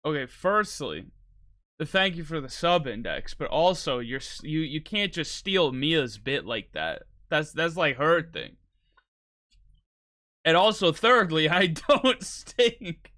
Okay, firstly, thank you for the sub index, but also you can't just steal Mia's bit like that. That's like her thing. And also, thirdly, I don't stink.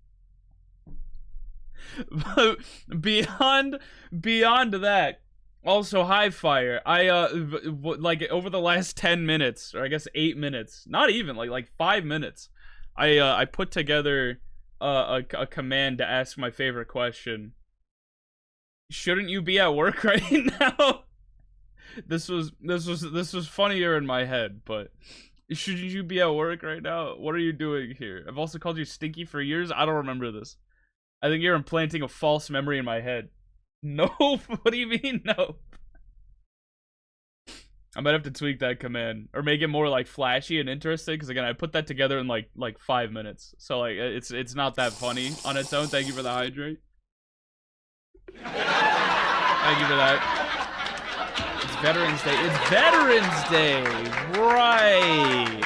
But beyond that, also high fire. I like over the last 10 minutes, or I guess 8 minutes, not even like 5 minutes, I put together a command to ask my favorite question. Shouldn't you be at work right now? This was funnier in my head, but shouldn't you be at work right now? What are you doing here? I've also called you stinky for years. I don't remember this. I think you're implanting a false memory in my head. Nope. What do you mean, nope? I might have to tweak that command or make it more like flashy and interesting. Because again, I put that together in like 5 minutes, so like it's not that funny on its own. Thank you for the hydrate. Thank you for that. It's Veterans Day. It's Veterans Day, right?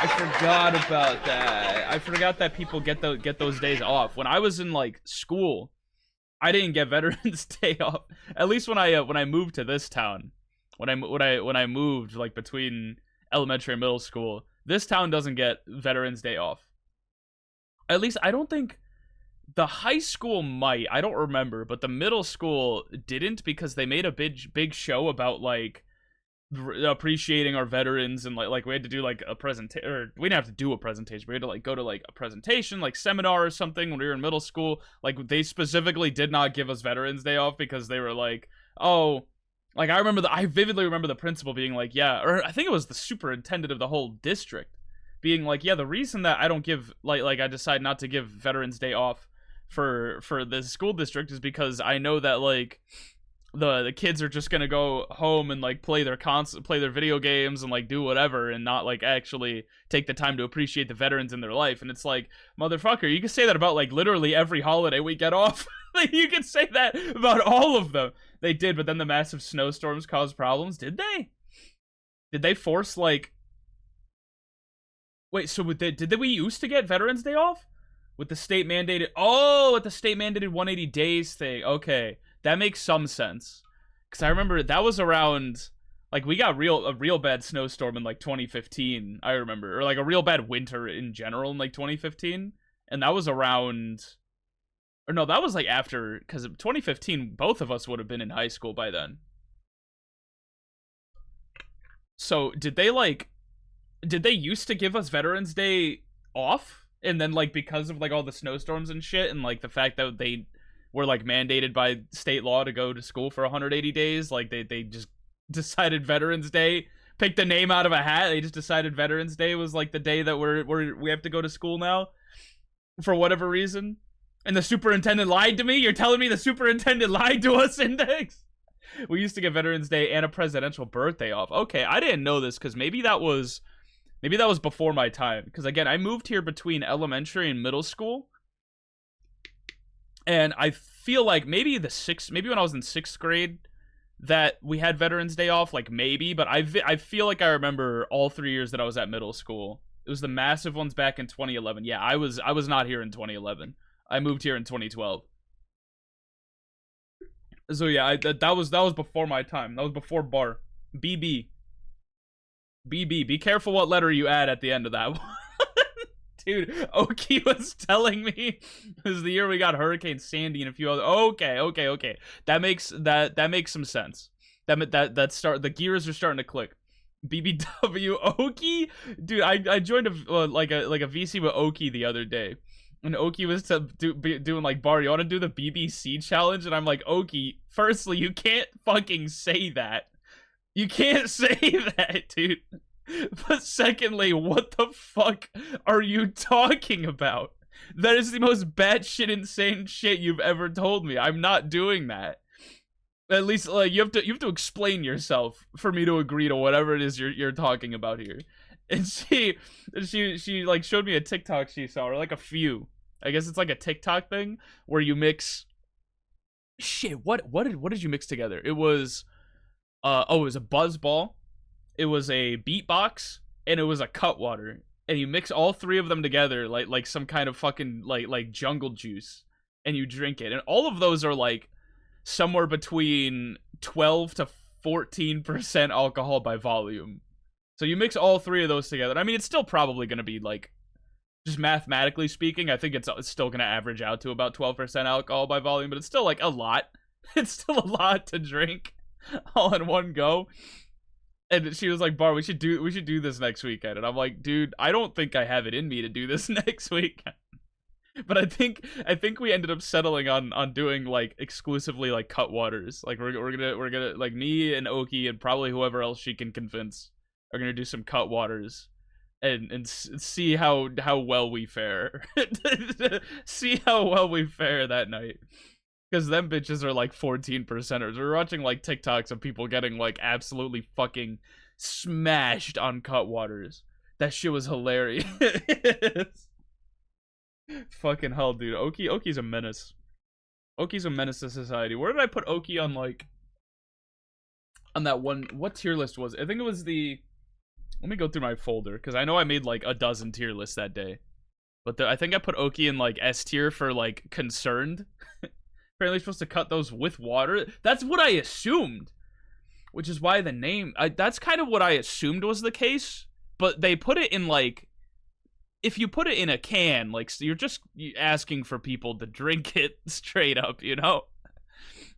I forgot about that. I forgot that people get those days off. When I was in like school, I didn't get Veterans Day off. At least when I moved to this town, when I moved like between elementary and middle school, this town doesn't get Veterans Day off. At least I don't think the high school might. I don't remember, but the middle school didn't because they made a big show about like appreciating our veterans, and like we had to do like a presentation, or we didn't have to do a presentation, we had to like go to like a presentation, like seminar or something when we were in middle school. Like they specifically did not give us Veterans Day off because they were like, oh, like I vividly remember the principal being like, yeah, or I think it was the superintendent of the whole district being like, yeah, the reason that I don't give like I decide not to give Veterans Day off for the school district is because I know that like the kids are just gonna go home and like play their video games and like do whatever and not like actually take the time to appreciate the veterans in their life. And it's like, motherfucker, you can say that about like literally every holiday we get off. Like you can say that about all of them. They did, but then the massive snowstorms caused problems. Did they force like, wait, so did we used to get Veterans Day off with the state mandated, with the state mandated 180 days thing? Okay, that makes some sense, because I remember that was around, like, we got a real bad snowstorm in like 2015, I remember, or like a real bad winter in general in like 2015, and that was around, or no, that was like after, because 2015 both of us would have been in high school by then. So did they used to give us Veterans Day off, and then like because of like all the snowstorms and shit, and like the fact that they were like mandated by state law to go to school for 180 days, like they just decided Veterans Day, picked a name out of a hat, they just decided Veterans Day was like the day that we have to go to school now for whatever reason. And the superintendent lied to me? You're telling me the superintendent lied to us, Index? We used to get Veterans Day and a presidential birthday off. Okay, I didn't know this, because maybe that was before my time, because again, I moved here between elementary and middle school. And I feel like maybe when I was in 6th grade that we had Veterans Day off, like maybe, but I feel like I remember all 3 years that I was at middle school. It was the massive ones back in 2011. Yeah, I was not here in 2011. I moved here in 2012. So yeah, that was before my time. That was before bar. BB. Be careful what letter you add at the end of that one. Dude, Oki was telling me it was the year we got Hurricane Sandy and a few other. Okay. That makes some sense. The gears are starting to click. BBW Oki, dude. I joined a VC with Oki the other day, and Oki was doing like, Bar, you want to do the BBC challenge? And I'm like, Oki, firstly, you can't fucking say that. You can't say that, dude. But secondly, what the fuck are you talking about? That is the most batshit insane shit you've ever told me. I'm not doing that. At least, like, you have to explain yourself for me to agree to whatever it is you're talking about here. And she like showed me a TikTok she saw, or like a few. I guess it's like a TikTok thing where you mix. Shit, what did you mix together? It was, it was a buzz ball. It was a beatbox, and it was a Cutwater, and you mix all three of them together like some kind of fucking like jungle juice, and you drink it. And all of those are like somewhere between 12 to 14% alcohol by volume. So you mix all three of those together. I mean, it's still probably going to be like, just mathematically speaking, I think it's still going to average out to about 12% alcohol by volume, but it's still like a lot. It's still a lot to drink all in one go. And she was like, Bar, we should do this next weekend. And I'm like, dude, I don't think I have it in me to do this next weekend. But I think we ended up settling on doing like exclusively like Cutwaters. Like we're gonna like me and Oki and probably whoever else she can convince are gonna do some Cutwaters and see how well we fare. See how well we fare that night. Because them bitches are like 14%ers. We're watching like TikToks of people getting like absolutely fucking smashed on Cutwaters. That shit was hilarious. Fucking hell, dude. Oki's a menace. Oki's a menace to society. Where did I put Oki on like on that one? What tier list was it? I think it was the. Let me go through my folder because I know I made like a dozen tier lists that day. But I think I put Oki in like S tier for like concerned. Apparently supposed to cut those with water. That's what I assumed, which is why the name. That's kind of what I assumed was the case. But they put it in like. If you put it in a can, like, you're just asking for people to drink it straight up, you know?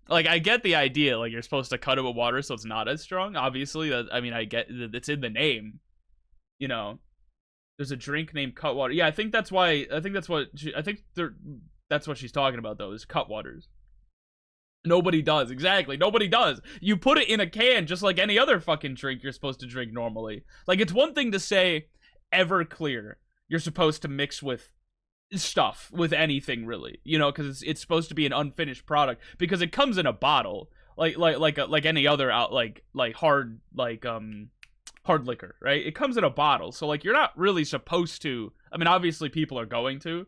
Like, I get the idea, like, you're supposed to cut it with water so it's not as strong, obviously. I mean, I get that it's in the name, you know? There's a drink named Cutwater. Yeah, I think that's why, that's what she's talking about, though, is Cutwaters. Nobody does, exactly, nobody does. You put it in a can just like any other fucking drink you're supposed to drink normally. Like, it's one thing to say Everclear. You're supposed to mix with stuff, with anything really, you know, because it's supposed to be an unfinished product because it comes in a bottle, like any other hard liquor, right? It comes in a bottle, so like you're not really supposed to. I mean, obviously people are going to,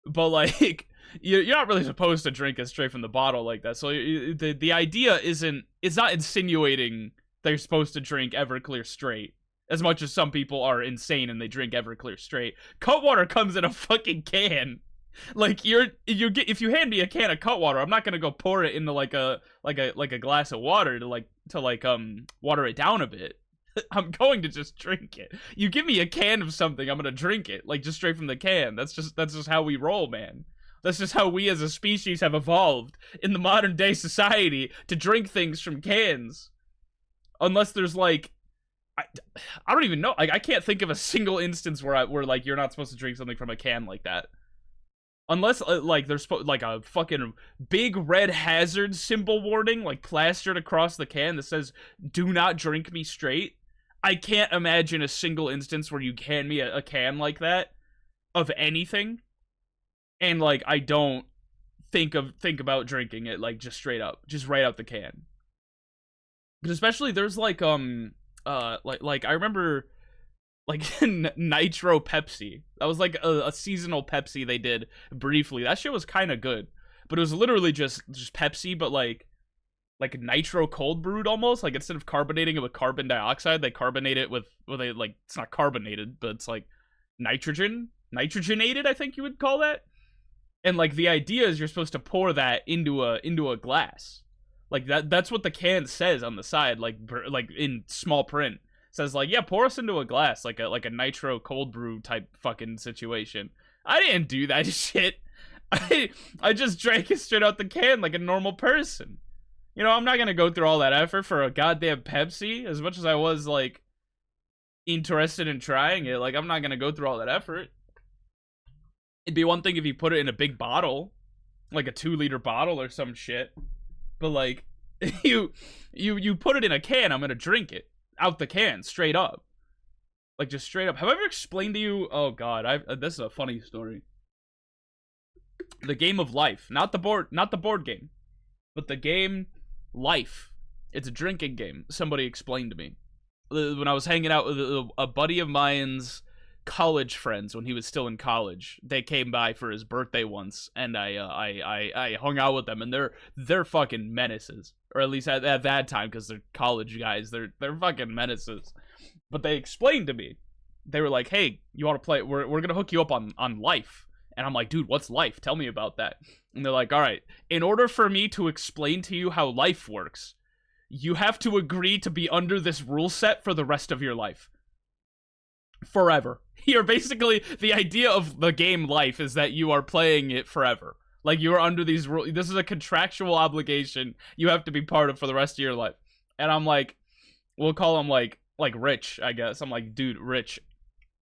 but like you're not really supposed to drink it straight from the bottle like that. So the idea it's not insinuating they're supposed to drink Everclear straight. As much as some people are insane and they drink Everclear straight. Cutwater comes in a fucking can. Like if you hand me a can of Cutwater, I'm not gonna go pour it into like a glass of water to water it down a bit. I'm going to just drink it. You give me a can of something, I'm gonna drink it, like just straight from the can. That's just how we roll, man. That's just how we as a species have evolved in the modern day society to drink things from cans. Unless there's like I don't even know. Like, I can't think of a single instance where like you're not supposed to drink something from a can like that, unless like there's like a fucking big red hazard symbol warning like plastered across the can that says "Do not drink me straight." I can't imagine a single instance where you hand me a can like that of anything, and like I don't think about drinking it like just straight up, just right out the can. But especially there's like like I remember like Nitro Pepsi. That was like a seasonal Pepsi they did briefly. That shit was kind of good, but it was literally just Pepsi, but like nitro cold brewed almost. Like instead of carbonating it with carbon dioxide, they carbonate it with a like, it's not carbonated, but it's like nitrogenated, I think you would call that. And like the idea is you're supposed to pour that into a glass. Like that's what the can says on the side, like in small print. It says like, yeah, pour us into a glass, like a nitro cold brew type fucking situation. I didn't do that shit. I just drank it straight out the can like a normal person. You know, I'm not gonna go through all that effort for a goddamn Pepsi. As much as I was like interested in trying it, like I'm not gonna go through all that effort. It'd be one thing if you put it in a big bottle, like a 2-liter bottle or some shit. But like, you put it in a can, I'm gonna drink it out the can, straight up, like just straight up. Have I ever explained to you? Oh God, this is a funny story. The game of life, not the board game, but the game Life. It's a drinking game. Somebody explained to me when I was hanging out with a buddy of mine's college friends when he was still in college. They came by for his birthday once, and I hung out with them, and they're fucking menaces, or at least at that time, because they're college guys. They're fucking menaces. But they explained to me, they were like, "Hey, you want to play? We're gonna hook you up on Life." And I'm like, dude, what's life? Tell me about that. And they're like, all right, in order for me to explain to you how life works, you have to agree to be under this rule set for the rest of your life. Forever. You're basically, the idea of the game life is that you are playing it forever. Like, you are under these rules. This is a contractual obligation you have to be part of for the rest of your life. And I'm like, we'll call him like Rich, I guess. I'm like, dude, Rich,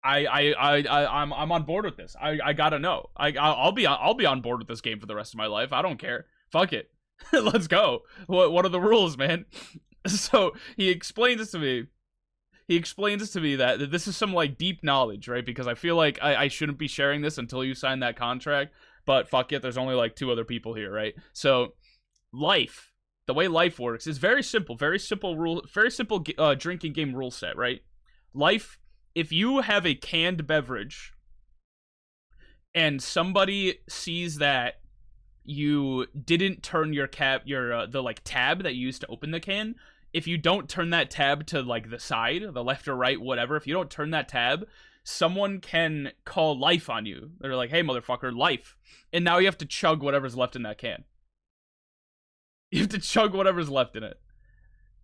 I'm on board with this. I gotta know. I'll be on board with this game for the rest of my life. I don't care. Fuck it. Let's go. What are the rules, man? So he explains to me that this is some like deep knowledge, right? Because I feel like I shouldn't be sharing this until you sign that contract. But fuck it, there's only like 2 other people here, right? So life, the way life works is very simple drinking game rule set, right? Life, if you have a canned beverage and somebody sees that you didn't turn your the like tab that you used to open the can, if you don't turn that tab to like the side, the left or right, whatever, if you don't turn that tab, someone can call life on you. They're like, hey, motherfucker, life. And now you have to chug whatever's left in that can. You have to chug whatever's left in it.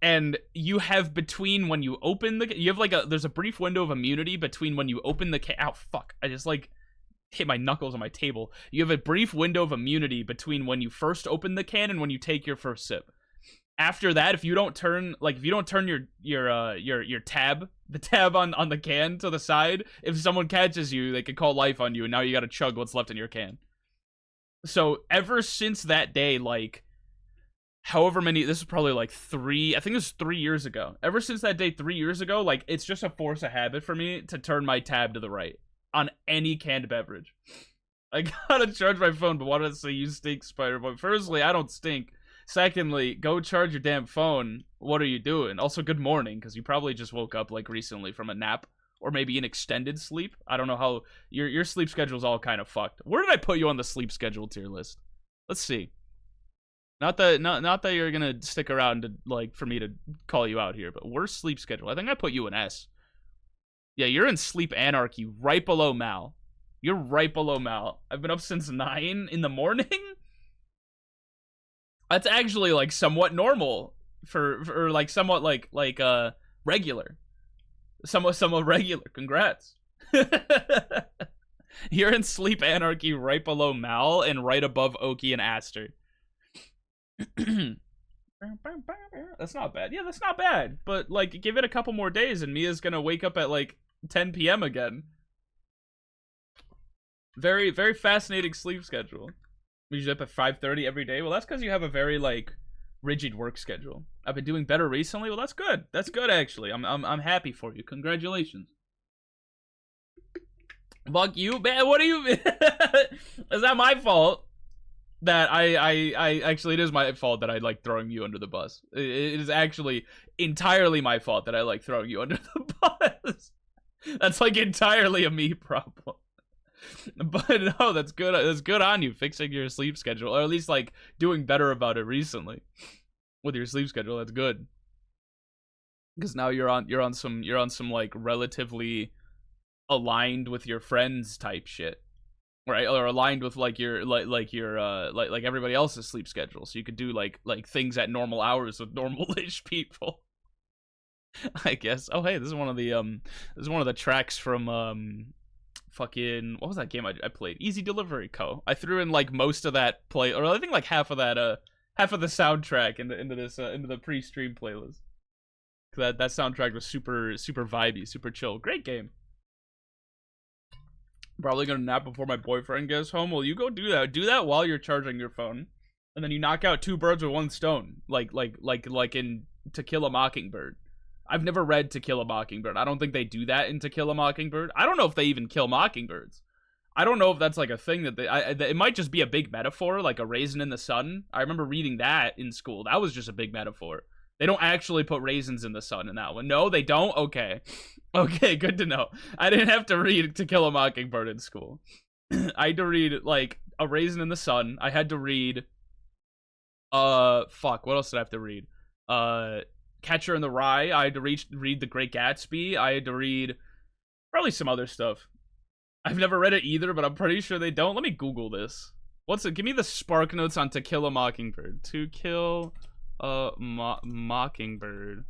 And you have between when you open the... You have like there's a brief window of immunity between when you open the can... Ow, fuck. I just like hit my knuckles on my table. You have a brief window of immunity between when you first open the can and when you take your first sip. After that, if you don't turn your tab, the tab on the can to the side, if someone catches you, they can call life on you, and now you gotta chug what's left in your can. So ever since that day, like however many, this is probably like 3, I think it was 3 years ago. Ever since that day 3 years ago, like it's just a force of habit for me to turn my tab to the right on any canned beverage. I gotta charge my phone, but why does it say you stink, Spider-Boy? Firstly, I don't stink. Secondly, go charge your damn phone. What are you doing? Also, good morning, because you probably just woke up, like, recently from a nap. Or maybe an extended sleep. I don't know how... Your sleep schedule's all kind of fucked. Where did I put you on the sleep schedule tier list? Let's see. Not that you're gonna stick around to, like, for me to call you out here, but worst sleep schedule. I think I put you in S. Yeah, you're in sleep anarchy, right below Mal. You're right below Mal. I've been up since 9 in the morning? That's actually like somewhat normal for like somewhat like regular. Somewhat regular. Congrats. You're in sleep anarchy right below Mal and right above Oki and Aster. That's not bad. Yeah, that's not bad. But like give it a couple more days and Mia's gonna wake up at like 10 p.m. again. Very, very fascinating sleep schedule. Usually up at 5:30 every day. Well, that's because you have a very like rigid work schedule. I've been doing better recently. Well, that's good. That's good actually. I'm happy for you. Congratulations. Fuck you, man. What are you? Is that my fault? That I actually, it is my fault that I like throwing you under the bus. It is actually entirely my fault that I like throwing you under the bus. That's like entirely a me problem. But no, that's good. That's good on you fixing your sleep schedule, or at least like doing better about it recently with your sleep schedule. That's good, because now you're on some like relatively aligned with your friends type shit, right? Or aligned with like your like everybody else's sleep schedule, so you could do like things at normal hours with normal-ish people. I guess. Oh hey, this is one of the tracks from fucking, what was that game I played? Easy Delivery Co. I threw in like most of that play, or I think like half of the soundtrack into the pre-stream playlist. That soundtrack was super vibey, super chill. Great game. Probably gonna nap before my boyfriend gets home. Well, you go do that. Do that while you're charging your phone, and then you knock out 2 birds with 1 stone, like in To Kill a Mockingbird. I've never read To Kill a Mockingbird. I don't think they do that in To Kill a Mockingbird. I don't know if they even kill mockingbirds. I don't know if that's like a thing that it might just be a big metaphor, like a raisin in the sun. I remember reading that in school. That was just a big metaphor. They don't actually put raisins in the sun in that one. No, they don't? Okay. Okay, good to know. I didn't have to read To Kill a Mockingbird in school. I had to read, like, a raisin in the sun. I had to read, fuck, what else did I have to read? Catcher in the Rye. I had to read The Great Gatsby. I had to read probably some other stuff. I've never read it either, but I'm pretty sure they don't. Let me Google this. What's it? Give me the Spark Notes on To Kill a Mockingbird. To Kill a Mockingbird.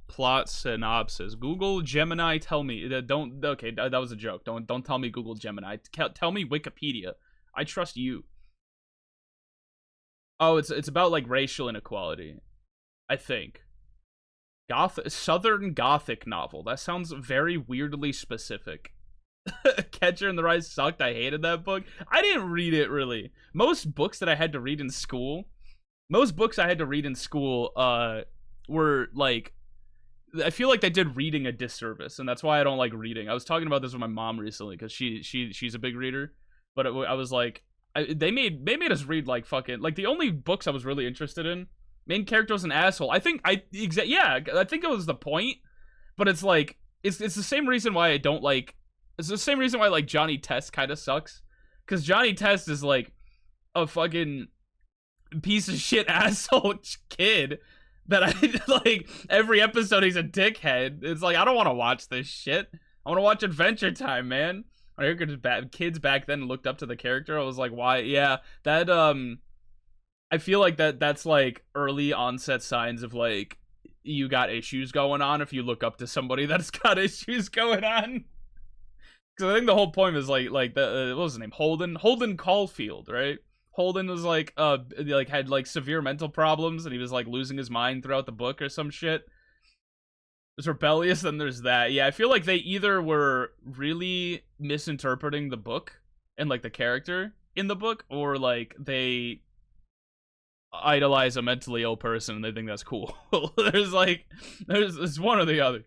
Plot synopsis. Google Gemini. Tell me. Don't. Okay, that was a joke. Don't tell me Google Gemini. Tell me Wikipedia. I trust you. Oh, it's about like racial inequality, I think. Southern Gothic novel. That sounds very weirdly specific. Catcher in the Rye sucked. I hated that book. I didn't read it really. Most books that I had to read in school, were like, I feel like they did reading a disservice, and that's why I don't like reading. I was talking about this with my mom recently because she's a big reader, but I was like, they made us read like fucking like the only books I was really interested in. Main character was an asshole. I think I think it was the point, but it's like it's the same reason why I don't like. It's the same reason why like Johnny Test kind of sucks, because Johnny Test is like a fucking piece of shit asshole kid that I like every episode he's a dickhead. It's like I don't want to watch this shit. I want to watch Adventure Time, man. I heard kids back then looked up to the character. I was like, why? Yeah, that I feel like that's like early onset signs of like you got issues going on if you look up to somebody that's got issues going on. Because I think the whole point is like the what was his name, Holden Caulfield, right? Holden was like had like severe mental problems and he was like losing his mind throughout the book or some shit. There's rebellious, then there's that. Yeah, I feel like they either were really misinterpreting the book and like the character in the book, or like they idolize a mentally ill person and they think that's cool. There's one or the other.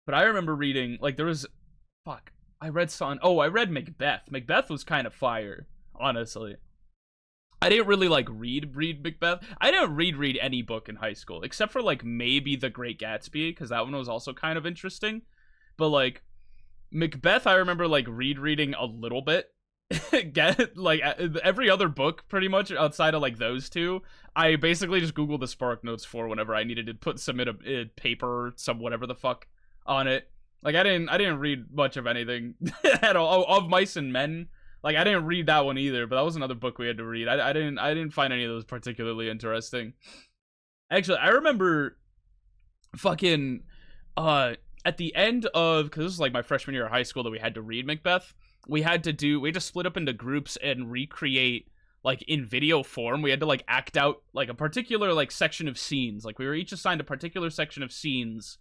But I remember reading like there was I read Macbeth. Macbeth was kind of fire, honestly. I didn't really like read Macbeth. I didn't read any book in high school except for like maybe The Great Gatsby, because that one was also kind of interesting. But like Macbeth, I remember like reading a little bit. Get like every other book pretty much outside of like those two, I basically just Googled the Spark Notes for whenever I needed to submit a paper or some whatever the fuck on it. Like I didn't read much of anything at all. Of Mice and Men, like I didn't read that one either, but that was another book we had to read. I didn't find any of those particularly interesting. Actually, I remember fucking at the end of, because this was like my freshman year of high school that we had to read Macbeth. We had to split up into groups and recreate like in video form. We had to like act out like a particular like section of scenes. Like we were each assigned a particular section of scenes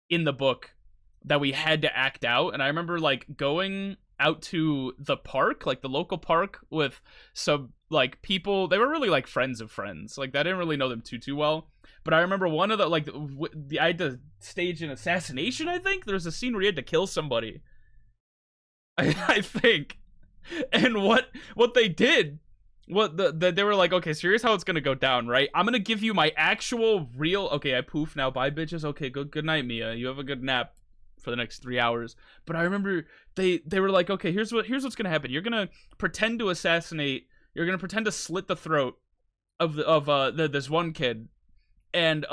in the book that we had to act out. And I remember like going out to the park, like the local park, with some like people. They were really like friends of friends. Like I didn't really know them too well, but I remember one of the like I had to stage an assassination. I think there was a scene where you had to kill somebody. I think, and what they did, they were like, okay, so here's how it's gonna go down, right? I'm gonna give you my actual real. Okay, I poof now. Bye, bitches. Okay, good night, Mia. You have a good nap for the next 3 hours. But I remember they were like, okay, here's what's gonna happen. You're gonna pretend to assassinate. You're gonna pretend to slit the throat of this one kid, and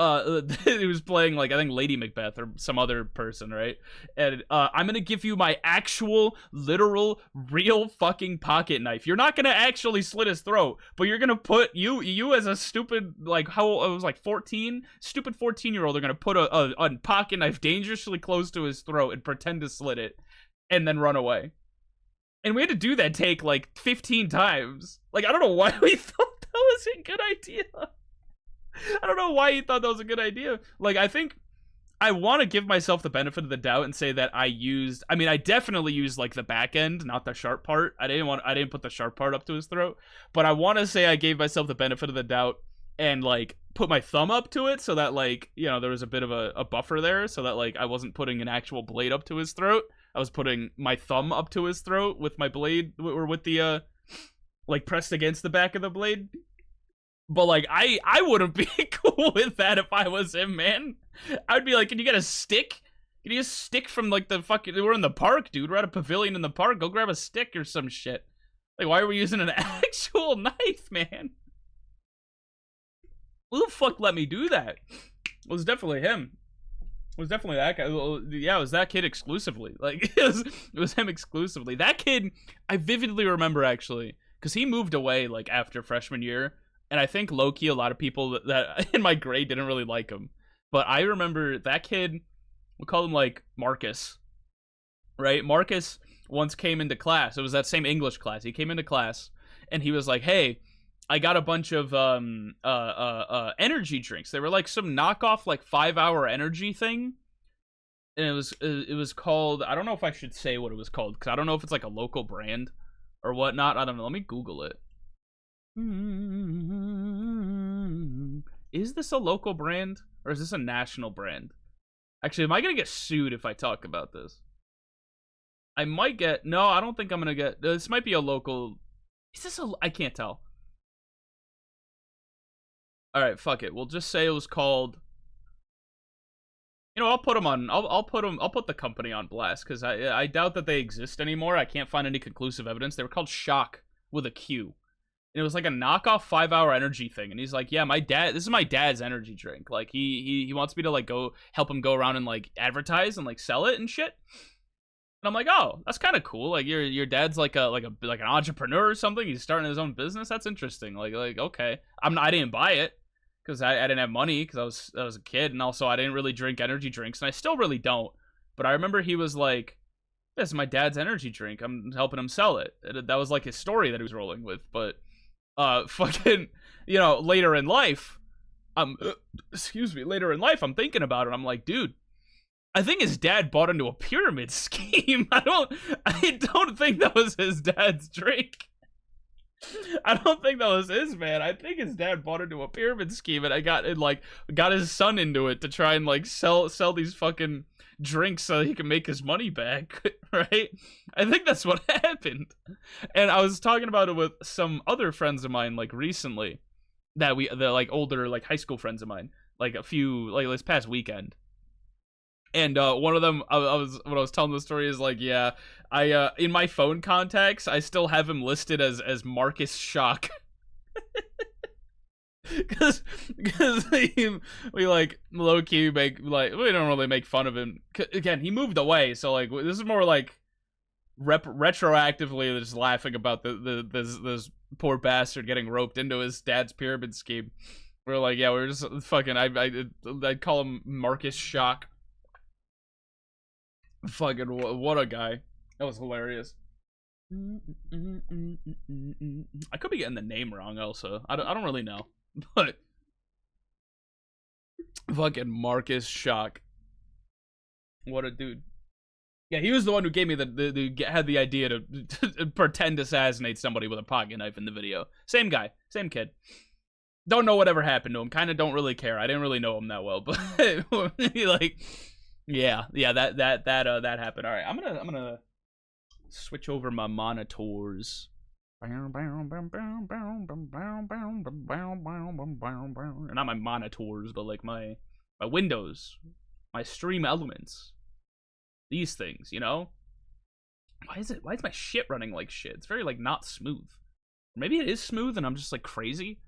he was playing like I think Lady Macbeth or some other person, right? And I'm gonna give you my actual, literal, real fucking pocket knife. You're not gonna actually slit his throat, but you're gonna put you as a stupid like how I was like 14, stupid 14-year-old. Are gonna put a pocket knife dangerously close to his throat and pretend to slit it, and then run away. And we had to do that take like 15 times. Like I don't know why we thought that was a good idea. I don't know why you thought that was a good idea. Like, I think I want to give myself the benefit of the doubt and say that I definitely used like the back end, not the sharp part. I didn't put the sharp part up to his throat, but I want to say I gave myself the benefit of the doubt and like put my thumb up to it so that like, you know, there was a bit of a buffer there so that like I wasn't putting an actual blade up to his throat. I was putting my thumb up to his throat with my blade, or with the like pressed against the back of the blade. But like I wouldn't be cool with that if I was him, man. I'd be like, can you get a stick? Can you get a stick from like the fucking, we're in the park, dude. We're at a pavilion in the park. Go grab a stick or some shit. Like, why are we using an actual knife, man? Who the fuck let me do that? It was definitely him. It was definitely that guy. Well, yeah, it was that kid exclusively. Like, it was him exclusively. That kid, I vividly remember, actually, because he moved away, like, after freshman year, and I think, low-key, a lot of people that in my grade didn't really like him. But I remember that kid, we'll call him, like, Marcus, right? Marcus once came into class. It was that same English class. He came into class, and he was like, hey, I got a bunch of energy drinks. They were like some knockoff like 5-hour energy thing, and it was called, I don't know if I should say what it was called because I don't know if it's like a local brand or whatnot. I don't know. Let me Google it. Is this a local brand or is this a national brand? Actually, am I gonna get sued if I talk about this? I might get. No, I don't think I'm gonna get. This might be a local. Is this a? I can't tell. All right, fuck it. We'll just say it was called. You know, I'll put them on. I'll put the company on blast because I doubt that they exist anymore. I can't find any conclusive evidence. They were called Shock with a Q, and it was like a knockoff 5-hour energy thing. And he's like, yeah, my dad. This is my dad's energy drink. Like he wants me to like go help him go around and like advertise and like sell it and shit. And I'm like, oh, that's kind of cool. Like your dad's like an entrepreneur or something. He's starting his own business. That's interesting. Like okay, I didn't buy it. Because I didn't have money because I was a kid, and also I didn't really drink energy drinks, and I still really don't. But I remember he was like, "This is my dad's energy drink. I'm helping him sell it." That was like his story that he was rolling with. But fucking, you know, later in life, later in life, I'm thinking about it. I'm like, dude, I think his dad bought into a pyramid scheme. I don't think that was his dad's drink. I don't think that was his, man. I think his dad bought into a pyramid scheme and got his son into it to try and like sell these fucking drinks so he can make his money back, right? I think that's what happened. And I was talking about it with some other friends of mine like recently the like older like high school friends of mine, like a few like this past weekend. And one of them, when I was telling the story, is like, yeah, I in my phone contacts, I still have him listed as Marcus Shock, because we like low key make like we don't really make fun of him. Again, he moved away, so like this is more like retroactively just laughing about this poor bastard getting roped into his dad's pyramid scheme. We're like, yeah, we're just fucking. I'd call him Marcus Shock. Fucking what a guy. That was hilarious. I could be getting the name wrong also. I don't really know. But fucking Marcus Shock. What a dude. Yeah, he was the one who gave me had the idea to pretend to assassinate somebody with a pocket knife in the video. Same guy, same kid. Don't know whatever happened to him. Kind of don't really care. I didn't really know him that well, but like yeah, that happened. All right, I'm gonna switch over my monitors. Not my monitors, but like my windows, my stream elements. These things, you know. Why is my shit running like shit? It's very like not smooth. Maybe it is smooth and I'm just like crazy.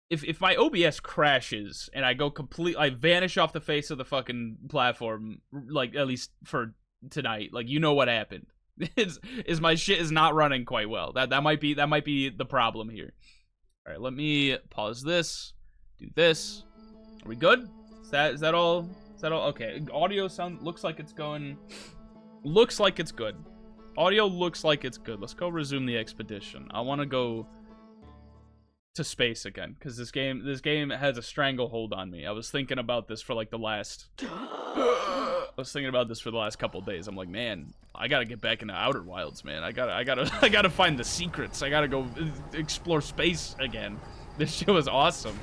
If my OBS crashes and I vanish off the face of the fucking platform, like at least for tonight, like you know what happened. is my shit is not running quite well. That might be the problem here. All right, let me pause this. Do this. Are we good? Is that all? Is that all? Okay. Audio sound looks like it's going. Looks like it's good. Audio looks like it's good. Let's go resume the expedition. I want to go to space again because this game has a stranglehold on me. I was thinking about this for like the last couple of days. I'm like, man, I gotta get back into Outer Wilds, man. I gotta find the secrets. I gotta go explore space again. This shit was awesome.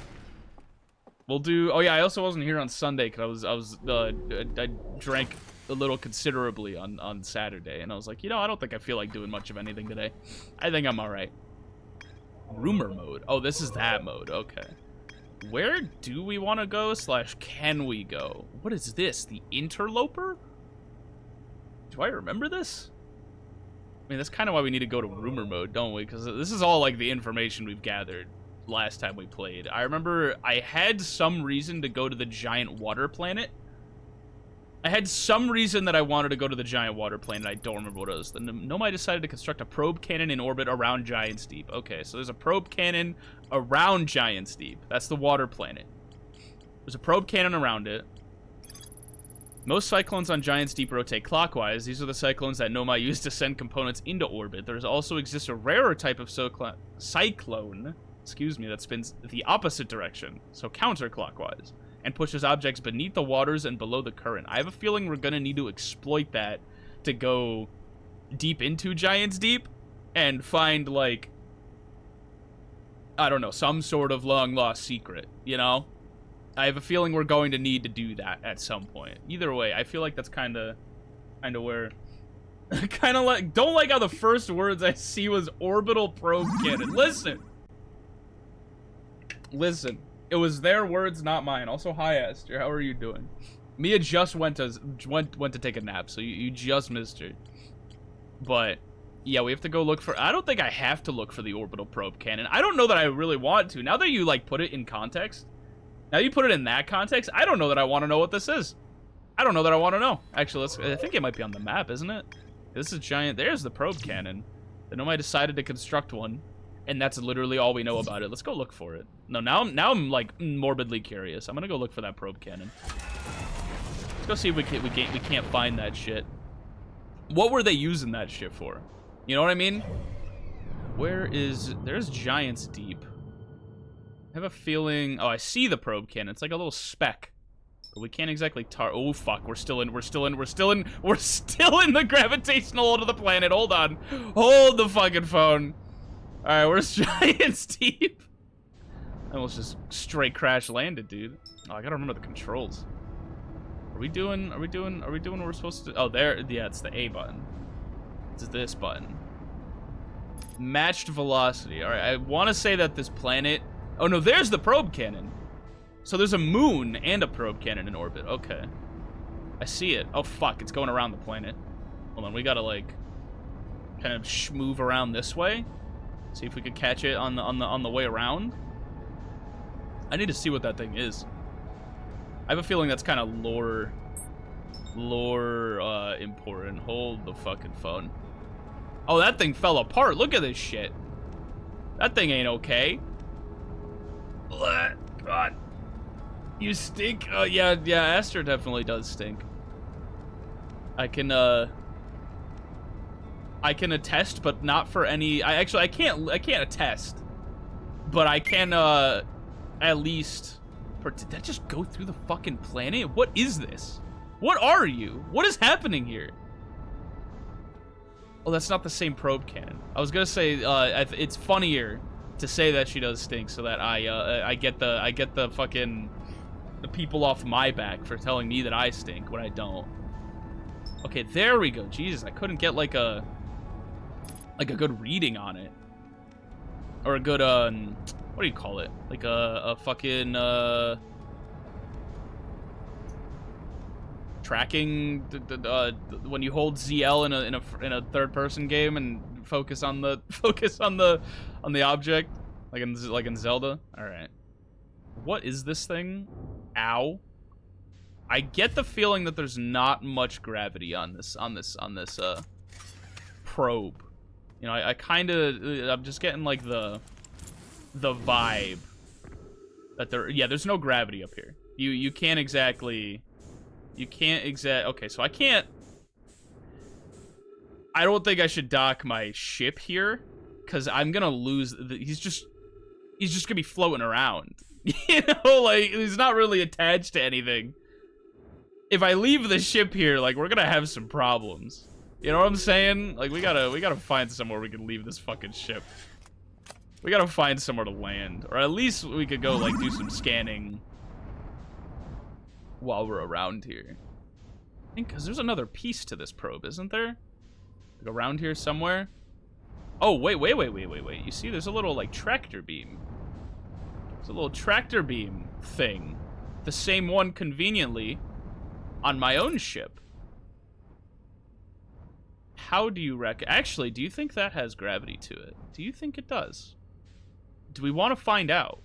We'll do. Oh yeah, I also wasn't here on Sunday because I drank a little considerably on Saturday, and I was like, you know, I don't think I feel like doing much of anything today. I think I'm all right. Rumor mode. Oh, this is that mode. Okay. Where do we want to go / can we go? What is this? The interloper? Do I remember this? I mean, that's kind of why we need to go to rumor mode, don't we? Because this is all like the information we've gathered. last time we played. I remember I had some reason to go to the giant water planet. I had some reason that I wanted to go to the giant water planet. I don't remember what it was. The Nomai decided to construct a probe cannon in orbit around Giant's Deep. Okay, so there's a probe cannon around Giant's Deep. That's the water planet. There's a probe cannon around it. Most cyclones on Giant's Deep rotate clockwise. These are the cyclones that Nomai used to send components into orbit. There also exists a rarer type of cyclone, excuse me, that spins the opposite direction, so counterclockwise, and pushes objects beneath the waters and below the current. I have a feeling we're gonna need to exploit that to go deep into Giant's Deep and find, like, I don't know, some sort of long-lost secret, you know? I have a feeling we're going to need to do that at some point. Either way, I feel like that's kind of where... kind of like... Don't like how the first words I see was orbital probe cannon. Listen! Listen. It was their words, not mine. Also, hi, Esther. How are you doing? Mia just went to take a nap, so you just missed her. But... yeah, we have to go look for... I don't think I have to look for the orbital probe cannon. I don't know that I really want to. Now that you, like, put it in context... Now you put it in that context, I don't know that I want to know what this is. I don't know that I want to know. Actually, I think it might be on the map, isn't it? This is giant. There's the probe cannon. The Nomai decided to construct one, and that's literally all we know about it. Let's go look for it. No, now I'm like morbidly curious. I'm gonna go look for that probe cannon. Let's go see if we can't find that shit. What were they using that shit for? You know what I mean? There's Giant's Deep. I have a feeling... oh, I see the probe cannon. It's like a little speck. But we can't exactly oh, fuck. We're still in the gravitational hold of the planet. Hold on. Hold the fucking phone. Alright, where's Giant's Deep? I almost just straight crash landed, dude. Oh, I gotta remember the controls. Are we doing what we're supposed to do? Oh, there. Yeah, it's the A button. It's this button. Matched velocity. Alright, I want to say that this planet... oh, no, there's the probe cannon. So there's a moon and a probe cannon in orbit. Okay. I see it. Oh, fuck. It's going around the planet. Hold on. We gotta, like, kind of move around this way. See if we could catch it on the way around. I need to see what that thing is. I have a feeling that's kind of lore important. Hold the fucking phone. Oh, that thing fell apart. Look at this shit. That thing ain't okay. God. You stink. Oh, yeah, Aster definitely does stink. I can attest, but not for any... I can't attest. But I can, at least... did that just go through the fucking planet? What is this? What are you? What is happening here? Oh, that's not the same probe cannon. I was gonna say, it's funnier to say that she does stink, so that I get the fucking the people off my back for telling me that I stink when I don't. Okay, there we go. Jesus, I couldn't get like a good reading on it, or a good what do you call it? Like a fucking tracking when you hold ZL in a third person game and focus on the object, like in Zelda. All right, what is this thing? Ow! I get the feeling that there's not much gravity on this probe. You know, I'm just getting like the vibe that there's no gravity up here. You can't exactly. Okay, so I don't think I should dock my ship here, because I'm gonna lose. He's just gonna be floating around. You know, like, he's not really attached to anything. If I leave the ship here, like, we're gonna have some problems. You know what I'm saying? Like, we gotta find somewhere we can leave this fucking ship. We gotta find somewhere to land, or at least we could go like do some scanning while we're around here. I think because there's another piece to this probe, isn't there? Like around here somewhere. Oh, wait. You see, there's a little, like, tractor beam. There's a little tractor beam thing. The same one, conveniently, on my own ship. How do you actually, do you think that has gravity to it? Do you think it does? Do we want to find out?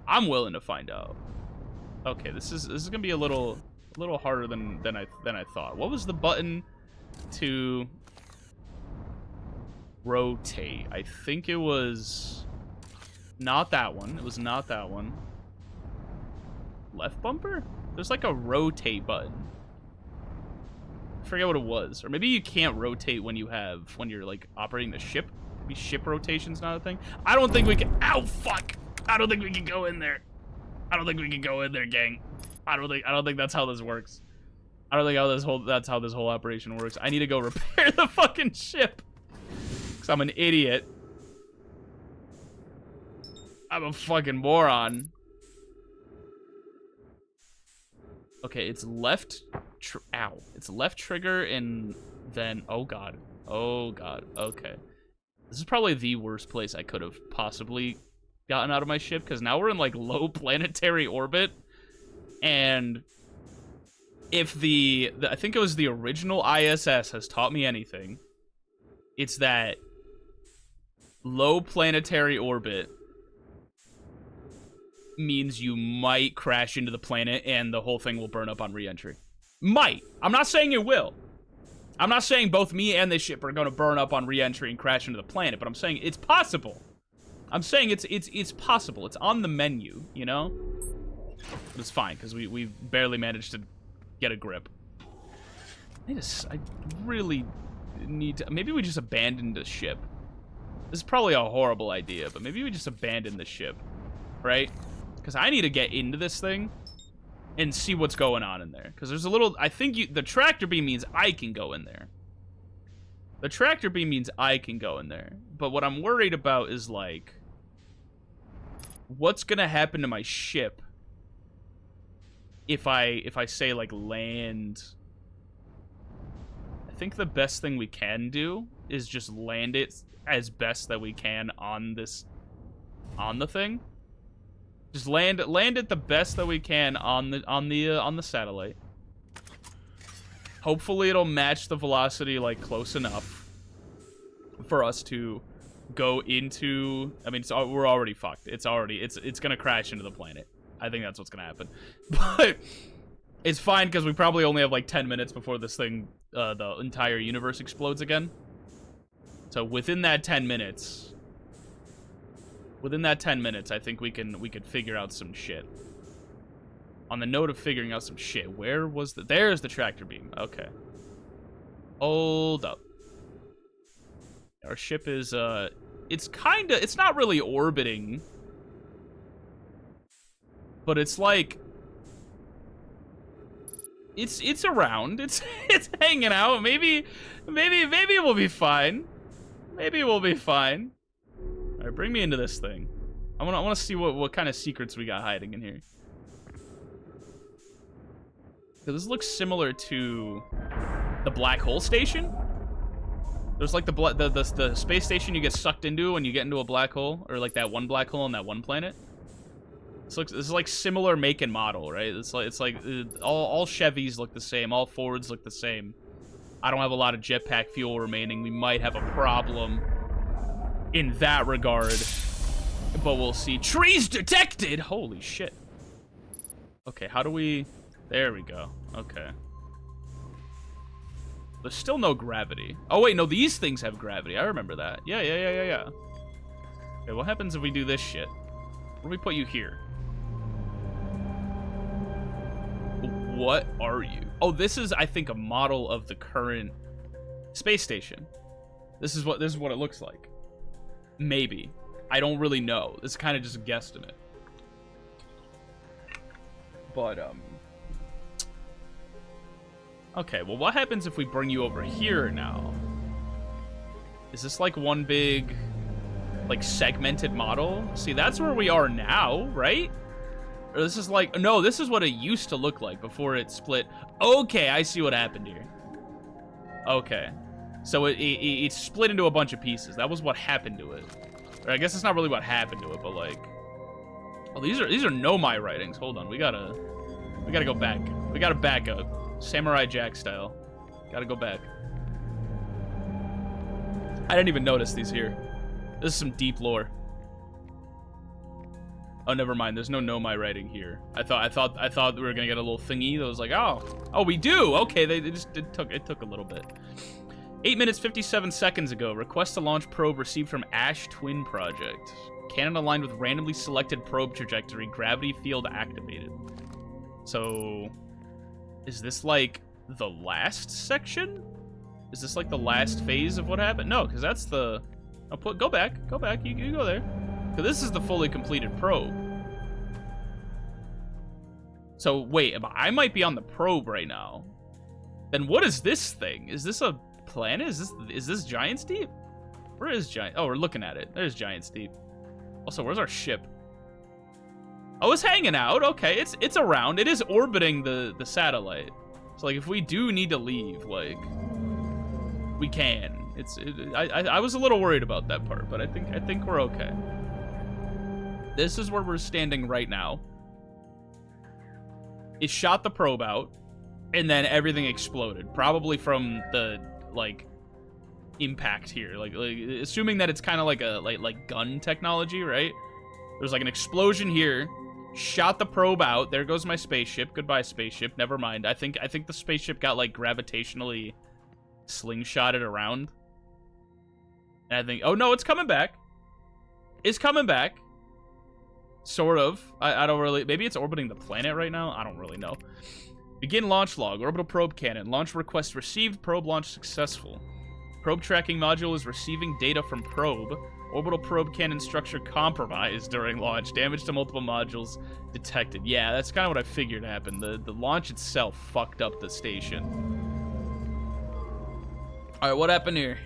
I'm willing to find out. Okay, this is gonna be a little harder than I thought. What was the button to rotate? I think it was not that one. It was not that one. Left bumper? There's like a rotate button. I forget what it was. Or maybe you can't rotate when you're like operating the ship. Maybe ship rotation's not a thing. I don't think we can. Ow, fuck! I don't think we can go in there. I don't think we can go in there, gang. I don't think that's how this works. I don't think that's how this whole operation works. I need to go repair the fucking ship. Cause I'm an idiot. I'm a fucking moron. Okay, it's left. Ow! It's left trigger and then. Oh god. Oh god. Okay. This is probably the worst place I could have possibly gotten out of my ship, because now we're in like low planetary orbit, and if I think it was the original ISS has taught me anything, it's that low planetary orbit means you might crash into the planet and the whole thing will burn up on re-entry. Might. I'm not saying it will. I'm not saying both me and this ship are going to burn up on re-entry and crash into the planet, but I'm saying it's possible. I'm saying it's possible. It's on the menu, you know? But it's fine, because we barely managed to get a grip. I really need to... Maybe we just abandoned the ship. This is probably a horrible idea, but maybe we just abandon the ship, right? Because I need to get into this thing and see what's going on in there. Because there's a little... I think the tractor beam means I can go in there. The tractor beam means I can go in there. But what I'm worried about is, like... What's gonna happen to my ship if I say, like, land... I think the best thing we can do is just land it as best that we can on the thing. Just land it the best that we can on the satellite. Hopefully it'll match the velocity, like, close enough for us to go into... I mean, we're already fucked. It's gonna crash into the planet. I think that's what's gonna happen. But it's fine, because we probably only have, like, 10 minutes before this thing, the entire universe explodes again. So within that 10 minutes... I think we could figure out some shit. On the note of figuring out some shit, where was there's the tractor beam. Okay. Hold up. Our ship is, it's not really orbiting. But it's like... It's around. It's hanging out. Maybe we'll be fine. Maybe we'll be fine. All right, bring me into this thing. I want to see what kind of secrets we got hiding in here. This looks similar to the black hole station. There's like the space station you get sucked into when you get into a black hole, or like that one black hole on that one planet. This is like similar make and model, right? It's like all Chevys look the same, all Fords look the same. I don't have a lot of jetpack fuel remaining. We might have a problem in that regard, but we'll see. Trees detected! Holy shit. Okay, how do we... There we go. Okay. There's still no gravity. Oh, wait, no, these things have gravity. I remember that. Yeah. Okay, what happens if we do this shit? Where do we put you here? What are you? Oh, this is, I think, a model of the current space station. This is what it looks like. Maybe. I don't really know. This is kind of just a guesstimate. But, okay, well, what happens if we bring you over here now? Is this like one big, like, segmented model? See, that's where we are now, right? Or this is like... No, this is what it used to look like before it split. Okay, I see what happened here. Okay. So it split into a bunch of pieces. That was what happened to it. Or I guess it's not really what happened to it, but like... Oh, these are Nomai writings. Hold on, we gotta go back. We gotta back up. Samurai Jack style. Gotta go back. I didn't even notice these here. This is some deep lore. Oh, never mind. There's no Nomai writing here. I thought we were gonna get a little thingy that was like, oh, we do. Okay, it took a little bit. 8 minutes 57 seconds ago. Request to launch probe received from Ash Twin Project. Cannon aligned with randomly selected probe trajectory. Gravity field activated. So, is this like the last section? Is this like the last phase of what happened? No, because that's the. Oh, go back. You go there. So this is the fully completed probe. So wait, I might be on the probe right now. Then what is this thing? Is this a planet? Is this Giant's Deep? Where is Giant? Oh, we're looking at it. There's Giant's Deep. Also, where's our ship? Oh, it's hanging out. Okay, it's around. It is orbiting the satellite. So like, if we do need to leave, like, we can. I was a little worried about that part, but I think we're okay. This is where we're standing right now. It shot the probe out, and then everything exploded, probably from the like impact here. Like assuming that it's kind of like a like gun technology, right? There's like an explosion here, shot the probe out. There goes my spaceship. Goodbye, spaceship. Never mind. I think the spaceship got like gravitationally slingshotted around. And I think, oh no, it's coming back. It's coming back. Sort of. I don't really... Maybe it's orbiting the planet right now? I don't really know. Begin launch log. Orbital probe cannon. Launch request received. Probe launch successful. Probe tracking module is receiving data from probe. Orbital probe cannon structure compromised during launch. Damage to multiple modules detected. Yeah, that's kind of what I figured happened. The launch itself fucked up the station. Alright, what happened here?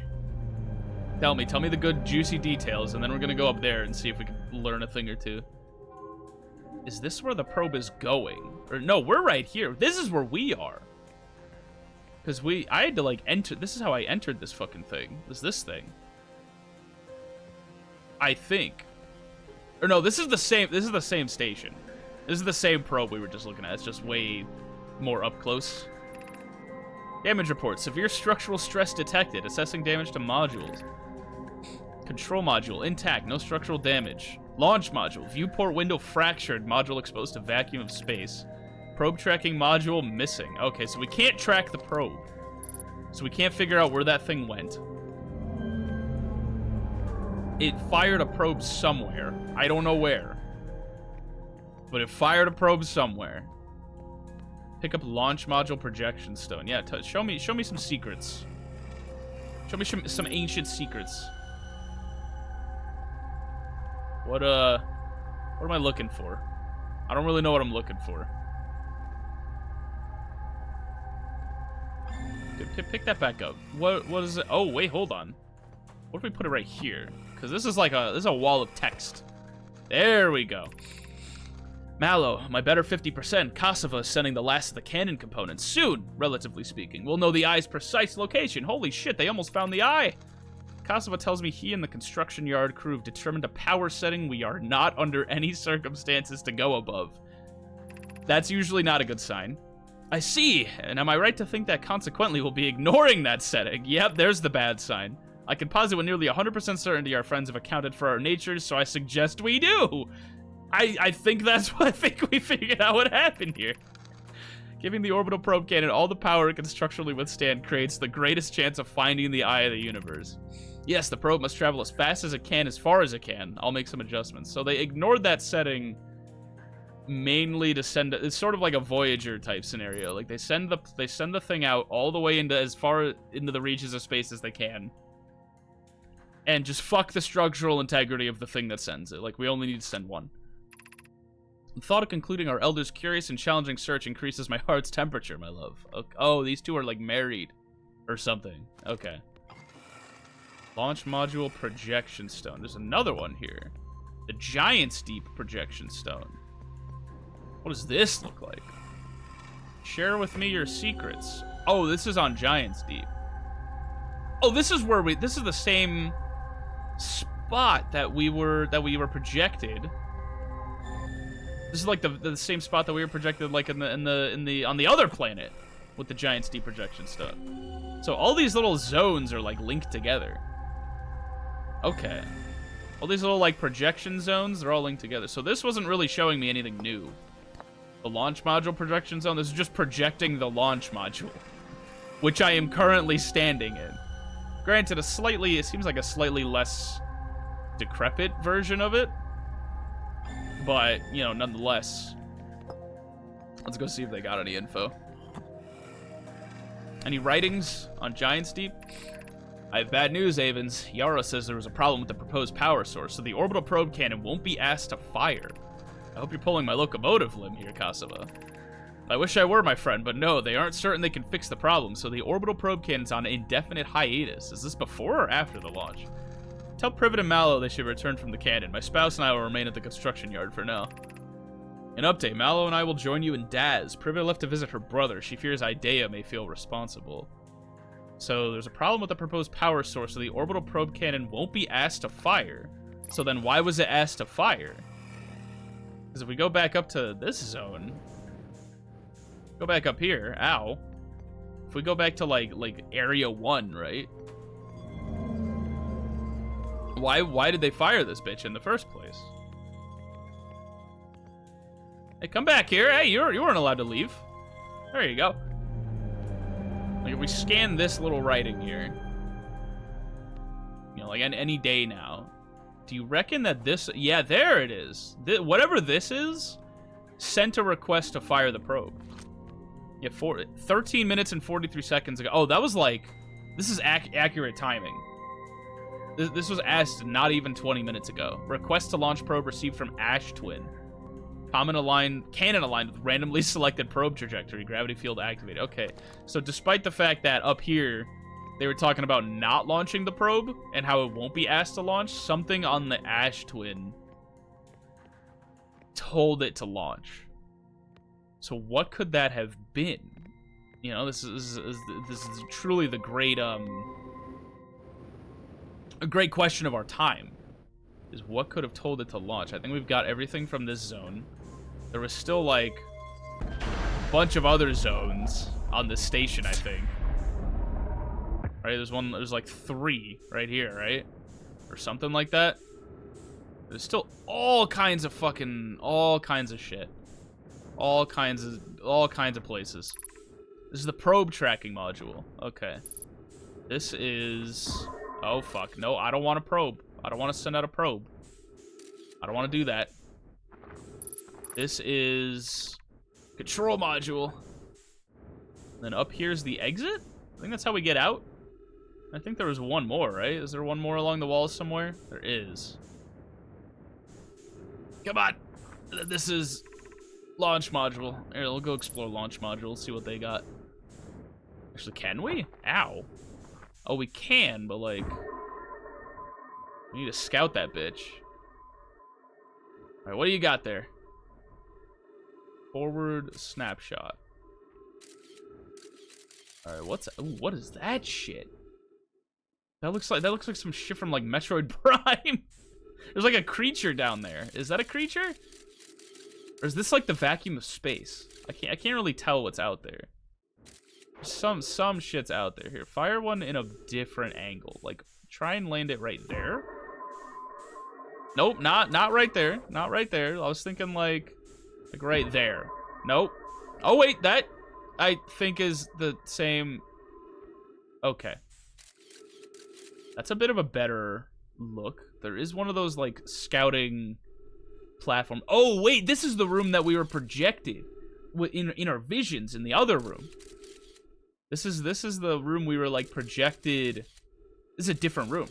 Tell me the good juicy details, and then we're gonna go up there and see if we can learn a thing or two. Is this where the probe is going? Or no, we're right here. This is where we are. Because I had to like enter, this is how I entered this fucking thing. This thing. I think. Or no, this is the same station. This is the same probe we were just looking at. It's just way more up close. Damage report. Severe structural stress detected. Assessing damage to modules. Control module intact, no structural damage. Launch module, viewport window fractured, module exposed to vacuum of space. Probe tracking module missing. Okay, so we can't track the probe. So we can't figure out where that thing went. It fired a probe somewhere. I don't know where. But it fired a probe somewhere. Pick up launch module projection stone. Yeah, show me some secrets. Show me some ancient secrets. What am I looking for? I don't really know what I'm looking for. Pick that back up. What is it? Oh, wait, hold on. What if we put it right here? Because this is like a wall of text. There we go. Mallow, my better 50%. Kosovo is sending the last of the cannon components. Soon, relatively speaking, we'll know the eye's precise location. Holy shit, they almost found the eye. Kosovo tells me he and the construction yard crew have determined a power setting we are not under any circumstances to go above. That's usually not a good sign. I see, and am I right to think that consequently we'll be ignoring that setting? Yep, there's the bad sign. I can posit with nearly 100% certainty our friends have accounted for our natures, so I suggest we do. I think that's what I think we figured out what happened here. Giving the orbital probe cannon all the power it can structurally withstand creates the greatest chance of finding the eye of the universe. Yes, the probe must travel as fast as it can, as far as it can. I'll make some adjustments. So they ignored that setting mainly to send it's sort of like a Voyager type scenario. Like they send the thing out all the way into as far into the reaches of space as they can. And just fuck the structural integrity of the thing that sends it. Like we only need to send one. The thought of concluding our elder's curious and challenging search increases my heart's temperature, my love. Okay. Oh, these two are like married or something. Okay. Launch module projection stone. There's another one here. The Giant's Deep projection stone. What does this look like? Share with me your secrets. Oh, this is on Giant's Deep. Oh, this is where this is the same spot that we were projected. This is like the same spot that we were projected like on the other planet with the Giant's Deep projection stone. So all these little zones are like linked together. Okay. All these little, like, projection zones, they're all linked together. So this wasn't really showing me anything new. The launch module projection zone, this is just projecting the launch module, which I am currently standing in. Granted, it seems like a slightly less decrepit version of it. But, you know, nonetheless. Let's go see if they got any info. Any writings on Giant's Deep? I have bad news, Avens. Yara says there was a problem with the proposed power source, so the orbital probe cannon won't be asked to fire. I hope you're pulling my locomotive limb here, Kasava. I wish I were, my friend, but no, they aren't certain they can fix the problem, so the orbital probe cannon's on indefinite hiatus. Is this before or after the launch? Tell Privet and Mallow they should return from the cannon. My spouse and I will remain at the construction yard for now. An update, Mallow and I will join you in Daz. Privet left to visit her brother. She fears Idea may feel responsible. So there's a problem with the proposed power source, so the orbital probe cannon won't be asked to fire. So then why was it asked to fire? Because if we go back up to this zone, go back up here, ow. If we go back to like area 1, right? Why did they fire this bitch in the first place? Hey, come back here. Hey, you weren't allowed to leave. There you go. Like, if we scan this little writing here, you know, like any day now, do you reckon that this... Yeah, there it is. Whatever this is, sent a request to fire the probe. Yeah, 13 minutes and 43 seconds ago. Oh, that was like... This is accurate timing. This was asked not even 20 minutes ago. Request to launch probe received from Ash Twin. Cannon aligned with randomly selected probe trajectory. Gravity field activated. Okay, so despite the fact that up here they were talking about not launching the probe and how it won't be asked to launch, something on the Ash Twin told it to launch. So what could that have been? You know, this is truly the great a great question of our time. Is what could have told it to launch? I think we've got everything from this zone. There was still like a bunch of other zones on this station, I think. Right, there's like 3 right here, right? Or something like that. There's still all kinds of shit. All kinds of places. This is the probe tracking module. Okay. This is... Oh, fuck. No, I don't want a probe. I don't want to send out a probe. I don't want to do that. This is... Control module. Then up here's the exit? I think that's how we get out. I think there was one more, right? Is there one more along the walls somewhere? There is. Come on. This is launch module. Here, we'll go explore launch module, see what they got. Actually, can we? Ow. Oh, we can, but like... We need to scout that bitch. Alright, what do you got there? Forward snapshot. Alright, what is that shit? That looks like some shit from like Metroid Prime. There's like a creature down there. Is that a creature? Or is this like the vacuum of space? I can't really tell what's out there. Some shit's out there. Here, fire one in a different angle. Like, try and land it right there. Nope, not right there. Not right there. I was thinking like right there. Nope. Oh wait, that I think is the same. Okay. That's a bit of a better look. There is one of those like scouting platform. Oh wait, this is the room that we were projected in our visions in the other room. This is the room we were like projected. This is a different room.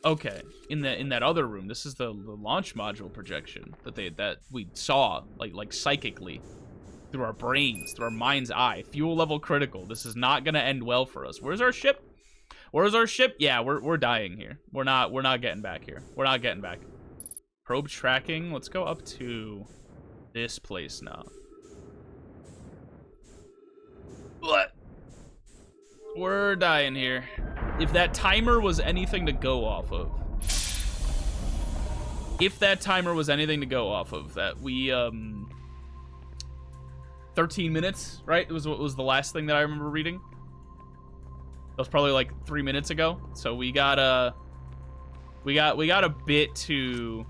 Okay, in that other room, this is the launch module projection that we saw like psychically through our brains, through our mind's eye. Fuel level critical. This is not gonna end well for us. Where's our ship? Where's our ship? Yeah, we're dying here. We're not getting back here. We're not getting back. Probe tracking. Let's go up to this place now. What? We're dying here. If that timer was anything to go off of. If that timer was anything to go off of, that we 13 minutes, right? It was what was the last thing that I remember reading. That was probably like 3 minutes ago. So we got We got a bit to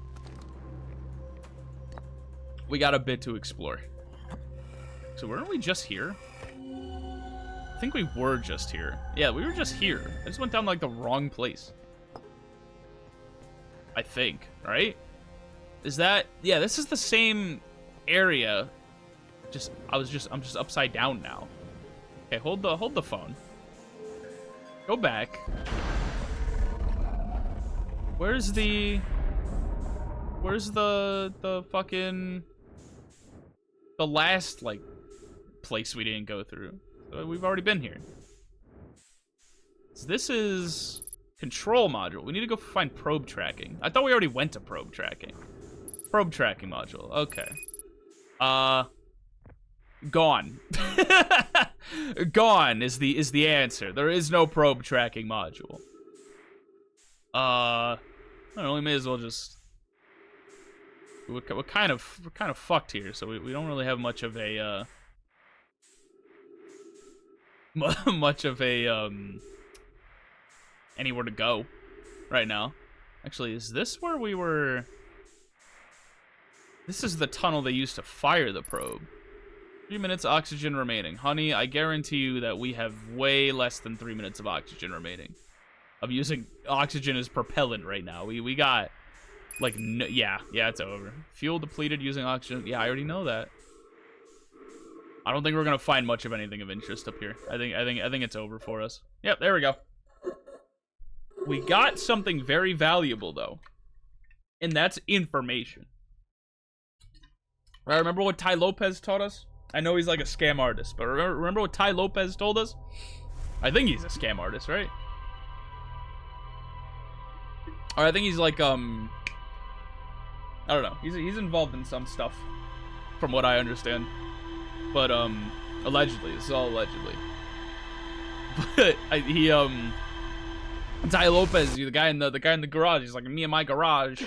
explore. So weren't we just here? I think we were just here. Yeah, we were just here. I just went down like the wrong place. I think, right? Is that, yeah, this is the same area. I'm just upside down now. Okay, hold the phone. Go back. Where's the fucking, the last, like, place we didn't go through? We've already been here. So this is control module. We need to go find probe tracking. I thought we already went to probe tracking. Probe tracking module. Okay. Gone. Gone is the answer. There is no probe tracking module. I don't know, we may as well just... We're kind of fucked here, so we don't really have much of a anywhere to go right now. Actually, is this where we were? This is the tunnel they used to fire the probe. 3 minutes oxygen remaining. Honey, I guarantee you that we have way less than 3 minutes of oxygen remaining. I'm using oxygen as propellant right now. We got like no, yeah, it's over. Fuel depleted using oxygen. Yeah, I already know that. I don't think we're gonna find much of anything of interest up here. I think it's over for us. Yep, there we go. We got something very valuable though, and that's information. I remember what Ty Lopez taught us. I know he's like a scam artist, but remember what Ty Lopez told us? I think he's a scam artist, right? Or I think he's like I don't know. He's involved in some stuff, from what I understand. But allegedly, this is all allegedly. But Ty Lopez, the guy in the garage, he's like, me in my garage,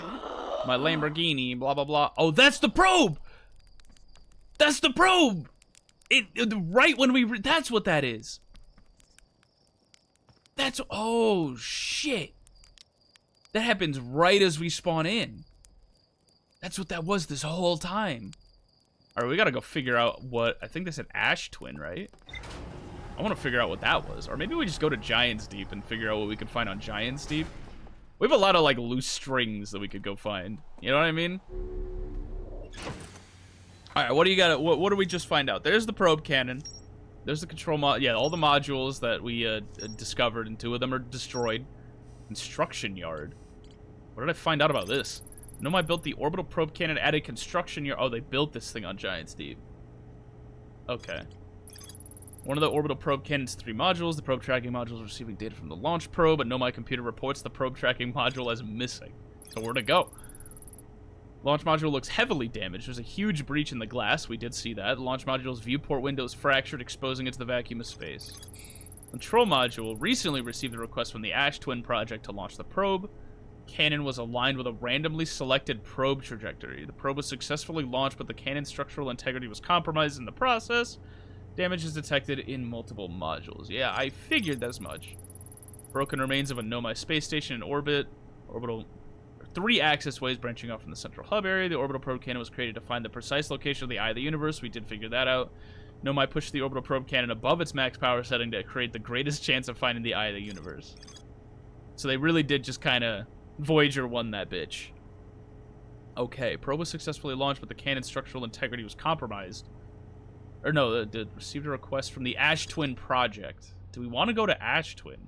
my Lamborghini, blah blah blah. Oh, that's the probe. That's the probe. Right when we that's what that is. That's, oh shit. That happens right as we spawn in. That's what that was this whole time. All right, we gotta go figure out what, I think they said Ash Twin, right? I want to figure out what that was. Or maybe we just go to Giant's Deep and figure out what we can find on Giant's Deep. We have a lot of like loose strings that we could go find. You know what I mean? All right, what do you got? What do we just find out? There's the probe cannon. There's the control mod. Yeah, all the modules that we discovered, and 2 of them are destroyed. Construction yard. What did I find out about this? Nomai built the orbital probe cannon, added construction yard. Oh, they built this thing on Giant's Deep. Okay. One of the orbital probe cannon's 3 modules. The probe tracking module is receiving data from the launch probe, but Nomai computer reports the probe tracking module as missing. So where to go? Launch module looks heavily damaged. There's a huge breach in the glass. We did see that. The launch module's viewport window is fractured, exposing it to the vacuum of space. Control module recently received a request from the Ash Twin project to launch the probe. Cannon was aligned with a randomly selected probe trajectory. The probe was successfully launched, but the cannon's structural integrity was compromised in the process. Damage is detected in multiple modules. Yeah, I figured as much. Broken remains of a Nomai space station in orbit. Orbital 3 access ways branching off from the central hub area. The orbital probe cannon was created to find the precise location of the eye of the universe. We did figure that out. Nomai pushed the orbital probe cannon above its max power setting to create the greatest chance of finding the eye of the universe. So they really did just kind of Voyager won that bitch. Okay, probe was successfully launched, but the cannon's structural integrity was compromised. Or no, received a request from the Ash Twin project. Do we want to go to Ash Twin?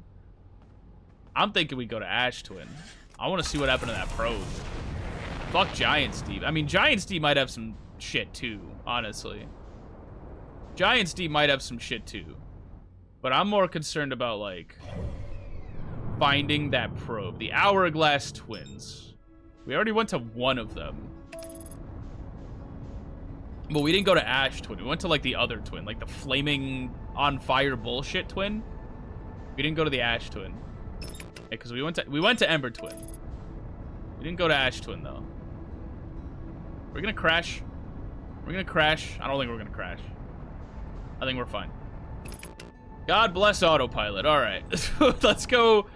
I'm thinking we go to Ash Twin. I want to see what happened to that probe. Fuck Giant's Deep. I mean, Giant's Deep might have some shit too, honestly. Giant's Deep might have some shit too. But I'm more concerned about, like, finding that probe. The Hourglass Twins. We already went to one of them. But we didn't go to Ash Twin. We went to, like, the other twin. Like, the flaming on fire bullshit twin. We didn't go to the Ash Twin. Because we went to Ember Twin. We didn't go to Ash Twin, though. We're gonna crash. We're gonna crash. I don't think we're gonna crash. I think we're fine. God bless autopilot. All right. Let's go.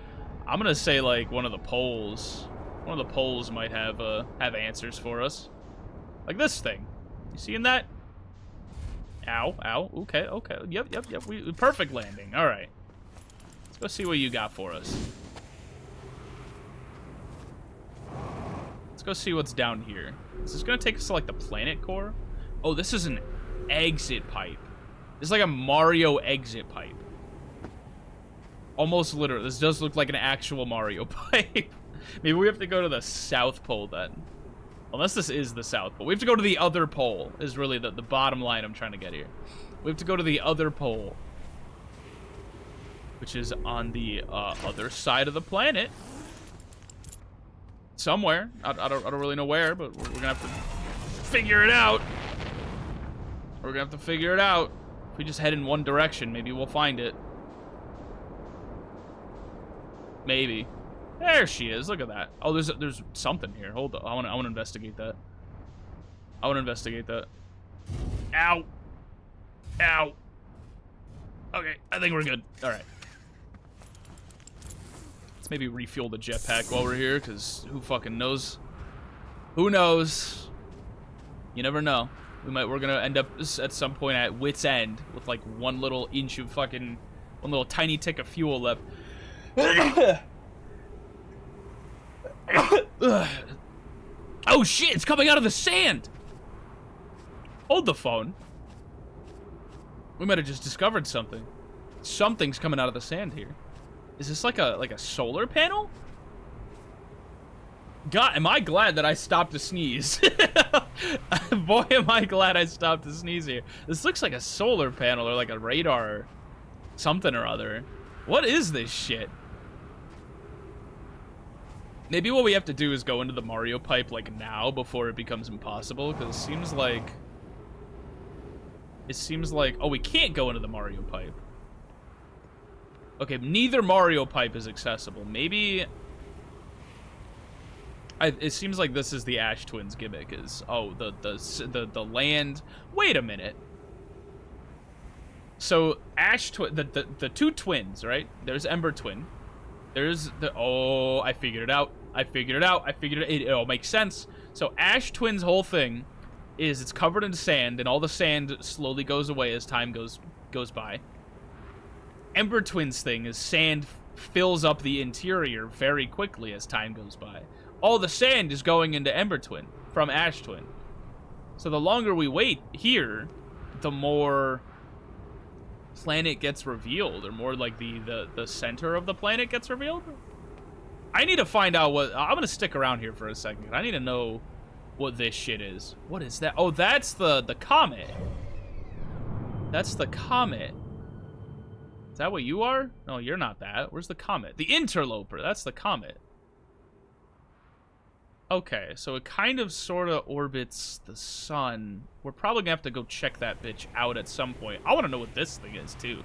I'm gonna say, like, one of the poles. One of the poles might have answers for us. Like this thing. You seeing that? Ow, ow. Okay, okay. Yep. Perfect landing. All right. Let's go see what you got for us. Let's go see what's down here. Is this gonna take us to like the planet core? Oh, this is an exit pipe. This is like a Mario exit pipe. Almost literally. This does look like an actual Mario pipe. Maybe we have to go to the South Pole then. Unless this is the South Pole. We have to go to the other pole, is really the bottom line I'm trying to get here. We have to go to the other pole, which is on the other side of the planet. Somewhere. I don't really know where, but we're gonna have to figure it out. We're gonna have to figure it out. If we just head in one direction, maybe we'll find it. Maybe. There she is. Look at that. Oh, there's something here. Hold on. I want to investigate that. I want to investigate that. Ow. Ow. Okay, I think we're good. All right. Let's maybe refuel the jetpack while we're here, because who fucking knows? Who knows? You never know. We're gonna end up at some point at wit's end with like one little tiny tick of fuel left. Oh shit, it's coming out of the sand! Hold the phone. We might have just discovered something. Something's coming out of the sand here. Is this like a solar panel? God, am I glad that I stopped to sneeze. Boy, am I glad I stopped to sneeze here. This looks like a solar panel or like a radar or something or other. What is this shit? Maybe what we have to do is go into the Mario pipe like now before it becomes impossible, because it seems like oh, we can't go into the Mario pipe. Okay, neither Mario pipe is accessible. Maybe it seems like this is the Ash Twins gimmick, is oh the land. Wait a minute. So the two twins, right? There's Ember Twin. There's the oh, I figured it out. It all makes sense. So Ash Twin's whole thing is it's covered in sand, and all the sand slowly goes away as time goes by. Ember Twin's thing is sand fills up the interior very quickly as time goes by. All the sand is going into Ember Twin from Ash Twin. So the longer we wait here, the more planet gets revealed, or more like the center of the planet gets revealed. I need to find out what I'm gonna stick around here for a second. I need to know what this shit is. What is that? Oh, that's the comet. That's the comet. Is that what you are? No, you're not that. Where's the comet? The interloper. That's the comet. Okay, so it kind of sort of orbits the sun. We're probably gonna have to go check that bitch out at some point. I want to know what this thing is too.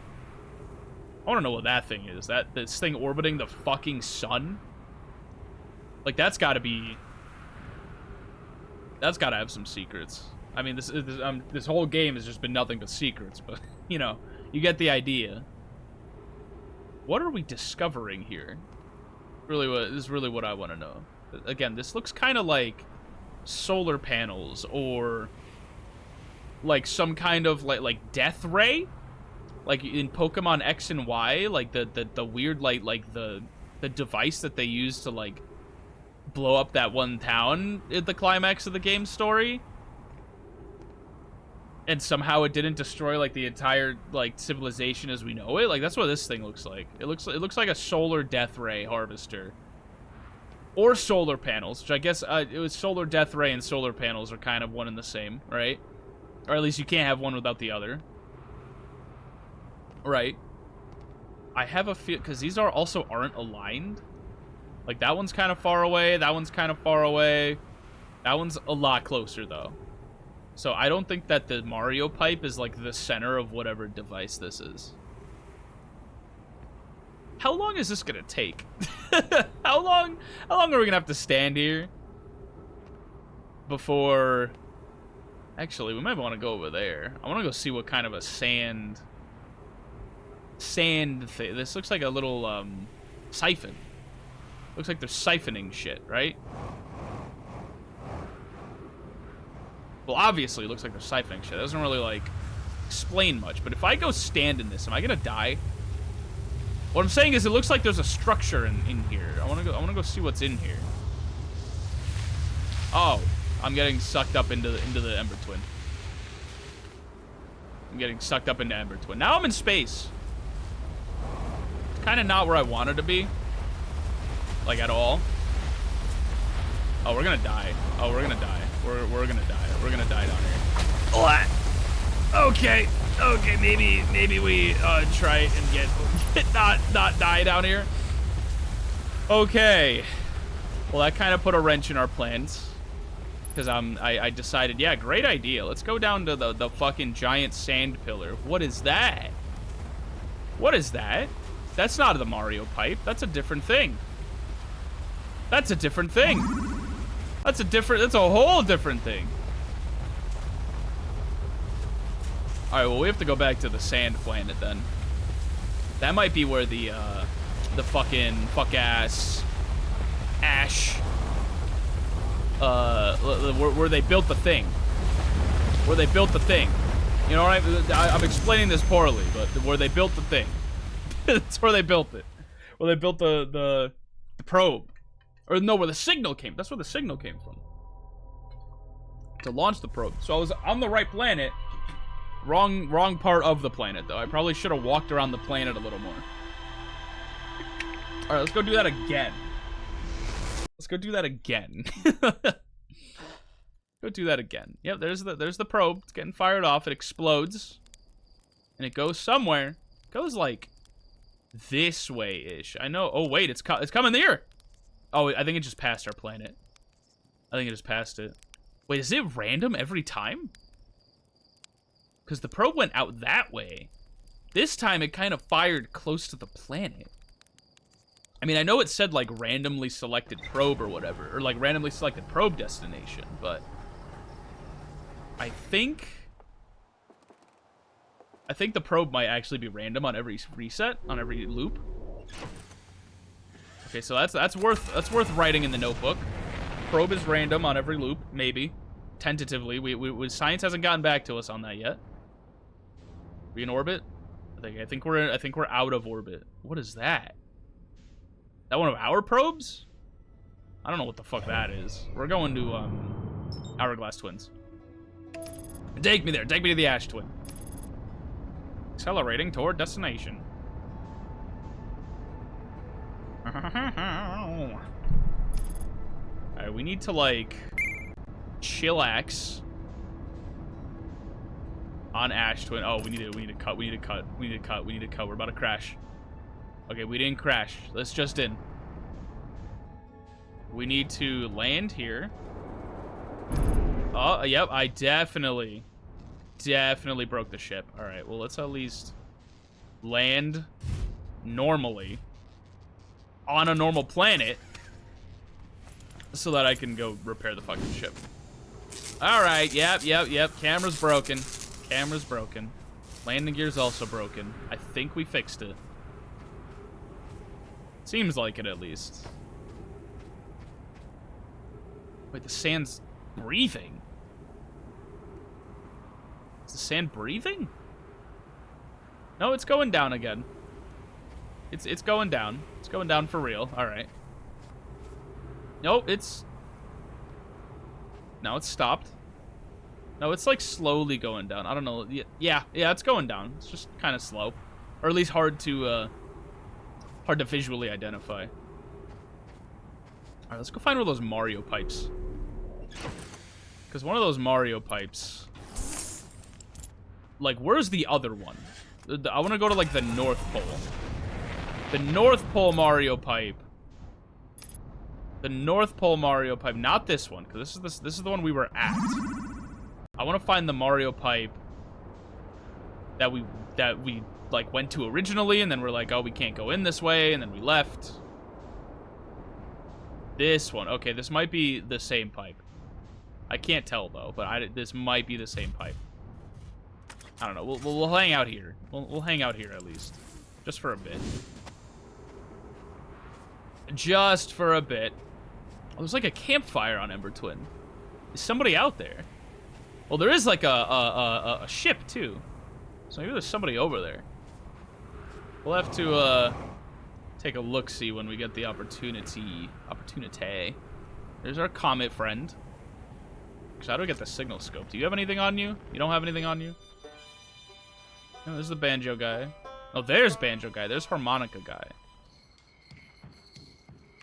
I want to know what that thing is. This thing orbiting the fucking sun. Like that's got to have some secrets. I mean, this whole game has just been nothing but secrets, but you know, you get the idea. What are we discovering here? This is really what I want to know. Again, this looks kind of like solar panels or like some kind of like death ray, like in Pokemon X and Y, like the weird like the device that they use to like blow up that one town at the climax of the game story. And somehow it didn't destroy like the entire like civilization as we know it. Like that's what this thing looks like. It looks like a solar death ray harvester. Or solar panels, which I guess it was solar death ray and solar panels are kind of one and the same, right? Or at least you can't have one without the other. Right. I have a feel, because these also aren't aligned. Like that one's kind of far away, that one's kind of far away. That one's a lot closer though. So I don't think that the Mario pipe is like the center of whatever device this is. How long is this gonna take? How long are we gonna have to stand here before? Actually, we might want to go over there. I want to go see what kind of a sand thing. This looks like a little siphon. Looks like they're siphoning shit, right? Well, obviously, it looks like they're siphoning shit. That doesn't really, like, explain much. But if I go stand in this, am I gonna die? What I'm saying is it looks like there's a structure in here. I wanna go see what's in here. Oh, I'm getting sucked up into the Ember Twin. I'm getting sucked up into Ember Twin. Now I'm in space. It's kind of not where I wanted to be. Like, at all. Oh, we're gonna die. Oh, we're gonna die. We're gonna die. We're gonna die down here. What? Okay. Okay, maybe we try and get not die down here. Okay. Well, that kind of put a wrench in our plans. Because I decided, yeah, great idea. Let's go down to the fucking giant sand pillar. What is that? What is that? That's not the Mario pipe. That's a different thing. That's a different thing. That's a whole different thing. All right, well, we have to go back to the sand planet then. That might be where the fucking fuck-ass ash, where they built the thing. Where they built the thing. You know what I'm explaining this poorly, but where they built the thing. That's where they built it. Where they built the probe. Or no, where the signal came. That's where the signal came from. To launch the probe. So I was on the right planet. Wrong part of the planet, though. I probably should have walked around the planet a little more. Alright, let's go do that again. Let's go do that again. Go do that again. Yep, there's the probe. It's getting fired off. It explodes. And it goes somewhere. It goes, like, this way-ish. I know. Oh, wait. It's coming here. Oh, I think it just passed our planet. I think it just passed it. Wait, is it random every time? Because the probe went out that way. This time, it kind of fired close to the planet. I mean, I know it said, like, randomly selected probe or whatever. Or, like, randomly selected probe destination. But I think the probe might actually be random on every reset, on every loop. Okay, so that's worth writing in the notebook. Probe is random on every loop, maybe, tentatively. We science hasn't gotten back to us on that yet. We in orbit? I think we're out of orbit. What is that? That one of our probes? I don't know what the fuck that is. We're going to Hourglass Twins. Take me there. Take me to the Ash Twin. Accelerating toward destination. Alright, we need to, like, chillax on Ash Twin. Oh, we need to cut. We're about to crash. Okay, we didn't crash. Let's just in. We need to land here. Oh, yep, I definitely broke the ship. Alright, well, let's at least land normally on a normal planet so that I can go repair the fucking ship. Alright, yep. Camera's broken. Camera's broken. Landing gear's also broken. I think we fixed it. Seems like it, at least. Wait, the sand's breathing? Is the sand breathing? No, it's going down again. It's going down. It's going down for real. All right. Nope, it's... No, it's stopped. No, it's like slowly going down. I don't know. Yeah, it's going down. It's just kind of slow. Or at least hard to visually identify. All right, let's go find one of those Mario pipes. Because one of those Mario pipes... Like, where's the other one? I want to go to, like, the North Pole. The North Pole Mario pipe. The North Pole Mario pipe. Not this one, because this is the one we were at. I want to find the Mario pipe that we like went to originally, and then we're like, oh, we can't go in this way, and then we left. This one. Okay, this might be the same pipe. I can't tell though, but this might be the same pipe. I don't know. We'll hang out here. We'll hang out here at least, just for a bit. Just for a bit. Oh, there's like a campfire on Ember Twin. Is somebody out there? Well, there is like a ship too. So maybe there's somebody over there. We'll have to take a look-see when we get the opportunity. There's our comet friend. How do I get the signal scope? Do you have anything on you? You don't have anything on you? No, there's the banjo guy. Oh, there's banjo guy. There's harmonica guy.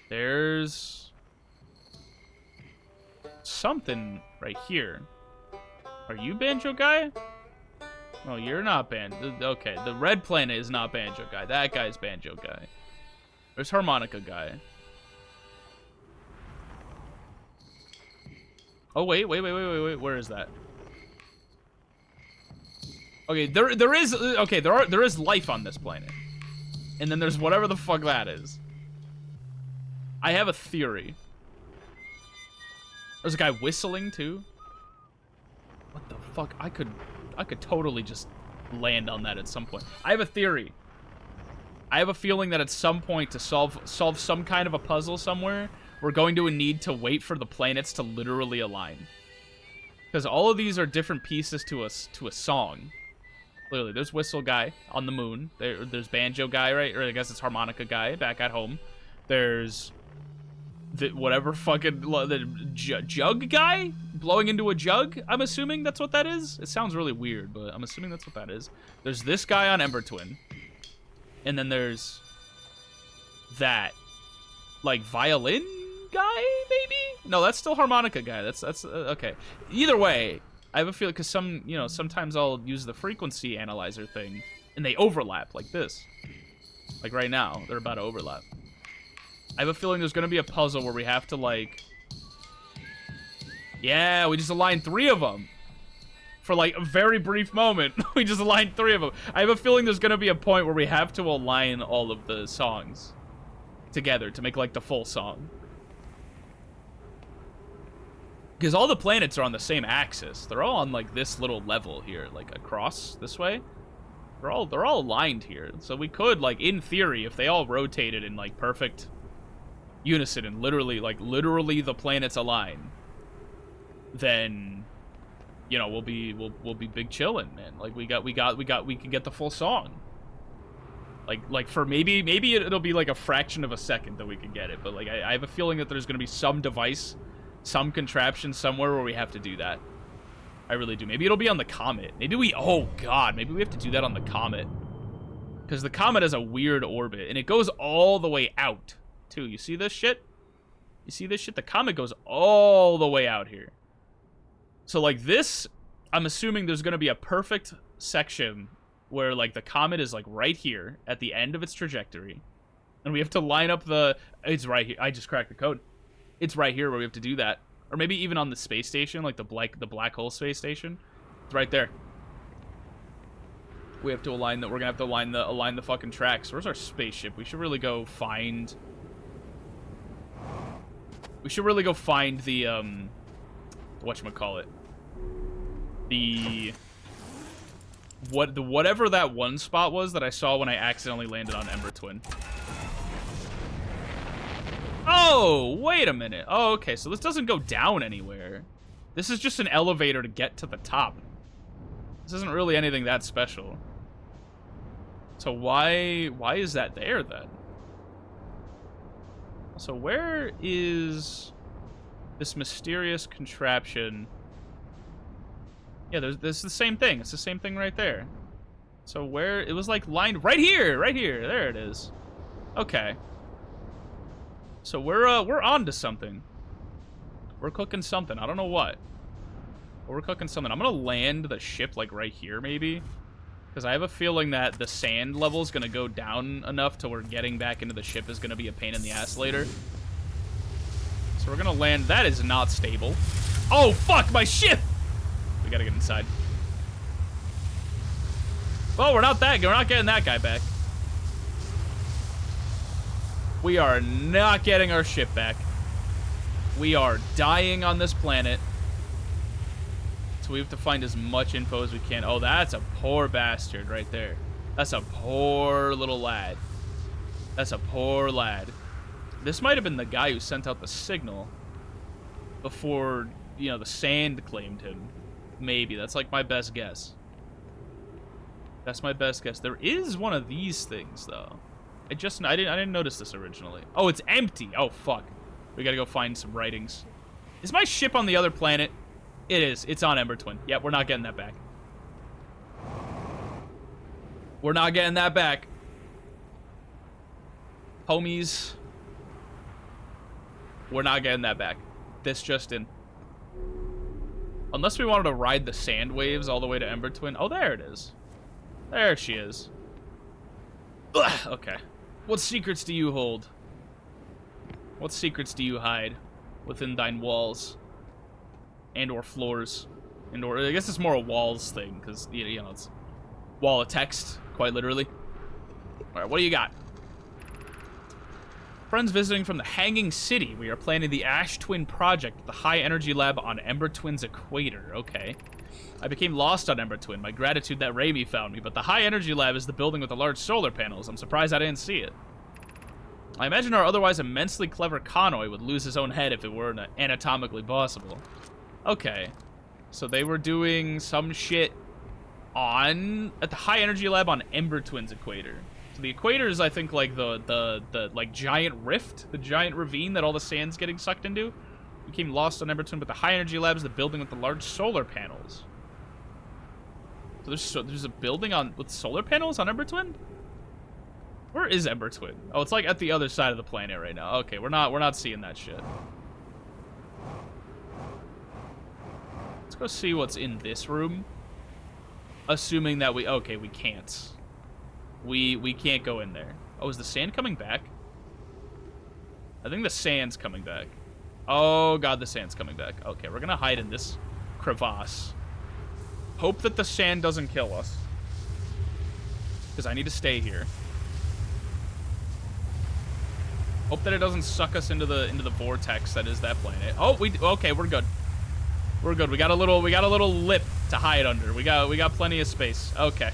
There's something right here. Are you banjo guy? Oh, you're not banjo. Okay, the red planet is not banjo guy. That guy's banjo guy. There's harmonica guy. Oh, wait. Where is that? Okay, there is life on this planet. And then there's whatever the fuck that is. I have a theory. There's a guy whistling too. What the fuck? I could totally just land on that at some point. I have a theory. I have a feeling that at some point to solve some kind of a puzzle somewhere, we're going to need to wait for the planets to literally align. Because all of these are different pieces to a song. Clearly, there's whistle guy on the moon. There's banjo guy, right? Or I guess it's harmonica guy back at home. There's whatever fucking jug guy blowing into a jug. I'm assuming that's what that is. It sounds really weird, but I'm assuming that's what that is. There's this guy on Ember Twin, and then there's that like violin guy, maybe? No, that's still harmonica guy. That's okay. Either way, I have a feeling because sometimes I'll use the frequency analyzer thing, and they overlap like this. Like right now, they're about to overlap. I have a feeling there's gonna be a puzzle where we have to like, yeah, we just aligned 3 of them for like a very brief moment. We just aligned 3 of them. I have a feeling there's gonna be a point where we have to align all of the songs together to make like the full song. Because all the planets are on the same axis. They're all on like this little level here, like across this way. They're all aligned here. So we could, like, in theory, if they all rotated in like perfect unison and literally the planets align, then we'll be big chillin', man. Like we can get the full song. Like for maybe it'll be like a fraction of a second that we can get it, but like I have a feeling that there's gonna be some device, some contraption somewhere where we have to do that. I really do. Maybe it'll be on the comet. Maybe we have to do that on the comet. Because the comet has a weird orbit, and it goes all the way out, too. You see this shit? You see this shit? The comet goes all the way out here. So, like, this, I'm assuming there's going to be a perfect section where, like, the comet is, like, right here at the end of its trajectory. And we have to line up it's right here. I just cracked the code. It's right here where we have to do that. Or maybe even on the space station, like the black hole space station. It's right there. We have to align that. We're gonna have to align the fucking tracks. Where's our spaceship? We should really go find. We should really go find the whatchamacallit. Whatever that one spot was that I saw when I accidentally landed on Ember Twin. Oh, wait a minute. Oh, okay, so this doesn't go down anywhere. This is just an elevator to get to the top. This isn't really anything that special. So why is that there, then? So where is this mysterious contraption? Yeah, there's the same thing. It's the same thing right there. So where... It was, like, lined... Right here! Right here! There it is. Okay. So we're on to something. We're cooking something. I don't know what. But we're cooking something. I'm gonna land the ship like right here maybe, because I have a feeling that the sand level is gonna go down enough to where getting back into the ship is gonna be a pain in the ass later. So we're gonna land. That is not stable. Oh fuck, my ship! We gotta get inside. Well, we're not getting that guy back. We are not getting our ship back. We are dying on this planet. So we have to find as much info as we can. Oh, that's a poor bastard right there. That's a poor little lad. That's a poor lad. This might have been the guy who sent out the signal before, you know, the sand claimed him. Maybe. That's like my best guess. That's my best guess. There is one of these things, though. I didn't notice this originally. Oh, it's empty. Oh, fuck. We gotta go find some writings. Is my ship on the other planet? It is. It's on Ember Twin. Yep, we're not getting that back. We're not getting that back. Homies. We're not getting that back. This just in. Unless we wanted to ride the sand waves all the way to Ember Twin. Oh, there it is. There she is. Ugh, okay. What secrets do you hold? What secrets do you hide within thine walls? And or floors? And or, I guess it's more a walls thing, because, you know, it's wall of text, quite literally. Alright, what do you got? Friends visiting from the Hanging City. We are planning the Ash Twin project at the High Energy Lab on Ember Twin's equator. Okay. I became lost on Ember Twin. My gratitude that Raimi found me, but the High Energy Lab is the building with the large solar panels. I'm surprised I didn't see it. I imagine our otherwise immensely clever Connoy would lose his own head if it were anatomically possible. Okay. So they were doing some shit at the High Energy Lab on Ember Twin's equator. So the equator is, I think, like the like giant rift, the giant ravine that all the sand's getting sucked into. We became lost on Ember Twin, but the High Energy Lab is the building with the large solar panels. So there's a building with solar panels on Ember Twin? Where is Ember Twin? Oh, it's like at the other side of the planet right now. Okay, we're not seeing that shit. Let's go see what's in this room. Assuming that we can't. We can't go in there. Oh, is the sand coming back? I think the sand's coming back. Oh god, the sand's coming back. Okay, we're gonna hide in this crevasse. Hope that the sand doesn't kill us. Because I need to stay here. Hope that it doesn't suck us into the vortex that is that planet. Oh, okay, we're good. We're good. We got a little lip to hide under. We got plenty of space. Okay.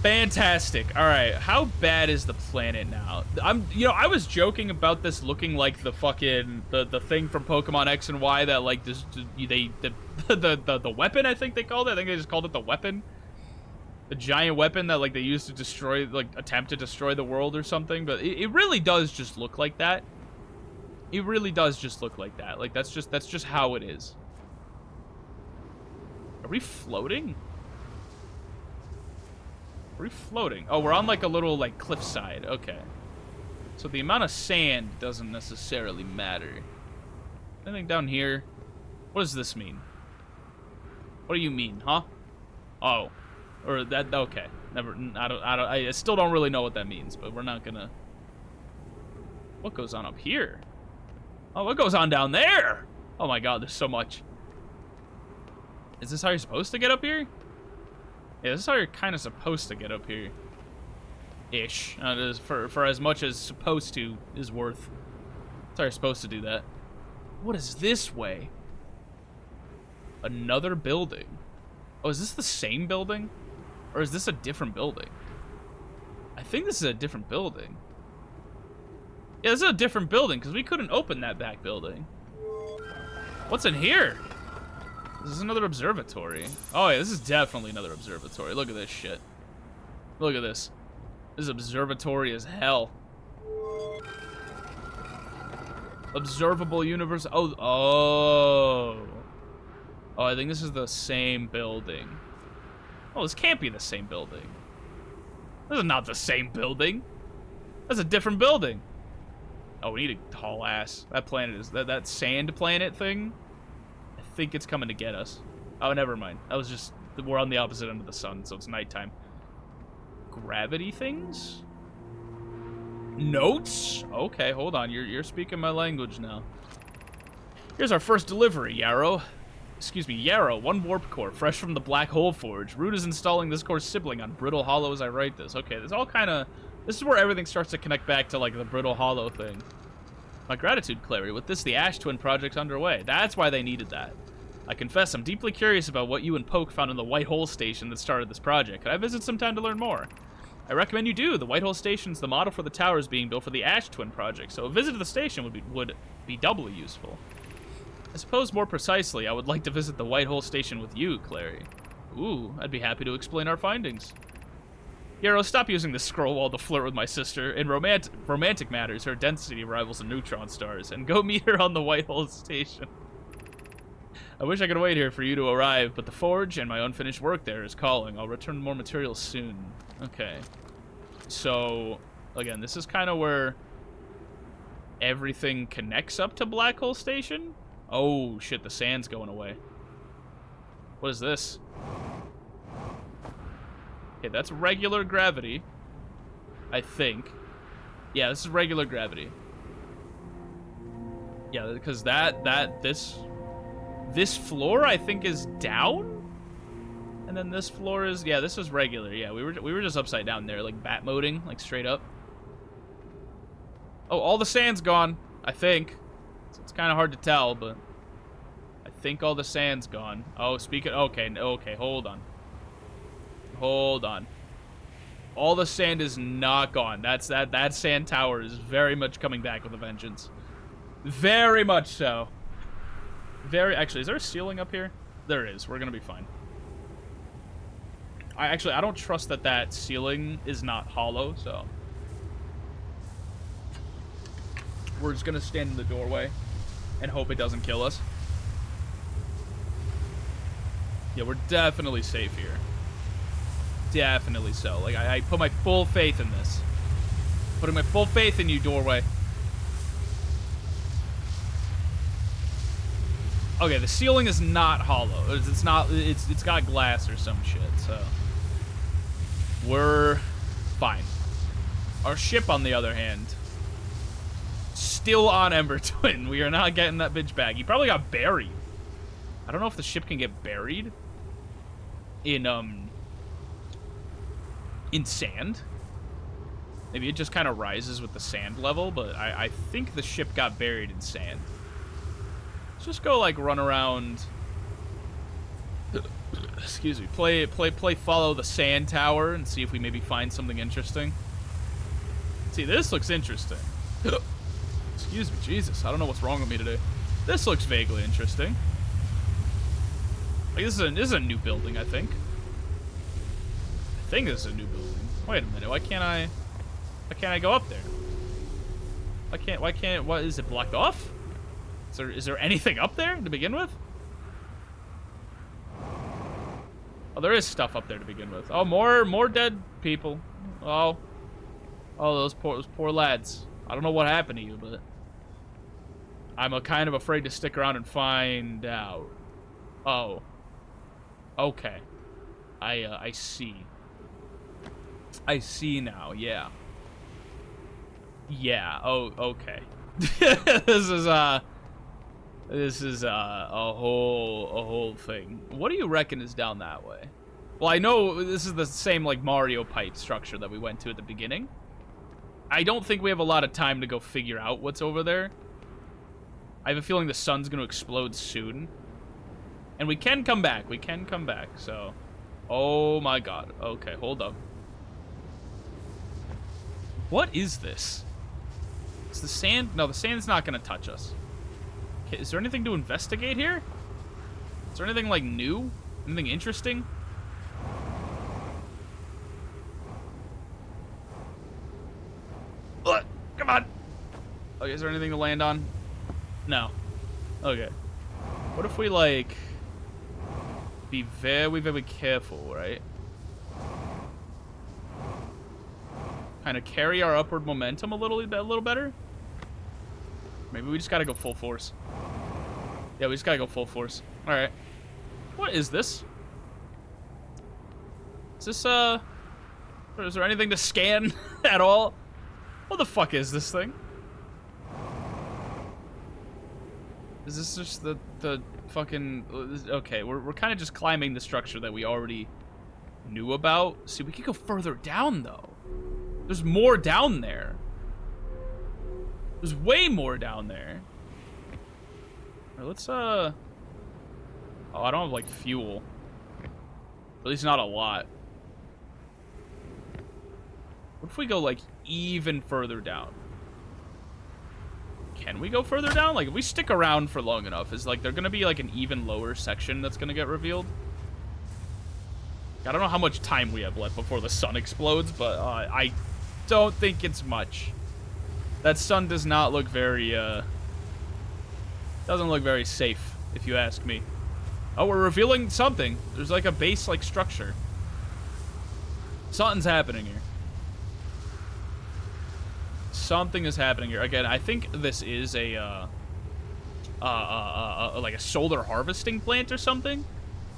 Fantastic. All right. How bad is the planet now? I was joking about this looking like the fucking the thing from Pokemon X and Y that like this the weapon, I think they called it. I think they just called it the weapon. The giant weapon that like they used to destroy, like attempt to destroy the world or something, but it really does just look like that. It really does just look like that. Like that's just how it is. Are we floating? Are we floating? Oh, we're on like a little like cliffside. Okay. So the amount of sand doesn't necessarily matter. Anything down here? What does this mean? What do you mean, huh? Oh. Or that, okay. Never, I still don't really know what that means, but we're not gonna... What goes on up here? Oh, what goes on down there? Oh my god, there's so much. Is this how you're supposed to get up here? Yeah, this is how you're kind of supposed to get up here. Ish. It is for as much as supposed to is worth. That's how you're supposed to do that. What is this way? Another building. Oh, is this the same building? Or is this a different building? I think this is a different building. Yeah, this is a different building, because we couldn't open that back building. What's in here? This is another observatory. Oh yeah, this is definitely another observatory. Look at this shit. Look at this. This is observatory as hell. Observable universe. Oh, I think this is the same building. Oh, this can't be the same building. This is not the same building. That's a different building. Oh, we need a tall ass. That planet is that sand planet thing. I think it's coming to get us. Oh, never mind. That was just, we're on the opposite end of the sun, so it's nighttime. Gravity things? Notes? Okay, hold on. You're speaking my language now. Here's our first delivery, Yarrow. Excuse me, Yarrow, 1 warp core, fresh from the Black Hole Forge. Root is installing this core's sibling on Brittle Hollow as I write this. Okay, this all kind of... This is where everything starts to connect back to, like, the Brittle Hollow thing. My gratitude, Clary. With this, the Ash Twin project's underway. That's why they needed that. I confess, I'm deeply curious about what you and Poke found in the White Hole station that started this project. Could I visit sometime to learn more? I recommend you do. The Whitehall Station's the model for the towers being built for the Ash Twin project, so a visit to the station would be doubly useful. I suppose more precisely, I would like to visit the Whitehall Station with you, Clary. Ooh, I'd be happy to explain our findings. Hero, stop using this scroll wall to flirt with my sister. In romantic matters, her density rivals the neutron stars, and go meet her on the Whitehall Station. I wish I could wait here for you to arrive, but the forge and my unfinished work there is calling. I'll return more materials soon. Okay. So, again, this is kind of where everything connects up to Black Hole Station. Oh, shit, the sand's going away. What is this? Okay, that's regular gravity, I think. Yeah, this is regular gravity. Yeah, because this floor, I think, is down? And then this floor is, yeah, this is regular. Yeah, we were just upside down there, like bat moding, like straight up. Oh, all the sand's gone, I think. It's kind of hard to tell, but I think all the sand's gone. Oh, okay, hold on. Hold on. All the sand is not gone. That sand tower is very much coming back with a vengeance. Very much so. Actually, is there a ceiling up here? There is. We're gonna be fine. I don't trust that ceiling is not hollow, so we're just gonna stand in the doorway and hope it doesn't kill us. Yeah, we're definitely safe here. Definitely so. Like, I put my full faith in this. Putting my full faith in you, doorway. Okay, the ceiling is not hollow. It's not. It's got glass or some shit. So we're fine. Our ship, on the other hand, still on Ember Twin. We are not getting that bitch back. He probably got buried. I don't know if the ship can get buried in sand. Maybe it just kind of rises with the sand level, but I think the ship got buried in sand. Let's just go, like, run around. Excuse me. Play follow the sand tower and see if we maybe find something interesting. See, this looks interesting. Excuse me, Jesus. I don't know what's wrong with me today. This looks vaguely interesting. Like, this is a new building, I think. I think this is a new building. Wait a minute. Why can't I go up there? What is it blocked off? Is there anything up there to begin with? Oh, there is stuff up there to begin with. Oh, more dead people. Oh, those poor lads. I don't know what happened to you, but I'm kind of afraid to stick around and find out. Oh. Okay. I see. I see now, yeah. Yeah, oh, okay. This is a whole thing. What do you reckon is down that way? Well, I know this is the same, like, Mario pipe structure that we went to at the beginning. I don't think we have a lot of time to go figure out what's over there. I have a feeling the sun's going to explode soon. And we can come back. We can come back, so... Oh my god. Okay, hold up. What is this? Is the sand... No, the sand's not going to touch us. Okay, is there anything to investigate here? Is there anything, like, new? Anything interesting? Ugh, come on! Okay, is there anything to land on? No. Okay. What if we, like... be very, very careful, right? Kind of carry our upward momentum a little better? Maybe we just gotta go full force. Yeah, we just gotta go full force. Alright. What is this? Is this, is there anything to scan at all? What the fuck is this thing? Is this just the fucking... Okay, we're kind of just climbing the structure that we already knew about. See, we could go further down, though. There's more down there. There's way more down there. Right, let's, Oh, I don't have, like, fuel. At least not a lot. What if we go, like, even further down? Can we go further down? Like, if we stick around for long enough, is, like, there gonna be, like, an even lower section that's gonna get revealed? I don't know how much time we have left before the sun explodes, but I don't think it's much. That sun does not look very, doesn't look very safe, if you ask me. Oh, we're revealing something. There's like a base-like structure. Something's happening here. Something is happening here. Again, I think this is a, like a solar harvesting plant or something.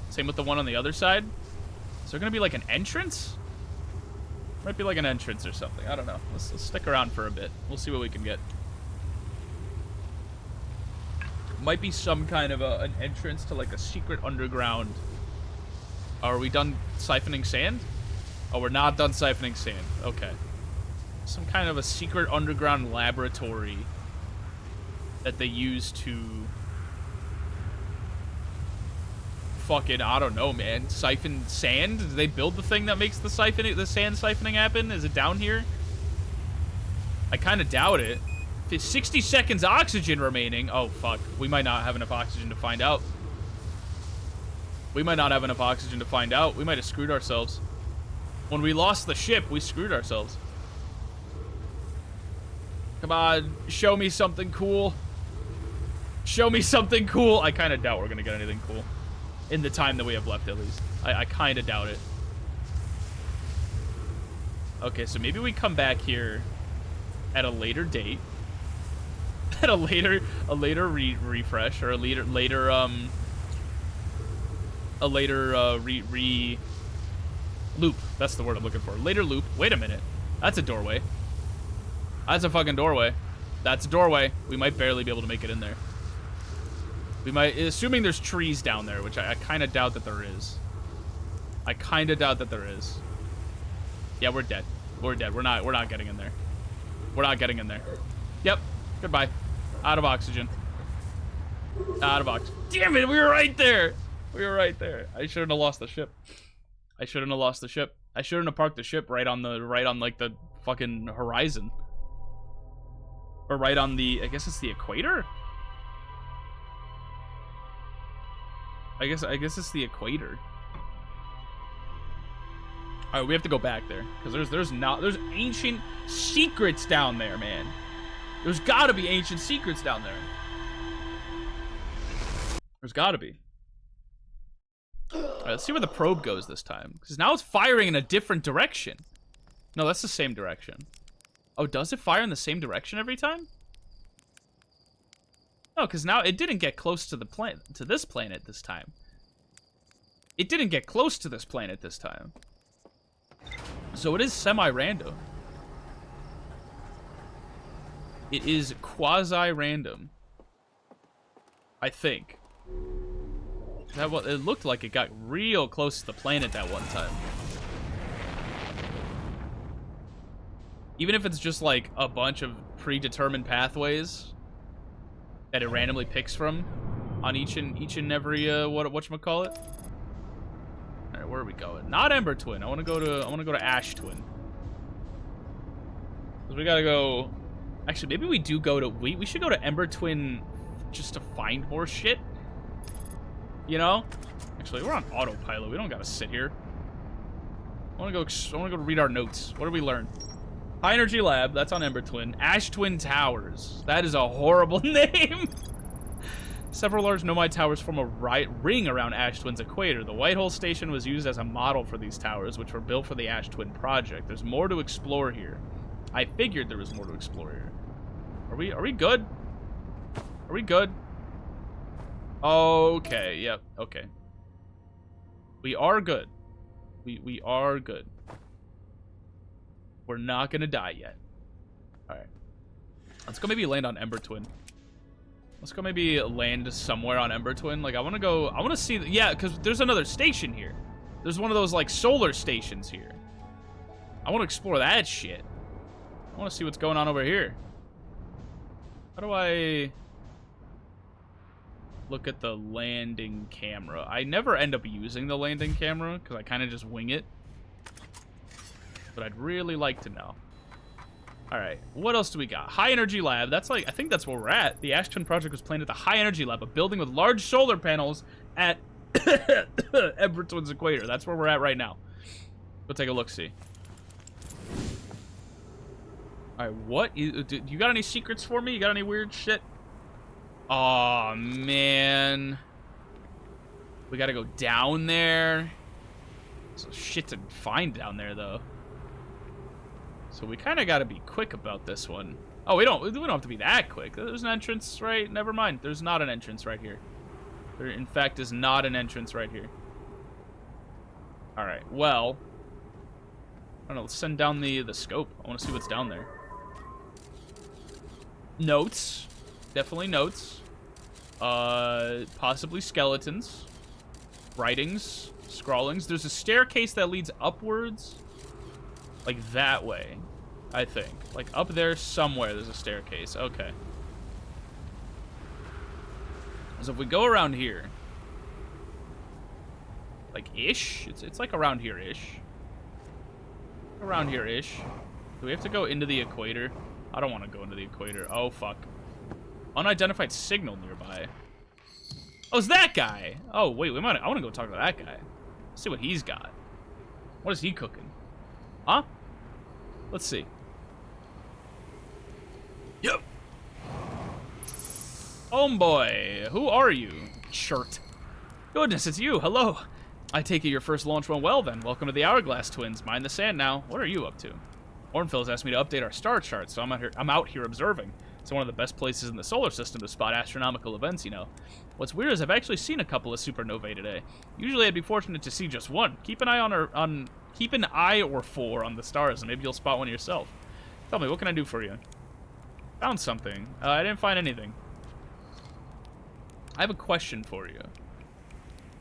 Same with the one on the other side. Is there gonna be like an entrance? Might be like an entrance or something. I don't know. Let's stick around for a bit. We'll see what we can get. Might be some kind of an entrance to like a secret underground. Are we done siphoning sand? Oh, we're not done siphoning sand. Okay. Some kind of a secret underground laboratory that they use to fucking, I don't know, man, siphon sand? Did they build the thing that makes the sand siphoning happen? Is it down here? I kind of doubt it. 60 seconds oxygen remaining. Oh, fuck. We might not have enough oxygen to find out. We might not have enough oxygen to find out. We might have screwed ourselves. When we lost the ship, we screwed ourselves. Come on, show me something cool. Show me something cool. I kind of doubt we're going to get anything cool. In the time that we have left, at least. I kind of doubt it. Okay, so maybe we come back here at a later date. At a later refresh, or a later loop. That's the word I'm looking for. Later loop. Wait a minute. That's a doorway. That's a fucking doorway. That's a doorway. We might barely be able to make it in there. We might, assuming there's trees down there, which I kind of doubt that there is. I kind of doubt that there is. Yeah, we're dead. We're dead. We're not getting in there. We're not getting in there. Yep. Goodbye. Out of oxygen. Out of oxygen. Damn it, we were right there. We were right there. I shouldn't have lost the ship. I shouldn't have lost the ship. I shouldn't have parked the ship right on like the fucking horizon. Or right on the, I guess it's the equator? I guess it's the equator. All right, we have to go back there because there's ancient secrets down there, man. There's got to be ancient secrets down there. There's got to be. All right, let's see where the probe goes this time, because now it's firing in a different direction. No, that's the same direction. Oh, does it fire in the same direction every time? No, because now it didn't get close to the this planet this time. It didn't get close to this planet this time. So it is semi-random. It is quasi-random. I think. That what it looked like. It got real close to the planet that one time. Even if it's just like a bunch of predetermined pathways that it randomly picks from on each and every whatchamacallit. All right, where are we going? Not Ember Twin. I want to go to Ash Twin. Cuz we got to go. Actually, maybe we do go to we should go to Ember Twin just to find more shit. You know? Actually, we're on autopilot. We don't got to sit here. I want to go read our notes. What did we learn? High Energy Lab, that's on Ember Twin. Ash Twin Towers. That is a horrible name. Several large nomad towers form a ring around Ash Twin's equator. The Whitehole Station was used as a model for these towers, which were built for the Ash Twin project. There's more to explore here. I figured there was more to explore here. Are we good? Are we good? Okay, yep, okay. We are good. We are good. We're not gonna die yet. Alright. Let's go maybe land on Ember Twin. Let's go maybe land somewhere on Ember Twin. Like, I wanna see, yeah, because there's another station here. There's one of those, like, solar stations here. I wanna explore that shit. I wanna see what's going on over here. How do I look at the landing camera? I never end up using the landing camera, because I kind of just wing it. but I'd really like to know. All right, what else do we got? High Energy Lab. That's like, I think that's where we're at. The Ash Twin project was planned at the High Energy Lab, a building with large solar panels at Ember Twin's equator. That's where we're at right now. Go take a look-see. All right, what? You got any secrets for me? You got any weird shit? Oh, man. We gotta go down there. So shit to find down there, though. So we kind of gotta be quick about this one. Oh, we don't have to be that quick. There's an entrance, right? Never mind. There's not an entrance right here. There, in fact, is not an entrance right here. All right. Well, I don't know. Let's send down the scope. I want to see what's down there. Notes. Definitely notes. Possibly skeletons. Writings. Scrawlings. There's a staircase that leads upwards. Like that way, I think. Like up there somewhere there's a staircase. Okay. So if we go around here. Like ish? It's like around here-ish. Around here-ish. Do we have to go into the equator? I don't want to go into the equator. Oh, fuck. Unidentified signal nearby. Oh, it's that guy. Oh, wait, I want to go talk to that guy. See what he's got. What is he cooking? Huh? Let's see. Yep. Homeboy, who are you? Shirt. Goodness, it's you. Hello. I take it your first launch went well then. Welcome to the Hourglass Twins. Mind the sand now. What are you up to? Ornfill's asked me to update our star chart, so I'm out here observing. It's one of the best places in the solar system to spot astronomical events, you know. What's weird is I've actually seen a couple of supernovae today. Usually I'd be fortunate to see just one. Keep an eye or four on the stars, and maybe you'll spot one yourself. Tell me, what can I do for you? Found something. I didn't find anything. I have a question for you.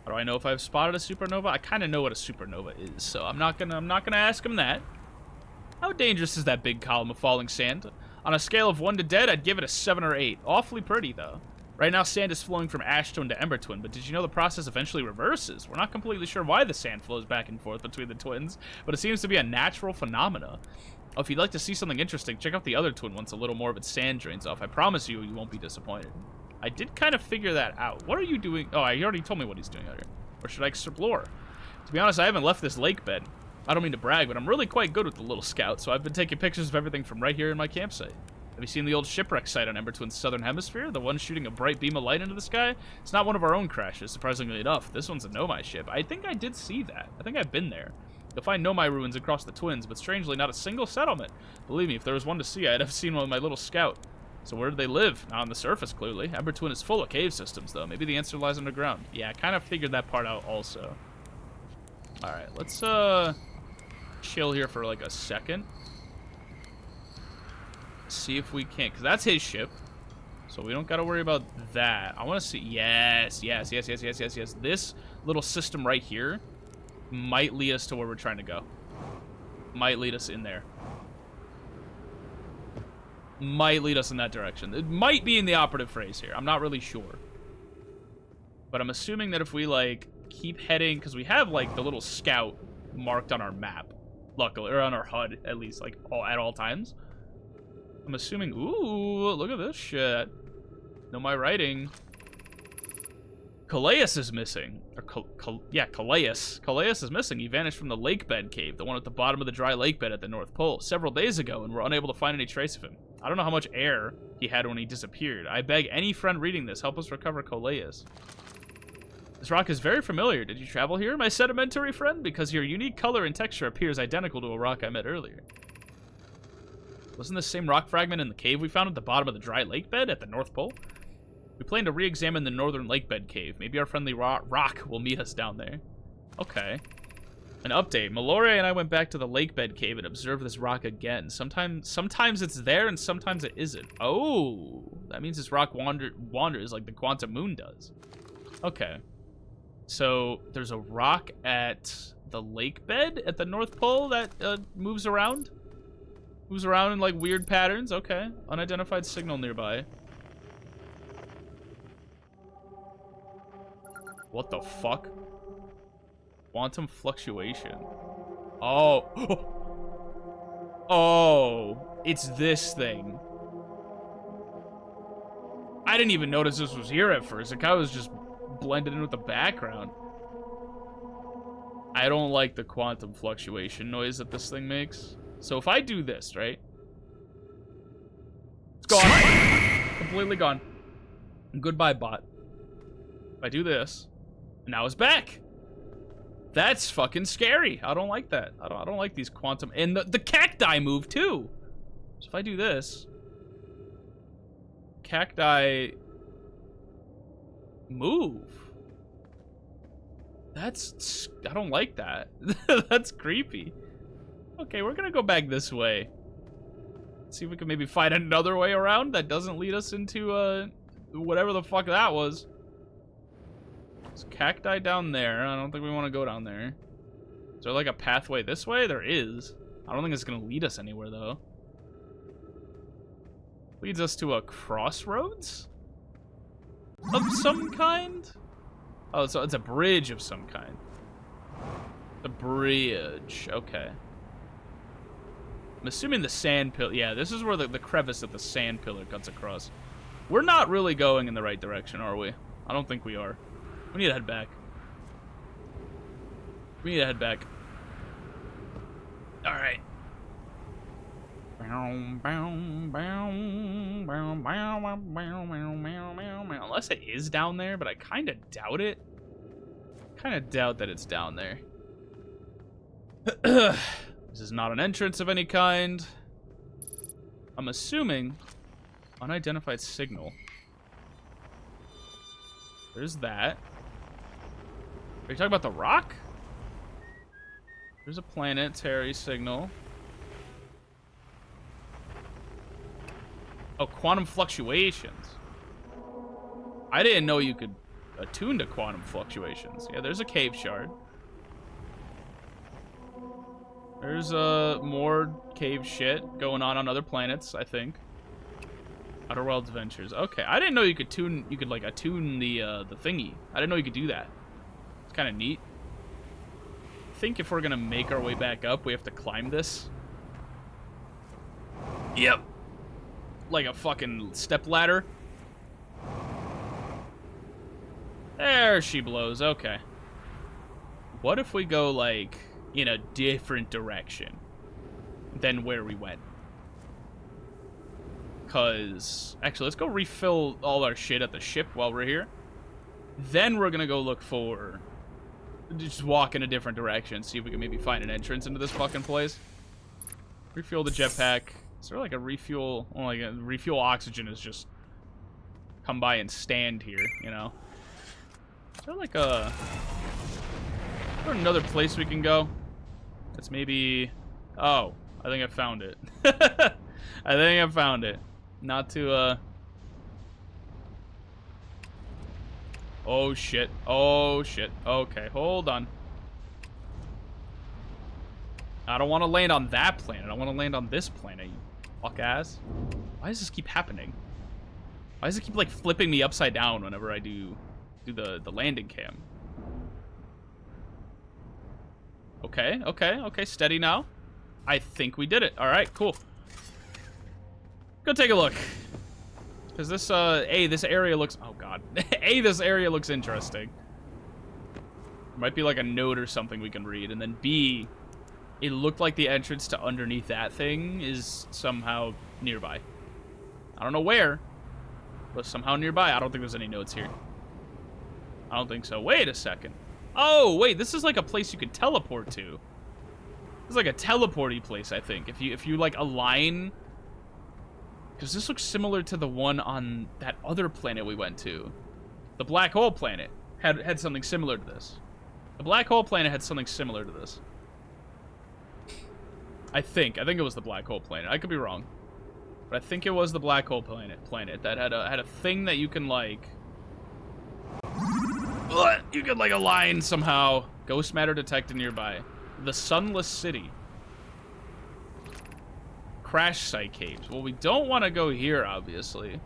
How do I know if I've spotted a supernova? I kind of know what a supernova is, so I'm not gonna ask him that. How dangerous is that big column of falling sand? On a scale of 1 to dead, I'd give it a 7 or 8. Awfully pretty, though. Right now, sand is flowing from Ash Twin to Ember Twin, but did you know the process eventually reverses? We're not completely sure why the sand flows back and forth between the twins, but it seems to be a natural phenomena. Oh, if you'd like to see something interesting, check out the other twin once a little more of its sand drains off. I promise you, you won't be disappointed. I did kind of figure that out. What are you doing? Oh, he already told me what he's doing out here. Or should I explore? To be honest, I haven't left this lake bed. I don't mean to brag, but I'm really quite good with the little scout, so I've been taking pictures of everything from right here in my campsite. Have you seen the old shipwreck site on Ember Twin's southern hemisphere? The one shooting a bright beam of light into the sky? It's not one of our own crashes, surprisingly enough. This one's a Nomai ship. I think I did see that. I think I've been there. You'll find Nomai ruins across the Twins, but strangely not a single settlement. Believe me, if there was one to see, I'd have seen one with my little scout. So where do they live? Not on the surface, clearly. Ember Twin is full of cave systems, though. Maybe the answer lies underground. Yeah, I kind of figured that part out also. Alright, let's chill here for like a second. See if we can, because that's his ship. So we don't got to worry about that. I want to see, yes. This little system right here might lead us to where we're trying to go. Might lead us in there. Might lead us in that direction. It might be in the operative phrase here. I'm not really sure. But I'm assuming that if we, like, keep heading, because we have, like, the little scout marked on our map, luckily, or on our HUD, at least, like, at all times. I'm assuming, ooh, look at this shit. Know my writing. Calais is missing. Or yeah, Calais. Calais is missing. He vanished from the lake bed cave, the one at the bottom of the dry lake bed at the North Pole, several days ago, and we're unable to find any trace of him. I don't know how much air he had when he disappeared. I beg any friend reading this, help us recover Calais. This rock is very familiar. Did you travel here, my sedimentary friend? Because your unique color and texture appears identical to a rock I met earlier. Wasn't this same rock fragment in the cave we found at the bottom of the dry lake bed at the North Pole? We plan to re-examine the northern lake bed cave. Maybe our friendly rock will meet us down there. Okay. An update. Malore and I went back to the lake bed cave and observed this rock again. Sometimes it's there and sometimes it isn't. Oh, that means this rock wanders like the quantum moon does. Okay. So there's a rock at the lake bed at the North Pole that moves around? Moves around in like weird patterns. Okay. Unidentified signal nearby. What the fuck? Quantum fluctuation. Oh. Oh, it's this thing. I didn't even notice this was here at first. It kind of was just blended in with the background. I don't like the quantum fluctuation noise that this thing makes. So if I do this, right? It's gone. Completely gone. Goodbye, bot. If I do this, and now it's back. That's fucking scary. I don't like that. I don't like these quantum, and the cacti move too. So if I do this, cacti move. I don't like that. That's creepy. Okay, we're gonna go back this way. See if we can maybe find another way around that doesn't lead us into whatever the fuck that was. There's cacti down there. I don't think we want to go down there. Is there like a pathway this way? There is. I don't think it's gonna lead us anywhere though. Leads us to a crossroads of some kind? Oh, so it's a bridge of some kind. The bridge. Okay. I'm assuming the sand pillar. Yeah, this is where the crevice of the sand pillar cuts across. We're not really going in the right direction, are we? I don't think we are. We need to head back. We need to head back. All right. Unless it is down there, but I kind of doubt it. Kind of doubt that it's down there. This is not an entrance of any kind. I'm assuming unidentified signal. There's that. Are you talking about the rock? There's a planetary signal. Oh, quantum fluctuations. I didn't know you could attune to quantum fluctuations. Yeah, there's a cave shard. There's more cave shit going on other planets, I think. Outer Worlds Adventures. Okay, I didn't know you could tune. You could like attune the thingy. I didn't know you could do that. It's kind of neat. I think if we're gonna make our way back up, we have to climb this. Yep. Like a fucking step ladder. There she blows. Okay. What if we go like in a different direction than where we went? Cause actually, let's go refill all our shit at the ship while we're here. Then we're gonna go look for, just walk in a different direction, see if we can maybe find an entrance into this fucking place. Refuel the jetpack. Is there like a refuel? Well, like a refuel oxygen is just come by and stand here, you know? Is there like a... Is there another place we can go? That's maybe... Oh, I think I found it. I think I found it. Not to, Oh, shit. Oh, shit. Okay, hold on. I don't want to land on that planet. I want to land on this planet, you fuck-ass. Why does this keep happening? Why does it keep, like, flipping me upside down whenever I do the landing cam? Okay, okay, okay. Steady now. I think we did it. All right, cool. Go take a look. Because this, this area looks... Oh, God. This area looks interesting. There might be, like, a note or something we can read. And then B... It looked like the entrance to underneath that thing is somehow nearby. I don't know where, but somehow nearby. I don't think there's any notes here. I don't think so. Wait a second. Oh, wait, this is like a place you could teleport to. This is like a teleporty place, I think. If you like align, because this looks similar to the one on that other planet we went to. The black hole planet had something similar to this. The black hole planet had something similar to this. I think it was the black hole planet. I could be wrong, but I think it was the black hole planet that had a thing that you can like, you could like align somehow. Ghost matter detected nearby. The Sunless City. Crash site caves. Well, we don't want to go here, obviously,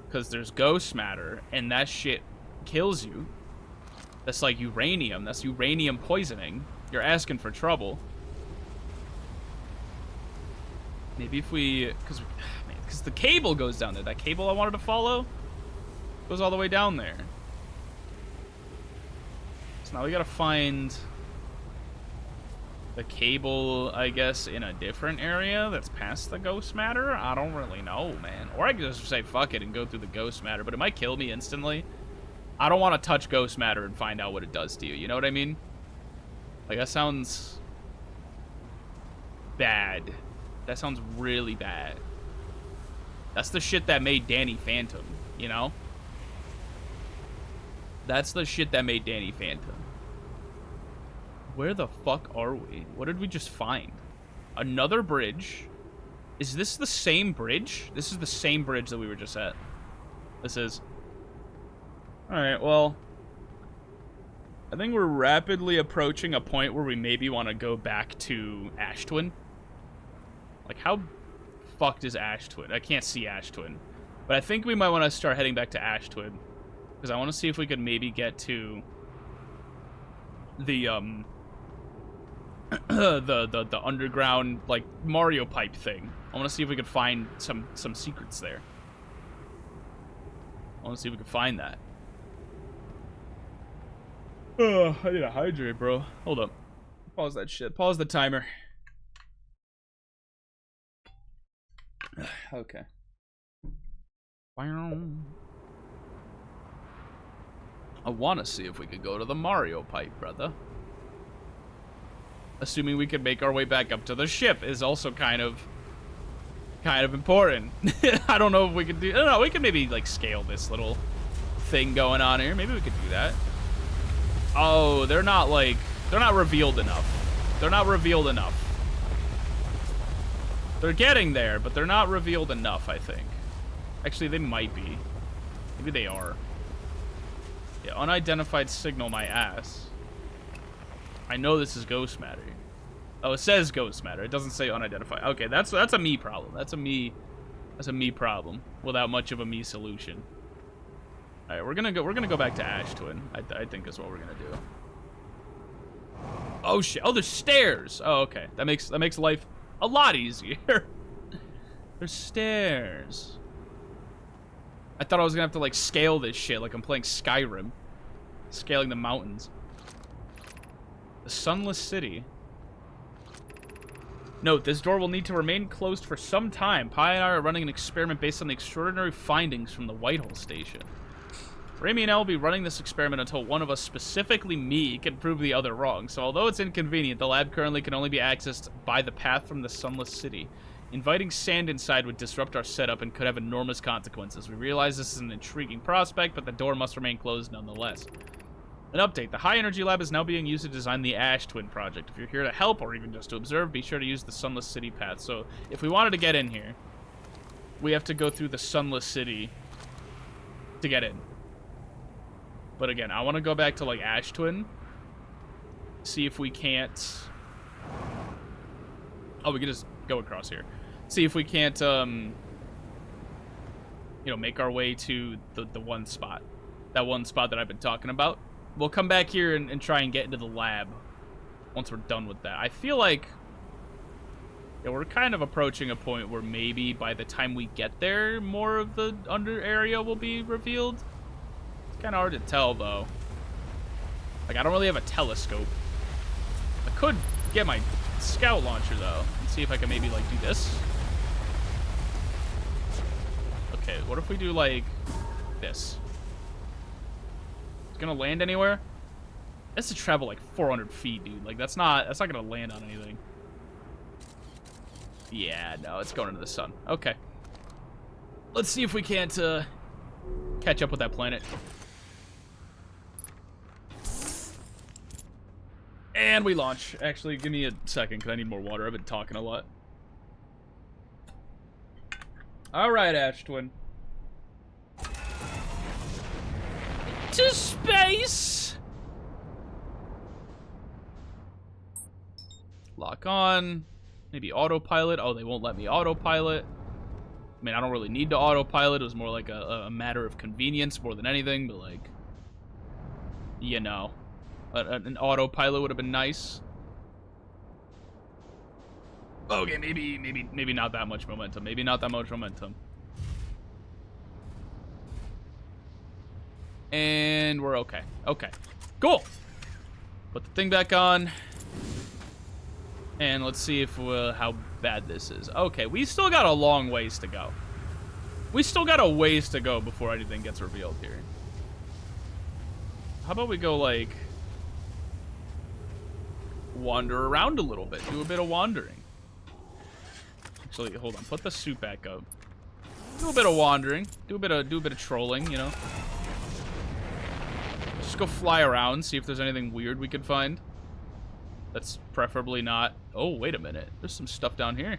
because there's ghost matter, and that shit kills you. That's like uranium. That's uranium poisoning. You're asking for trouble. Maybe if we, because the cable goes down there. That cable I wanted to follow goes all the way down there. So now we gotta find the cable, I guess, in a different area that's past the ghost matter. I don't really know, man. Or I could just say fuck it and go through the ghost matter, but it might kill me instantly. I don't want to touch ghost matter and find out what it does to you. You know what I mean? Like, that sounds bad. That sounds really bad. That's the shit that made Danny Phantom, you know? That's the shit that made Danny Phantom. Where the fuck are we? What did we just find? Another bridge. Is this the same bridge? This is the same bridge that we were just at. This is. Alright, well. I think we're rapidly approaching a point where we maybe want to go back to Ash Twin. Like, how fucked is Ash Twin? I can't see Ash Twin. But I think we might want to start heading back to Ash Twin. Because I want to see if we could maybe get to the, the underground, like, Mario pipe thing. I want to see if we could find some secrets there. I want to see if we could find that. I need to hydrate, bro. Hold up. Pause that shit. Pause the timer. Okay. I want to see if we could go to the Mario pipe, brother. Assuming we could make our way back up to the ship is also kind of important. I don't know if we could do. I don't know. We could maybe like scale this little thing going on here. Maybe we could do that. Oh, they're not revealed enough. They're not revealed enough. They're getting there, but they're not revealed enough, I think. Actually, they might be. Maybe they are. Yeah, unidentified signal my ass. I know this is ghost matter. Oh, it says ghost matter. It doesn't say unidentified. Okay, that's a me problem. That's a me problem without much of a me solution. All right, we're gonna go back to Ash Twin. I think is what we're gonna do. Oh shit! Oh, there's stairs. Oh, okay. That makes life a lot easier. There's stairs. I thought I was gonna have to like scale this shit like I'm playing Skyrim, scaling the mountains. The Sunless City. Note, this door will need to remain closed for some time. Pi and I are running an experiment based on the extraordinary findings from the Whitehall station. Rami and I will be running this experiment until one of us, specifically me, can prove the other wrong. So although it's inconvenient, the lab currently can only be accessed by the path from the Sunless City. Inviting sand inside would disrupt our setup and could have enormous consequences. We realize this is an intriguing prospect, but the door must remain closed nonetheless. An update. The High Energy Lab is now being used to design the Ash Twin project. If you're here to help or even just to observe, be sure to use the Sunless City path. So if we wanted to get in here, we have to go through the Sunless City to get in. But again, I want to go back to like Ash Twin. See if we can't... Oh, we can just go across here. See if we can't, you know, make our way to the one spot. That one spot that I've been talking about. We'll come back here and try and get into the lab once we're done with that. I feel like, yeah, we're kind of approaching a point where maybe by the time we get there, more of the under area will be revealed. It's kind of hard to tell, though. Like, I don't really have a telescope. I could get my scout launcher, though, and see if I can maybe, like, do this. Okay, what if we do, like, this? It's gonna land anywhere? That's to travel like 400 feet, dude. Like that's not gonna land on anything. Yeah, no, it's going into the sun. Okay. Let's see if we can't catch up with that planet. And we launch. Actually, give me a second because I need more water. I've been talking a lot. All right, Ash Twin. To space. Lock on. Maybe autopilot. Oh, they won't let me autopilot. I mean, I don't really need to autopilot. It was more like a matter of convenience more than anything, but like, you know, an autopilot would have been nice. Okay, maybe not that much momentum. Maybe not that much momentum. And we're okay. Okay. Cool. Put the thing back on. And let's see if how bad this is. Okay, we still got a long ways to go. We still got a ways to go before anything gets revealed here. How about we go, like, wander around a little bit. Do a bit of wandering. Actually, hold on. Put the suit back up. Do a bit of wandering. Do a bit of trolling, you know. Just go fly around, see if there's anything weird we could find. That's preferably not... Oh, wait a minute. There's some stuff down here.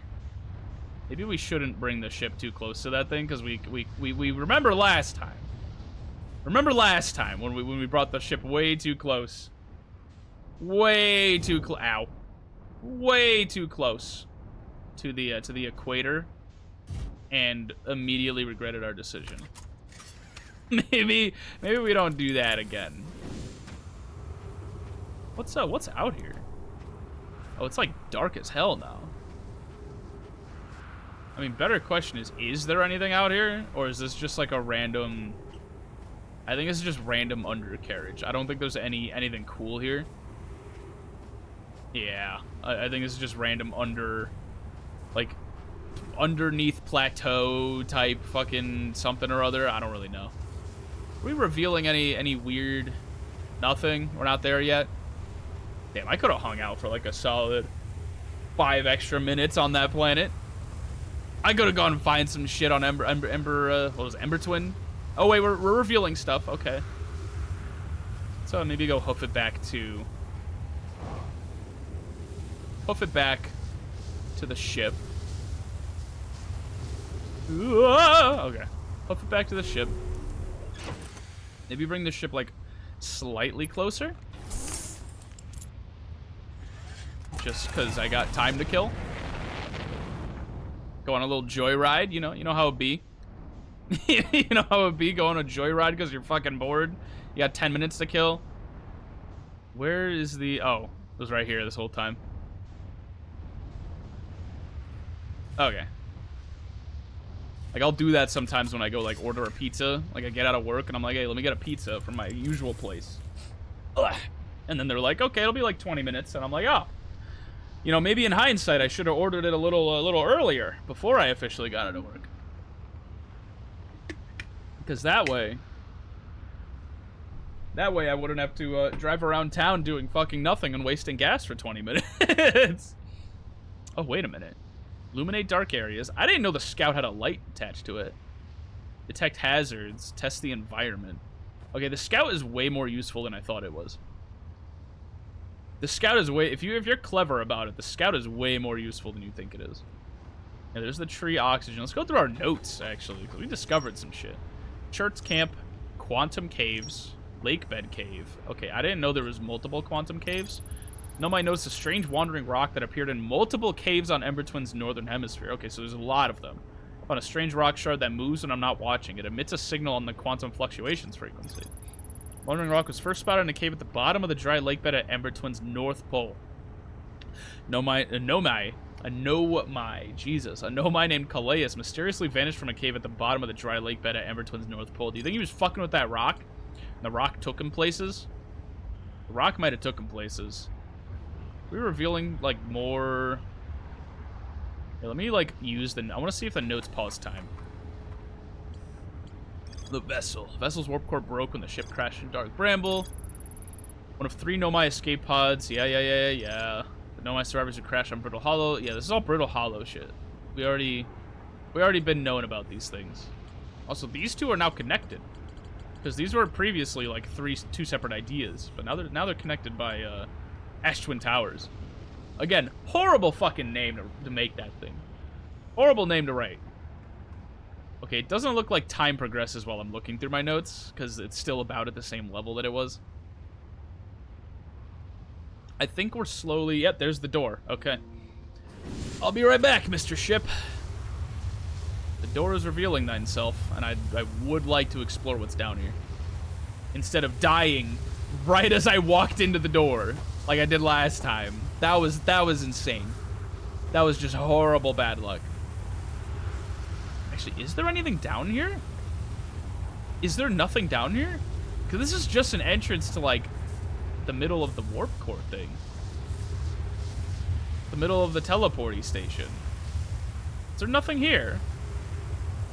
Maybe we shouldn't bring the ship too close to that thing, because we remember last time. Remember last time when we brought the ship way too close. Way too close. Ow. Way too close to the equator, and immediately regretted our decision. Maybe we don't do that again. What's out here? Oh, it's like dark as hell now. I mean, better question is there anything out here? Or is this just like a random... I think it's just random undercarriage. I don't think there's anything cool here. Yeah, I think it's just random underneath plateau type fucking something or other. I don't really know. Are we revealing any weird... Nothing? We're not there yet? Damn, I could have hung out for like a solid 5 extra minutes on that planet. I could have gone and find some shit on what was it, Ember Twin? Oh wait, we're revealing stuff. Okay. So maybe go hoof it back to the ship. Okay. Hoof it back to the ship. Maybe bring the ship like slightly closer. Just because I got time to kill. Go on a little joyride, you know how it be. You know how it be, go on a joyride because you're fucking bored. You got 10 minutes to kill. Where is the... Oh, it was right here this whole time. Okay. Like, I'll do that sometimes when I go, like, order a pizza. Like, I get out of work and I'm like, hey, let me get a pizza from my usual place. Ugh. And then they're like, okay, it'll be like 20 minutes. And I'm like, oh. You know, maybe in hindsight, I should have ordered it a little earlier before I officially got out of work. Because that way I wouldn't have to drive around town doing fucking nothing and wasting gas for 20 minutes. Oh, wait a minute. Illuminate dark areas. I didn't know the scout had a light attached to it. Detect hazards. Test the environment. Okay, the scout is way more useful than I thought it was. The scout is way... If you're clever about it, the scout is way more useful than you think it is. Yeah, there's the tree oxygen. Let's go through our notes, actually, because we discovered some shit. Church Camp, Quantum Caves, Lake Bed Cave. Okay, I didn't know there was multiple Quantum Caves. Nomai notes a strange wandering rock that appeared in multiple caves on Ember Twin's northern hemisphere. Okay, so there's a lot of them. On a strange rock shard that moves when I'm not watching. It emits a signal on the quantum fluctuations frequency. Wandering rock was first spotted in a cave at the bottom of the dry lake bed at Ember Twin's north pole. A Nomai named Calais mysteriously vanished from a cave at the bottom of the dry lake bed at Ember Twin's north pole. Do you think he was fucking with that rock? And the rock took him places? The rock might have took him places. We're revealing, like, more... Here, let me, like, use the... I want to see if the notes pause time. The vessel. Vessel's warp core broke when the ship crashed in Dark Bramble. One of 3 Nomai escape pods. Yeah. The Nomai survivors who crashed on Brittle Hollow. Yeah, this is all Brittle Hollow shit. We already been known about these things. Also, these two are now connected. Because these were previously, like, two separate ideas. But now they're connected by, Ash Twin Towers. Again, horrible fucking name to make that thing. Horrible name to write. Okay, it doesn't look like time progresses while I'm looking through my notes, because it's still about at the same level that it was. I think we're slowly... Yep, there's the door. Okay. I'll be right back, Mr. Ship. The door is revealing itself, and I would like to explore what's down here. Instead of dying right as I walked into the door, like I did last time. That was insane. That was just horrible bad luck. Actually, is there anything down here? Is there nothing down here? Because this is just an entrance to, like, the middle of the warp core thing. The middle of the teleporty station. Is there nothing here?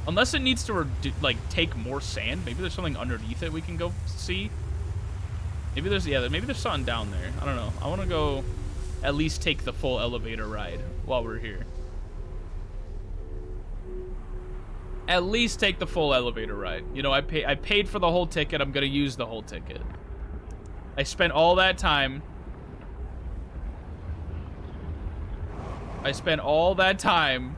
Unless it needs to, like, take more sand. Maybe there's something underneath it we can go see. Maybe there's, yeah, maybe there's something down there. I don't know. I want to go at least take the full elevator ride while we're here. At least take the full elevator ride. You know, I paid for the whole ticket. I'm going to use the whole ticket. I spent all that time. I spent all that time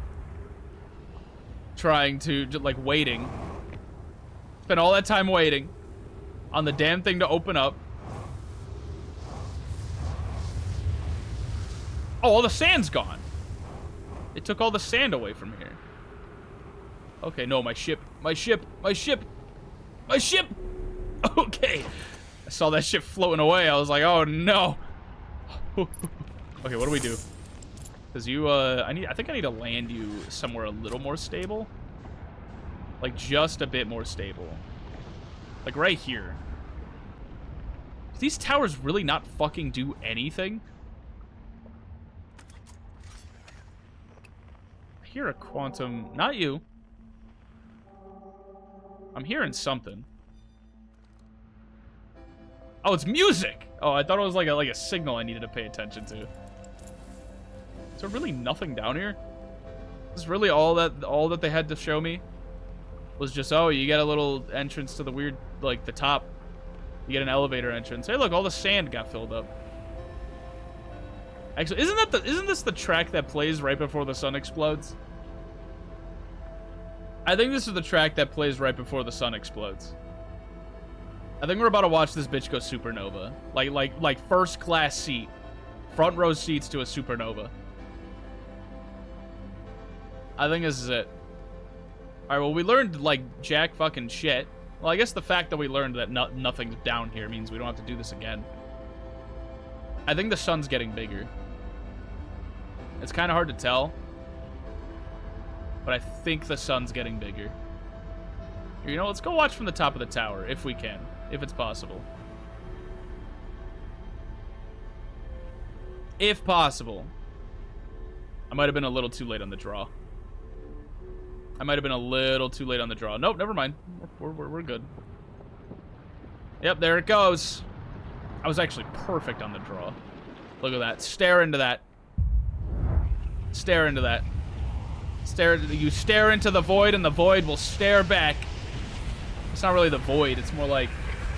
trying to, like, waiting. Spent all that time waiting on the damn thing to open up. Oh, all the sand's gone. It took all the sand away from here. Okay, no, my ship. My ship. My ship. My ship. Okay. I saw that ship floating away. I was like, oh, no. Okay, what do we do? Because you, I think I need to land you somewhere a little more stable. Like, just a bit more stable. Like, right here. Do these towers really not fucking do anything? I hear a quantum... Not you. I'm hearing something. Oh, it's music! Oh, I thought it was like a signal I needed to pay attention to. Is there really nothing down here? Is this really all that they had to show me? Was just, oh, you get a little entrance to the weird, like, the top. You get an elevator entrance. Hey, look, all the sand got filled up. Actually, isn't this the track that plays right before the sun explodes? I think this is the track that plays right before the sun explodes. I think we're about to watch this bitch go supernova. Like first class seat. Front row seats to a supernova. I think this is it. Alright, well, we learned, like, jack fucking shit. Well, I guess the fact that we learned that nothing's down here means we don't have to do this again. I think the sun's getting bigger. It's kind of hard to tell. But I think the sun's getting bigger. You know, let's go watch from the top of the tower, if we can. If it's possible. If possible. I might have been a little too late on the draw. I might have been a little too late on the draw. Nope, never mind. We're good. Yep, there it goes. I was actually perfect on the draw. Look at that. Stare into that. Stare into that. You stare into the void, and the void will stare back. It's not really the void. It's more like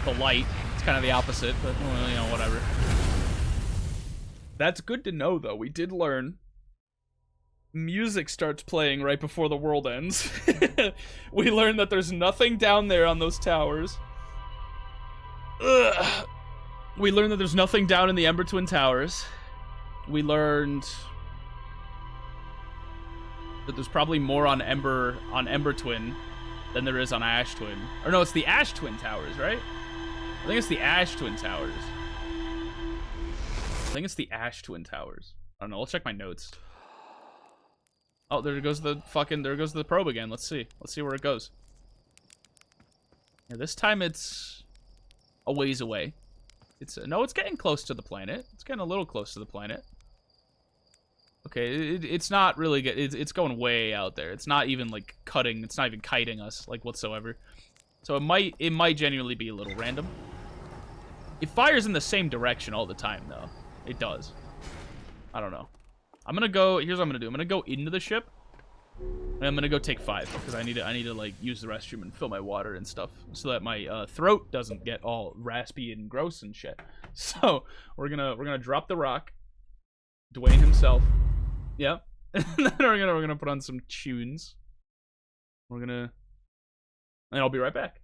the light. It's kind of the opposite, but, well, you know, whatever. That's good to know, though. We did learn. Music starts playing right before the world ends. We learned that there's nothing down there on those towers. Ugh. We learned that there's nothing down in the Ember Twin Towers. We learned that there's probably more on Ember Twin than there is on Ash Twin. Or no, it's the Ash Twin Towers, right? I think it's the Ash Twin Towers. I think it's the Ash Twin Towers. I don't know. Let's check my notes. Oh, there goes the probe again. Let's see. Let's see where it goes. Yeah, this time it's a ways away. No, it's getting close to the planet. It's getting a little close to the planet. Okay, it's not really good. It's going way out there. It's not even like cutting. It's not even kiting us like whatsoever. So it might genuinely be a little random. It fires in the same direction all the time though. It does. I don't know. I'm gonna go. Here's what I'm gonna do. I'm gonna go into the ship, and I'm gonna go take 5 because I need to like use the restroom and fill my water and stuff so that my throat doesn't get all raspy and gross and shit. So we're gonna drop the rock. Dwayne himself. Yep. And then we're gonna put on some tunes. And I'll be right back.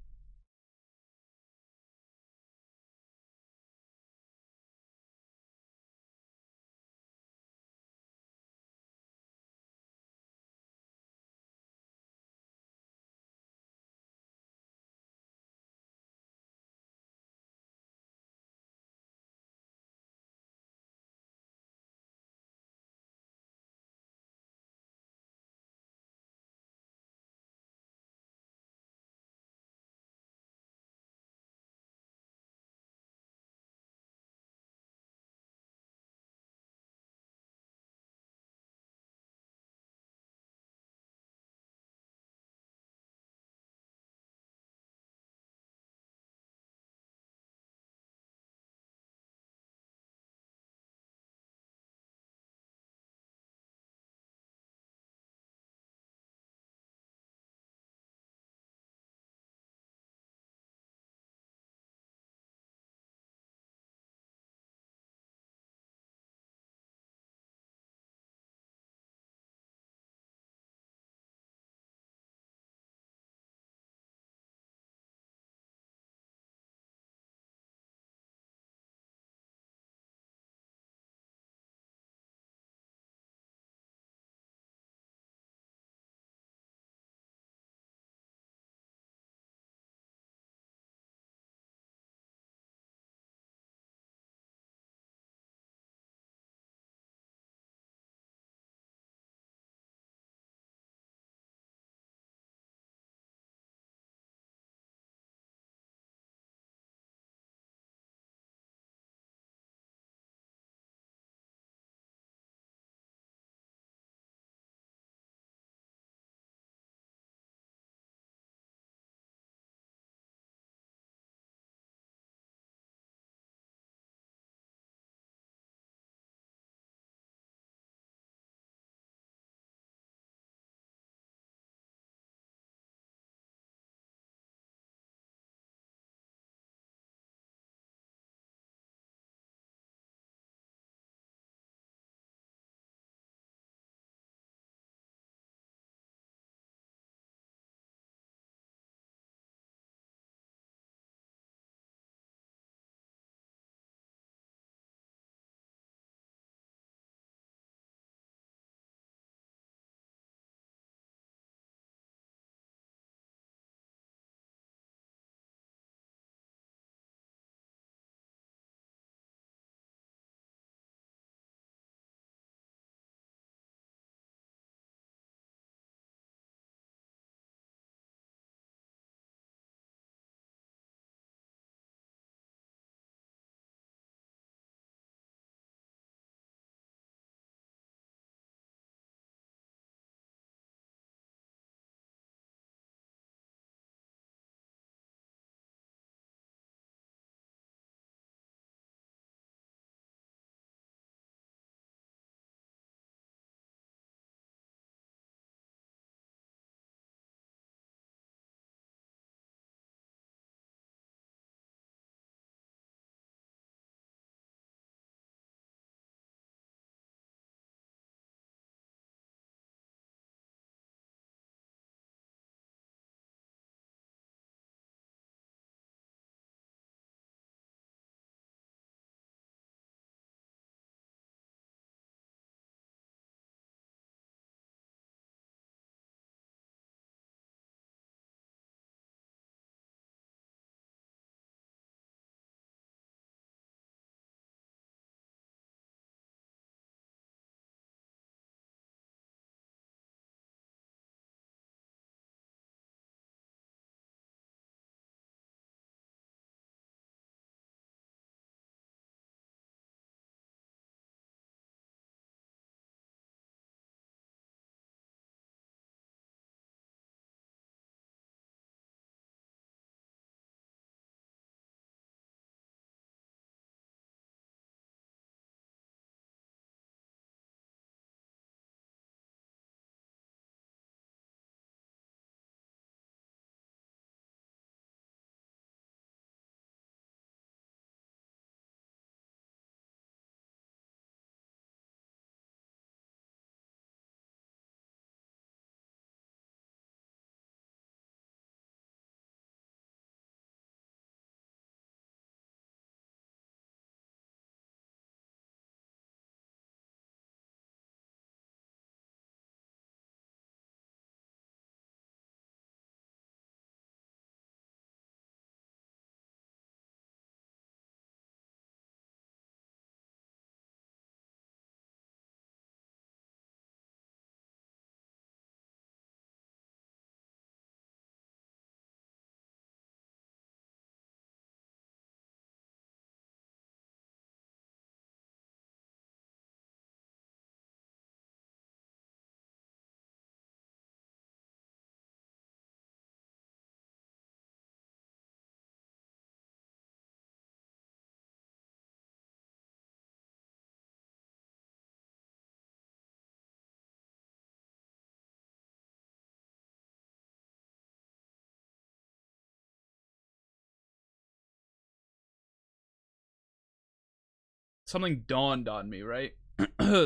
something dawned on me, right?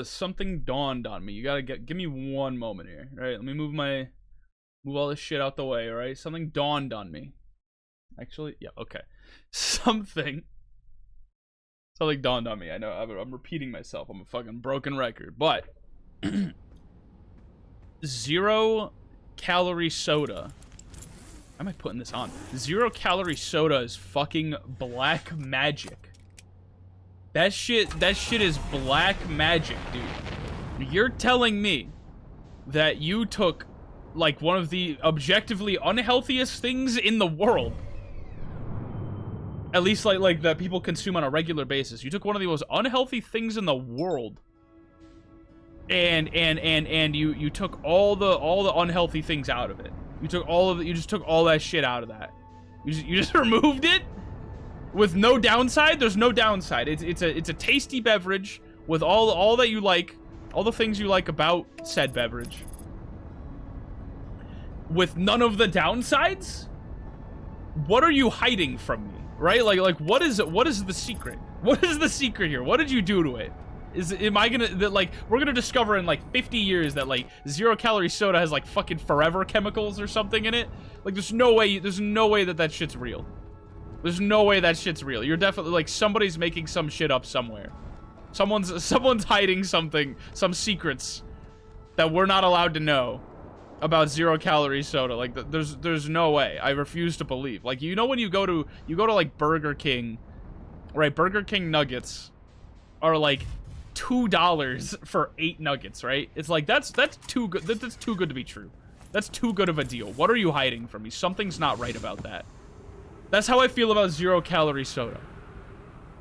Something dawned on me. You gotta give me one moment here, right? Let me move all this shit out the way, all right? Something dawned on me. Actually, yeah, okay. Something dawned on me. I know I'm repeating myself. I'm a fucking broken record, but 0 calorie soda. Why am I putting this on? 0 calorie soda is fucking black magic. That shit is black magic, dude. You're telling me that you took like one of the objectively unhealthiest things in the world, at least like that people consume on a regular basis. You took one of the most unhealthy things in the world, and you took all the unhealthy things out of it. You just took all that shit out of that. You just removed it with no downside. There's no downside. It's a tasty beverage with all that you like, all the things you like about said beverage, with none of the downsides. What are you hiding from me, right? Like what is the secret? What is the secret here? What did you do to it? Am I gonna we're gonna discover in like 50 years that like 0 calorie soda has like fucking forever chemicals or something in it? Like there's no way that shit's real. There's no way that shit's real. You're definitely like, somebody's making some shit up somewhere. Someone's hiding something, some secrets that we're not allowed to know about 0 calorie soda. Like there's no way. I refuse to believe. Like, you know, when you go to like Burger King, right? Burger King nuggets are like $2 for 8 nuggets, right? It's like that's too good. That's too good to be true. That's too good of a deal. What are you hiding from me? Something's not right about that. That's how I feel about 0 calorie soda.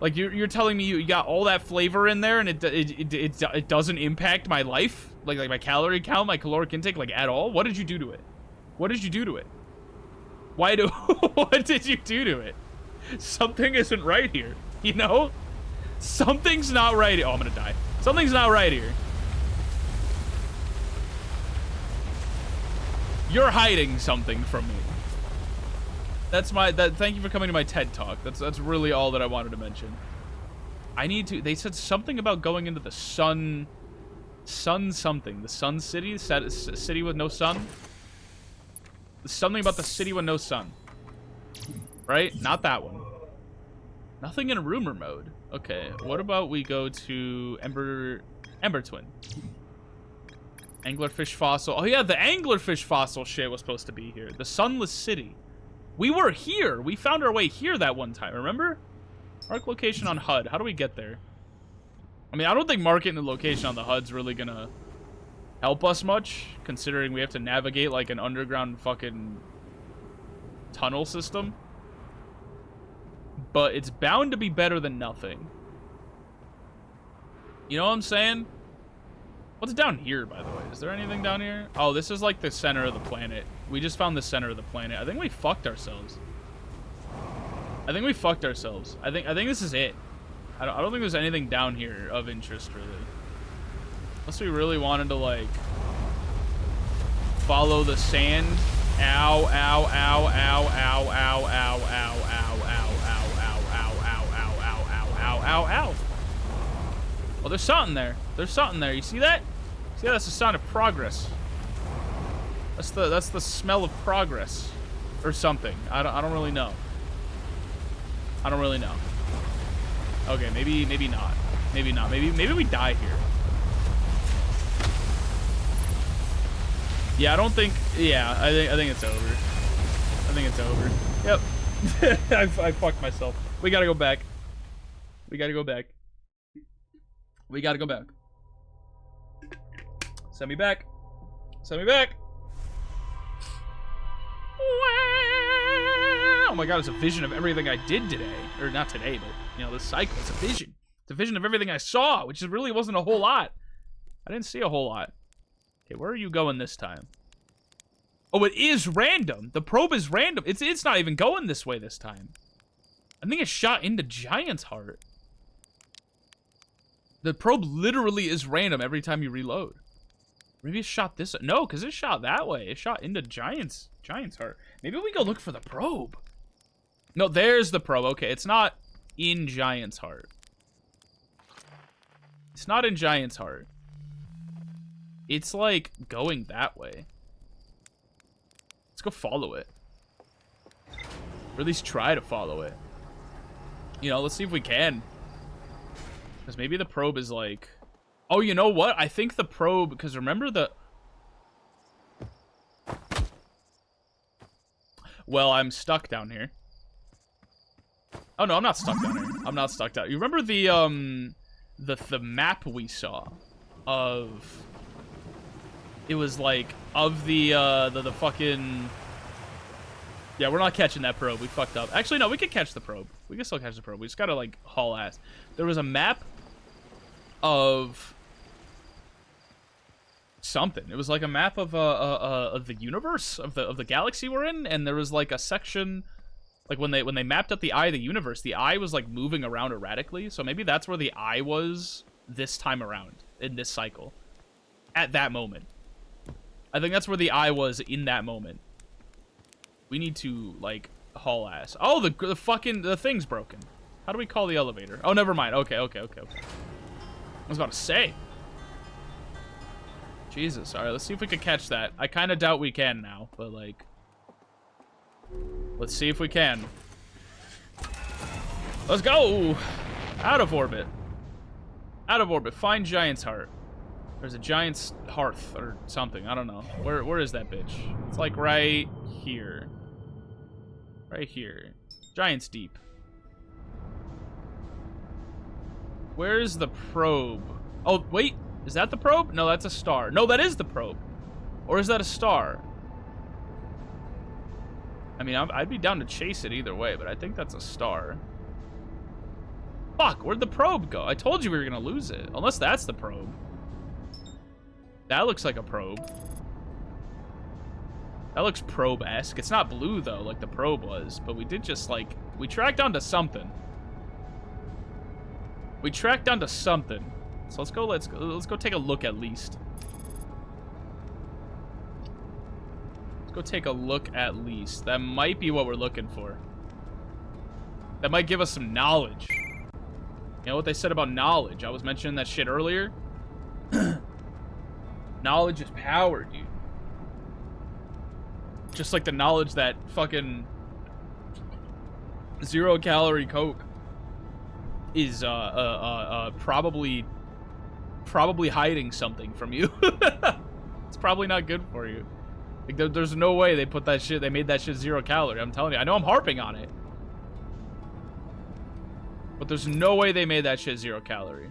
Like, you're telling me you got all that flavor in there and it doesn't impact my life, like my calorie count, my caloric intake, like at all? What did you do to it? What did you do to it? What did you do to it? Something isn't right here, you know? Something's not right. Oh, I'm gonna die. Something's not right here. You're hiding something from me. Thank you for coming to my TED Talk. That's really all that I wanted to mention. They said something about going into the sun something. The sun city? City with no sun? Something about the city with no sun. Right? Not that one. Nothing in rumor mode. Okay, what about we go to Ember Twin. Anglerfish fossil. Oh yeah, the anglerfish fossil shit was supposed to be here. The sunless city. We were here. We found our way here that one time, remember? Mark location on HUD. How do we get there? I mean, I don't think marking the location on the HUD's really gonna help us much, considering we have to navigate like an underground fucking tunnel system. But it's bound to be better than nothing. You know what I'm saying? What's down here, by the way? Is there anything down here? Oh, this is like the center of the planet. We just found the center of the planet. I think we fucked ourselves. I think this is it. I don't think there's anything down here of interest, really. Unless we really wanted to, like, follow the sand. Ow, ow, ow, ow, ow, ow, ow, ow, ow, ow, ow, ow, ow, ow, ow, ow, ow, ow, ow, ow. Oh, there's something there. There's something there. You see that? See that? That's the sound of progress. That's the smell of progress, or something. I don't really know. I don't really know. Okay, maybe not. Maybe not. Maybe we die here. Yeah, I don't think. Yeah, I think it's over. I think it's over. Yep. I fucked myself. We gotta go back. We gotta go back. We gotta go back. Send me back. Send me back. Oh my god, it's a vision of everything I did today. Or not today, but, you know, this cycle. It's a vision. It's a vision of everything I saw, which really wasn't a whole lot. I didn't see a whole lot. Okay, where are you going this time? Oh, it is random. The probe is random. It's not even going this way this time. I think it shot into Giant's Heart. The probe literally is random every time you reload. Maybe it shot this. No, because it shot that way. It shot into Giant's Heart. Maybe we go look for the probe. No, there's the probe. Okay, it's not in Giant's Heart. It's not in Giant's Heart. It's like going that way. Let's go follow it. Or at least try to follow it. You know, let's see if we can. Because maybe the probe is like... Oh, you know what? I think the probe... Because remember the... Well, I'm stuck down here. Oh, no, I'm not stuck down here. I'm not stuck down. You remember the map we saw of... It was like of the fucking... Yeah, we're not catching that probe. We fucked up. Actually, no, we can catch the probe. We can still catch the probe. We just gotta, like, haul ass. There was a map of something. It was like a map of the universe, of the galaxy we're in, and there was like a section, like when they mapped out the eye of the universe, the eye was like moving around erratically. So maybe that's where the eye was this time around in this cycle. At that moment. I think that's where the eye was in that moment. We need to, like, haul ass. Oh, the fucking... The thing's broken. How do we call the elevator? Oh, never mind. Okay. I was about to say. Jesus. All right, let's see if we can catch that. I kind of doubt we can now, but, like... Let's see if we can. Let's go! Out of orbit. Out of orbit. Find Giant's Heart. There's a Giant's Hearth or something. I don't know. Where is that bitch? It's like right here. Right here. Giant's Deep. Where's the probe? Oh, wait. Is that the probe? No, that's a star. No, that is the probe. Or is that a star? I mean, I'd be down to chase it either way, but I think that's a star. Fuck, where'd the probe go? I told you we were gonna lose it. Unless that's the probe. That looks like a probe. That looks probe-esque. It's not blue, though, like the probe was. But we did just, like... We tracked onto something. We tracked onto something. So let's go take a look at least. Let's go take a look at least. That might be what we're looking for. That might give us some knowledge. You know what they said about knowledge? I was mentioning that shit earlier. Knowledge is power, dude. Just like the knowledge that fucking 0-calorie Coke is probably hiding something from you. It's probably not good for you. Like there's no way they made that shit 0 calorie. I'm telling you. I know I'm harping on it. But there's no way they made that shit 0 calorie.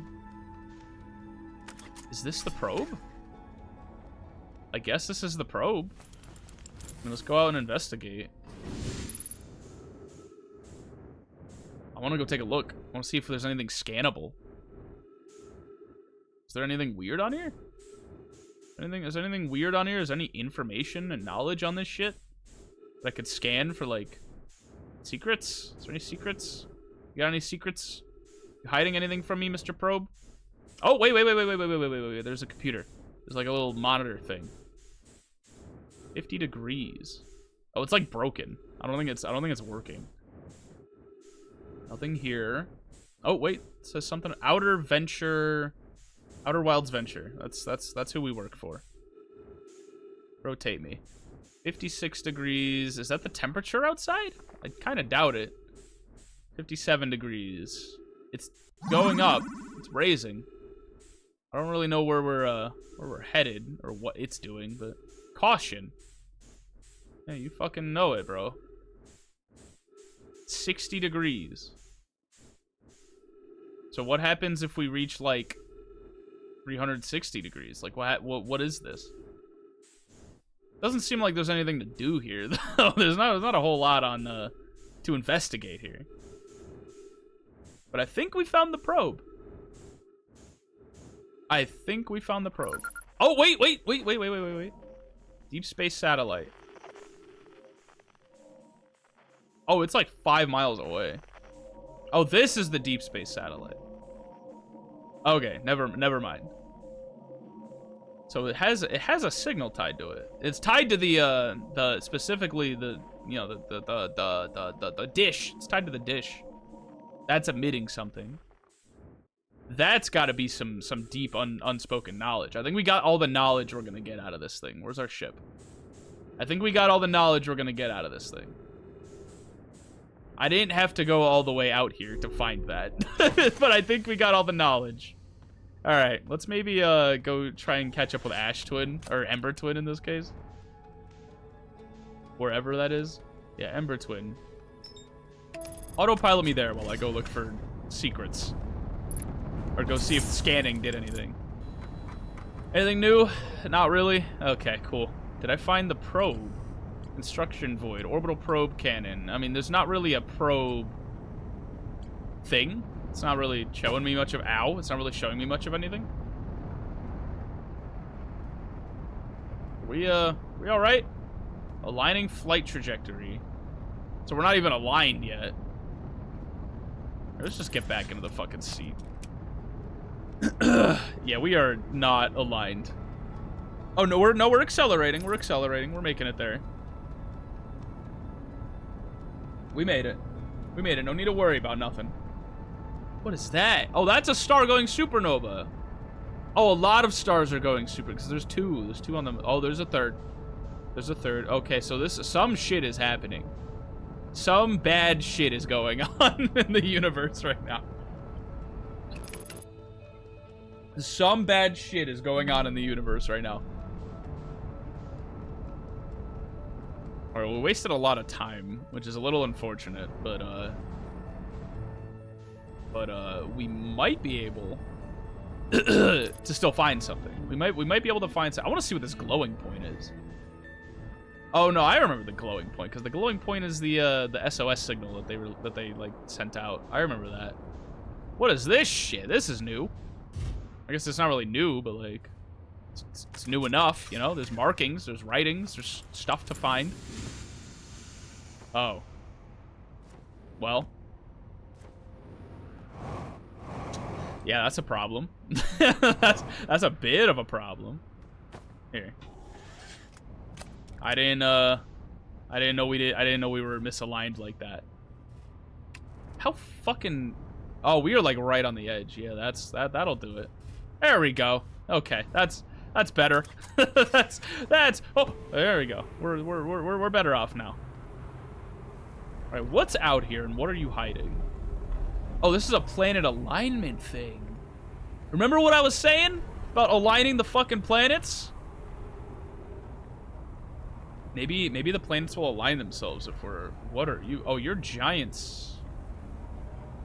Is this the probe? I guess this is the probe. Let's go out and investigate. I want to go take a look. I want to see if there's anything scannable. Is there anything weird on here? Is there anything weird on here? Is there any information and knowledge on this shit that I could scan for, like, secrets? Is there any secrets? You got any secrets? You hiding anything from me, Mr. Probe? Oh, wait. There's a computer. There's like a little monitor thing. 50 degrees. Oh, it's like broken. I don't think it's working. Nothing here. Oh, wait. It says something. Outer Wilds Venture. That's who we work for. Rotate me. 56 degrees. Is that the temperature outside? I kind of doubt it. 57 degrees. It's going up. It's raising. I don't really know where we're headed or what it's doing, but caution. Yeah, you fucking know it, bro. 60 degrees. So what happens if we reach like 360 degrees? Like what is this? Doesn't seem like there's anything to do here, though. There's not a whole lot on to investigate here. But I think we found the probe. I think we found the probe. Oh, wait. Deep space satellite. Oh, it's like 5 miles away. Oh, this is the deep space satellite. Okay, never mind. So it has a signal tied to it. It's tied to the specifically the dish. It's tied to the dish. That's emitting something. That's got to be some deep unspoken knowledge. I think we got all the knowledge we're gonna get out of this thing. Where's our ship? I think we got all the knowledge we're gonna get out of this thing. I didn't have to go all the way out here to find that, but I think we got all the knowledge. All right, let's maybe go try and catch up with Ash Twin, or Ember Twin in this case. Wherever that is. Yeah, Ember Twin. Autopilot me there while I go look for secrets. Or go see if scanning did anything. Anything new? Not really? Okay, cool. Did I find the probe? Instruction void. Orbital probe cannon. I mean, there's not really a probe thing. It's not really showing me much of... Ow. It's not really showing me much of anything. We alright? Aligning flight trajectory. So we're not even aligned yet. Let's just get back into the fucking seat. Yeah, we are not aligned. Oh, no, we're accelerating. We're accelerating. We're making it there. We made it. We made it. No need to worry about nothing. What is that? Oh, that's a star going supernova. Oh, a lot of stars are going super, because there's two. There's two on them. Oh, there's a third. There's a third. Okay, so some shit is happening. Some bad shit is going on in the universe right now. Some bad shit is going on in the universe right now. Alright, we wasted a lot of time, which is a little unfortunate, but we might be able to still find something. We might be able to find something. I want to see what this glowing point is. Oh no, I remember the glowing point, because the glowing point is the SOS signal that they like sent out. I remember that. What is this shit? This is new. I guess it's not really new, but like it's new enough, you know? There's markings, there's writings, there's stuff to find. Oh. Well. Yeah, that's a problem. that's a bit of a problem. Here. I didn't know we were misaligned like that. How fucking... Oh, we are like right on the edge. Yeah, that'll do it. There we go. Okay, that's better. that's oh, there we go. We're better off now. All right, what's out here and what are you hiding? Oh, this is a planet alignment thing. Remember what I was saying about aligning the fucking planets? Maybe the planets will align themselves if we're... What are you? Oh, you're giants.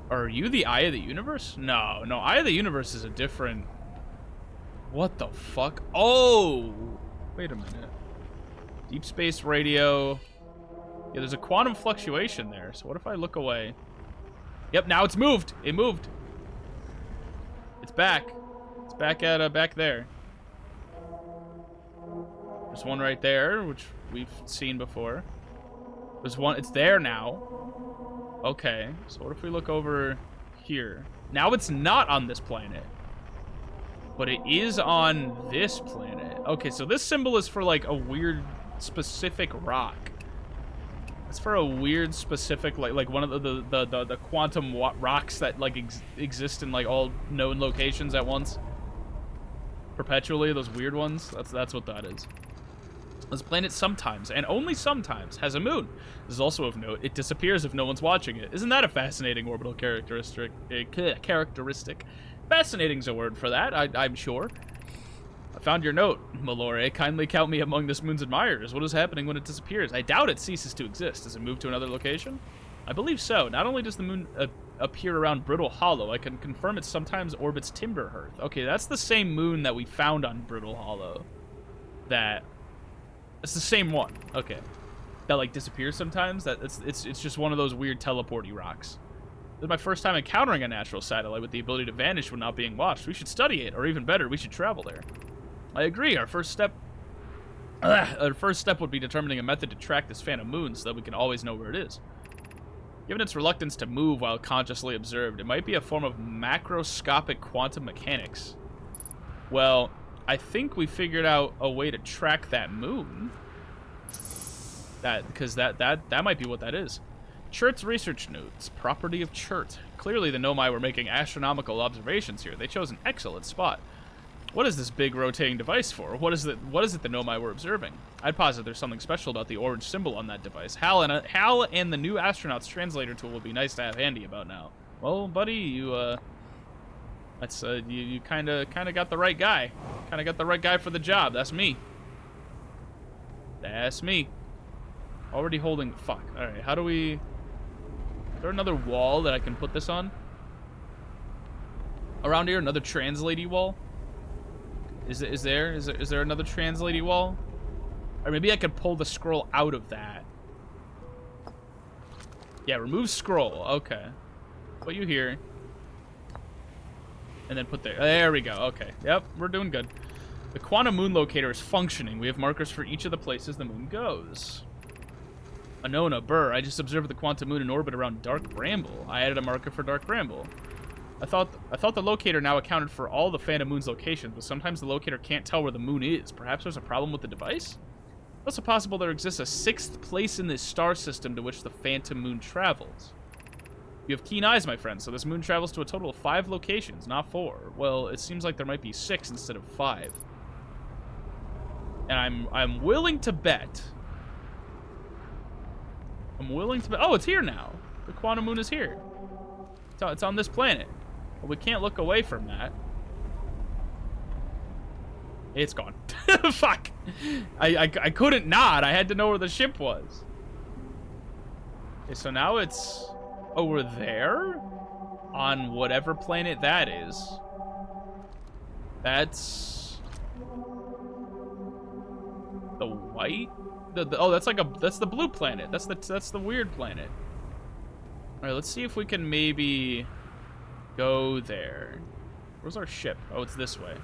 Are you the Eye of the Universe? No, Eye of the Universe is a different... What the fuck? Oh! Wait a minute. Deep space radio. Yeah, there's a quantum fluctuation there. So what if I look away? Yep, now it's moved. It moved. It's back. It's back at back there. There's one right there, which we've seen before. There's one. It's there now. Okay. So what if we look over here? Now it's not on this planet, but it is on this planet. Okay, so this symbol is for like a weird specific rock. It's for a weird specific like one of the quantum rocks that like exist in like all known locations at once. Perpetually, those weird ones. That's what that is. This planet sometimes, and only sometimes, has a moon. This is also of note, it disappears if no one's watching it. Isn't that a fascinating orbital characteristic? Fascinating's a word for that, I'm sure. I found your note, Malore. Kindly count me among this moon's admirers. What is happening when it disappears? I doubt it ceases to exist. Does it move to another location? I believe so. Not only does the moon appear around Brittle Hollow, I can confirm it sometimes orbits Timberhearth. Okay, that's the same moon that we found on Brittle Hollow. It's the same one. Okay. That like disappears sometimes. It's just one of those weird teleporty rocks. This is my first time encountering a natural satellite with the ability to vanish when not being watched. We should study it, or even better, we should travel there. I agree. Our first step would be determining a method to track this phantom moon so that we can always know where it is. Given its reluctance to move while consciously observed, it might be a form of macroscopic quantum mechanics. Well, I think we figured out a way to track that moon. Because that might be what that is. Chert's research notes. Property of Chert. Clearly the Nomai were making astronomical observations here. They chose an excellent spot. What is this big rotating device for? What is it the Nomai were observing? I'd posit there's something special about the orange symbol on that device. Hal and the new astronaut's translator tool would be nice to have handy about now. Well, buddy, you kind of got the right guy. Kind of got the right guy for the job. That's me. That's me. Already holding. Fuck. All right. How do we? Is there another wall that I can put this on? Around here, another translatey wall. Is there another translatey wall? Or maybe I could pull the scroll out of that. Yeah, remove scroll. Okay. Put you here. And then put there. There we go. Okay. Yep, we're doing good. The quantum moon locator is functioning. We have markers for each of the places the moon goes. Anona, Burr, I just observed the quantum moon in orbit around Dark Bramble. I added a marker for Dark Bramble. I thought the locator now accounted for all the Phantom Moon's locations, but sometimes the locator can't tell where the moon is. Perhaps there's a problem with the device? It's also possible there exists a 6th place in this star system to which the Phantom Moon travels. You have keen eyes, my friend, so this moon travels to a total of 5 locations, not 4. Well, it seems like there might be 6 instead of 5. And I'm willing to bet... Oh, it's here now. The quantum moon is here. It's on this planet. Well, we can't look away from that. It's gone. Fuck. I couldn't not. I had to know where the ship was. Okay, so now it's over there? On whatever planet that is. That's... the white? Oh, that's the blue planet. That's the weird planet. All right, let's see if we can maybe go there. Where's our ship? Oh, it's this way.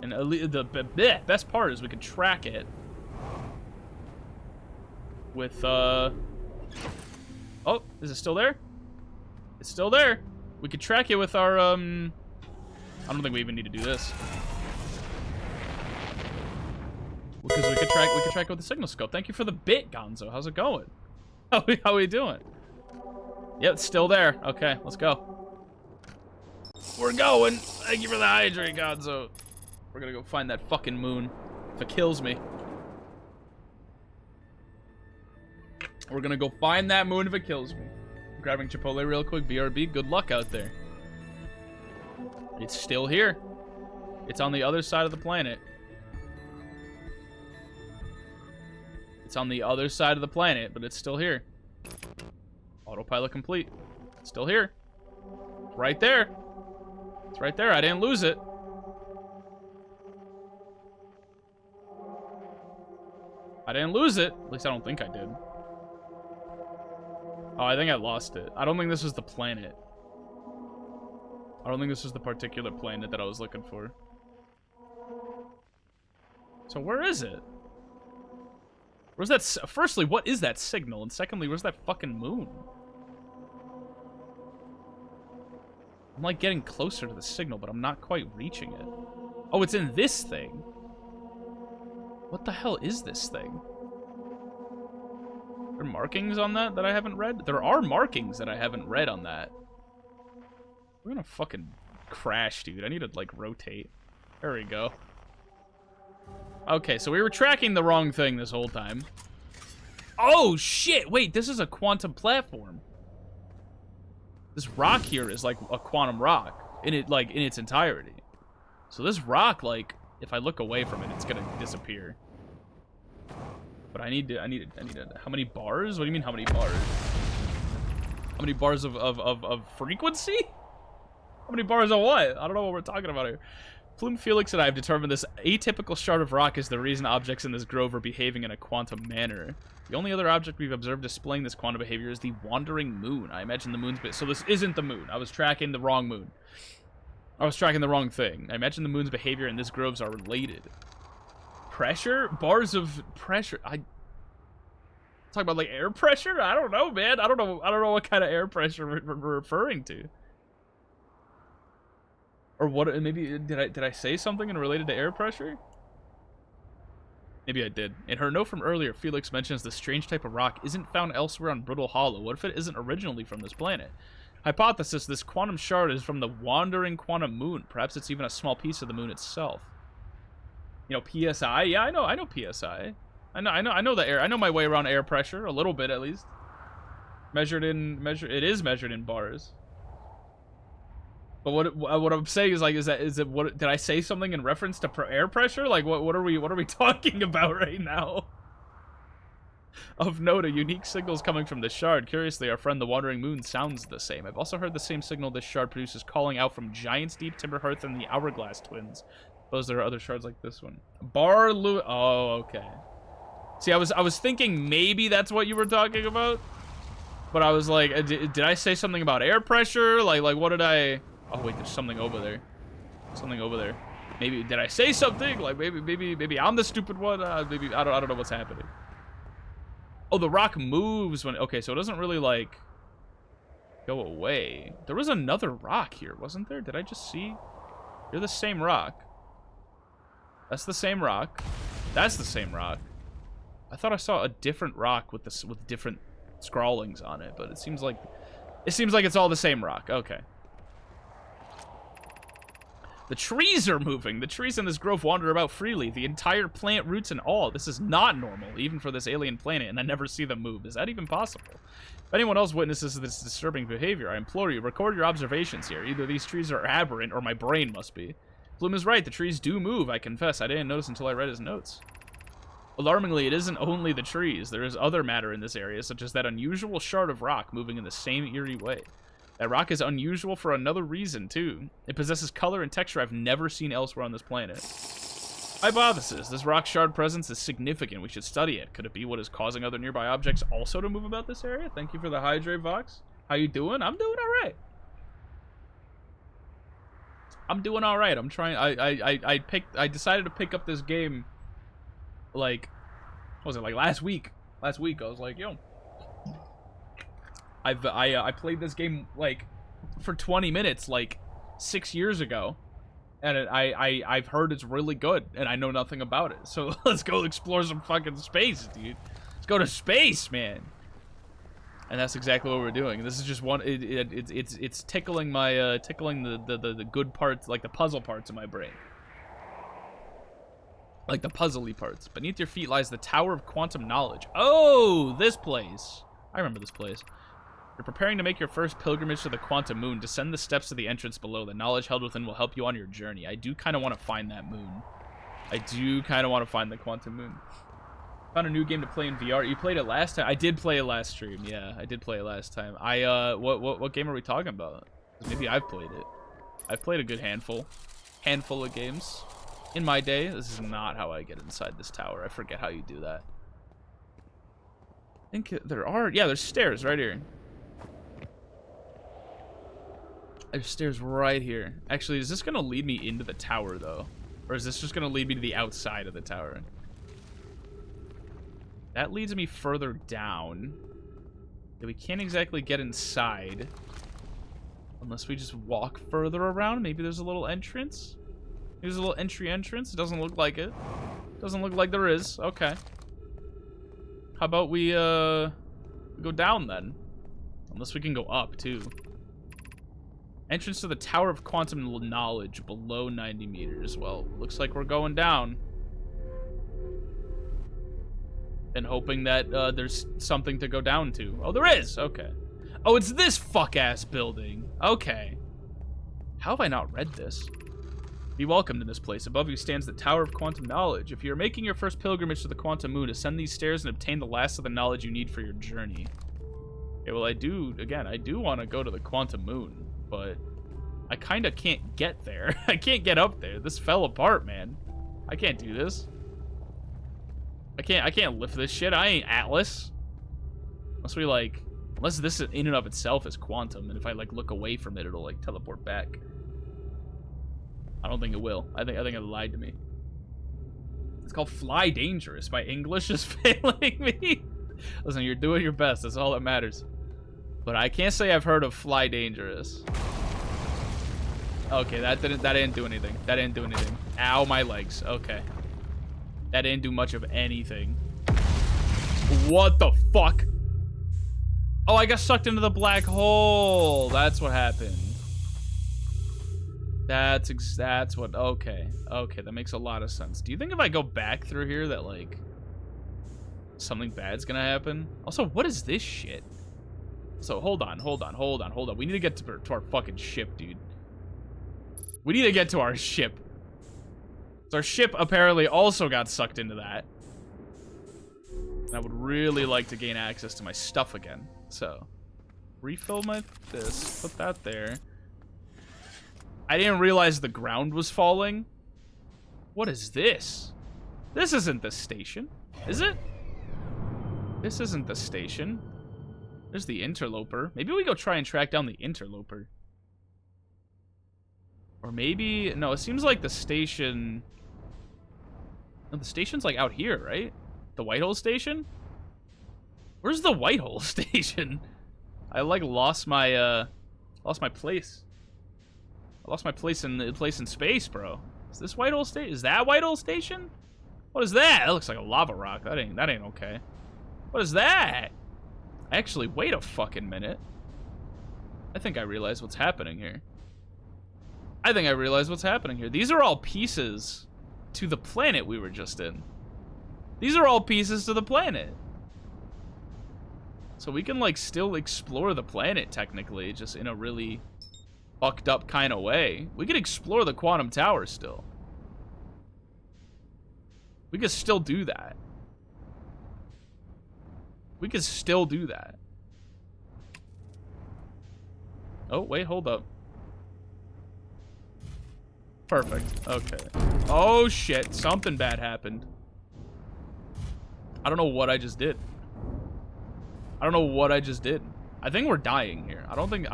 And the best part is we can track it with oh, is it still there? It's still there. We could track it with our I don't think we even need to do this. Because we could track it with the signal scope. Thank you for the bit, Gonzo. How's it going? How we doing? Yep, it's still there. Okay, let's go. We're going. Thank you for the hydrate, Gonzo. We're gonna go find that fucking moon. If it kills me. We're gonna go find that moon if it kills me. I'm grabbing Chipotle real quick. BRB, good luck out there. It's still here. It's on the other side of the planet. It's on the other side of the planet, but it's still here. Autopilot complete. It's still here. It's right there. It's right there. I didn't lose it. I didn't lose it. At least I don't think I did. Oh, I think I lost it. I don't think this was the planet. I don't think this was the particular planet that I was looking for. So where is it? Where's that? Firstly, what is that signal? And secondly, where's that fucking moon? I'm like getting closer to the signal, but I'm not quite reaching it. Oh, it's in this thing. What the hell is this thing? Are there markings on that I haven't read? There are markings that I haven't read on that. We're gonna fucking crash, dude. I need to, like, rotate. There we go. Okay, so we were tracking the wrong thing this whole time. Oh, shit! Wait, this is a quantum platform. This rock here is, like, a quantum rock. In its entirety. So this rock, like, if I look away from it, it's gonna disappear. But I need to, how many bars? What do you mean, how many bars? How many bars of frequency? How many bars of what? I don't know what we're talking about here. Plume Felix and I have determined this atypical shard of rock is the reason objects in this grove are behaving in a quantum manner. The only other object we've observed displaying this quantum behavior is the wandering moon. I imagine the moon's... So this isn't the moon. I was tracking the wrong moon. I was tracking the wrong thing. I imagine the moon's behavior and this groves are related. Pressure? Bars of pressure. Talk about, like, air pressure? I don't know, man. I don't know what kind of air pressure we're referring to. Or what? Maybe did I say something and related to air pressure? Maybe I did. In her note from earlier, Felix mentions the strange type of rock isn't found elsewhere on Brittle Hollow. What if it isn't originally from this planet? Hypothesis, this quantum shard is from the wandering quantum moon. Perhaps it's even a small piece of the moon itself. You know, PSI? Yeah, I know PSI. I know the air. I know my way around air pressure, a little bit at least. It is measured in bars. But what I'm saying is, like, did I say something in reference to air pressure? Like, what are we talking about right now? Of note, a unique signal is coming from the shard. Curiously, our friend the Wandering Moon sounds the same. I've also heard the same signal this shard produces calling out from Giant's Deep, Timberhearth, and the Hourglass Twins. Suppose there are other shards like this one. Barluin. Oh, okay. See, I was thinking maybe that's what you were talking about, but I was like, did I say something about air pressure? Like what did I? Oh wait, there's something over there. Something over there. Maybe did I say something? Like maybe I'm the stupid one. Maybe I don't know what's happening. Oh, the rock moves when. Okay, so it doesn't really like go away. There was another rock here, wasn't there? Did I just see? You're the same rock. That's the same rock. That's the same rock. I thought I saw a different rock with different scrawlings on it, but it seems like it's all the same rock. Okay. The trees are moving. The trees in this grove wander about freely. The entire plant roots and all. This is not normal, even for this alien planet, and I never see them move. Is that even possible? If anyone else witnesses this disturbing behavior, I implore you, record your observations here. Either these trees are aberrant, or my brain must be. Bloom is right. The trees do move, I confess. I didn't notice until I read his notes. Alarmingly, it isn't only the trees. There is other matter in this area, such as that unusual shard of rock moving in the same eerie way. That rock is unusual for another reason, too. It possesses color and texture I've never seen elsewhere on this planet. Hypothesis. This rock shard presence is significant. We should study it. Could it be what is causing other nearby objects also to move about this area? Thank you for the hydrate, Vox. How you doing? I'm doing all right. I'm doing all right. I'm trying. I decided to pick up this game, like, what was it, like last week? Last week, I was like, yo, I played this game like for 20 minutes like 6 years ago, and I've heard it's really good, and I know nothing about it. So let's go explore some fucking space, dude. Let's go to space, man. And that's exactly what we're doing. This is just one. It's tickling my tickling the good parts, like the puzzle parts of my brain. Like the puzzly parts. Beneath your feet lies the Tower of Quantum Knowledge. Oh, this place. I remember this place. You're preparing to make your first pilgrimage to the Quantum Moon. Descend the steps to the entrance below. The knowledge held within will help you on your journey. I do kind of want to find that moon. I do kind of want to find the Quantum Moon. Found a new game to play in VR. You played it last time? I did play it last stream. Yeah, I did play it last time. What game are we talking about? Maybe I've played it. I've played a good handful of games in my day. This is not how I get inside this tower. I forget how you do that. I think there are, yeah, there's stairs right here. There's stairs right here. Actually, is this gonna lead me into the tower though? Or is this just gonna lead me to the outside of the tower? That leads me further down. We can't exactly get inside unless we just walk further around. Maybe there's a little entrance. There's a little entrance. It doesn't look like it. Doesn't look like there is. Okay. How about we go down then? Unless we can go up too. Entrance to the Tower of Quantum Knowledge below 90 meters. Well, looks like we're going down. And hoping that there's something to go down to. Oh, there is. Okay. Oh, it's this fuck-ass building. Okay. How have I not read this? Be welcomed in this place. Above you stands the Tower of Quantum Knowledge. If you're making your first pilgrimage to the Quantum Moon, ascend these stairs and obtain the last of the knowledge you need for your journey. Okay, well, I do want to go to the Quantum Moon, but I kind of can't get there. I can't get up there. This fell apart, man. I can't do this. I can't lift this shit. I ain't Atlas. Unless this in and of itself is quantum, and if I like look away from it, it'll like teleport back. I don't think it will. I think it lied to me. It's called Fly Dangerous. My English is failing me. Listen, you're doing your best. That's all that matters. But I can't say I've heard of Fly Dangerous. Okay, that didn't do anything. That didn't do anything. Ow, my legs. Okay. That didn't do much of anything. What the fuck? Oh, I got sucked into the black hole. That's what happened. That's what, okay. Okay, that makes a lot of sense. Do you think if I go back through here that, like, something bad's gonna happen? Also, what is this shit? So, hold on. We need to get to our fucking ship, dude. We need to get to our ship. So our ship apparently also got sucked into that. And I would really like to gain access to my stuff again. So, refill this, put that there. I didn't realize the ground was falling. What is this? This isn't the station, is it? This isn't the station. There's the interloper. Maybe we go try and track down the interloper. Or maybe, no, it seems like the station... No, the station's like out here, right? The Whitehole station? Where's the Whitehole station? I like lost my place. I lost my place in space, bro. Is this Whitehole station? Is that Whitehole station? What is that? That looks like a lava rock. That ain't okay. What is that? Actually, wait a fucking minute. I think I realize what's happening here. These are all pieces to the planet we were just in. These are all pieces to the planet. So we can, like, still explore the planet, technically, just in a really fucked up kind of way. We could explore the quantum tower still. We could still do that. Oh, wait, hold up. Perfect. Okay. Oh, shit. Something bad happened. I don't know what I just did. I think we're dying here. I don't think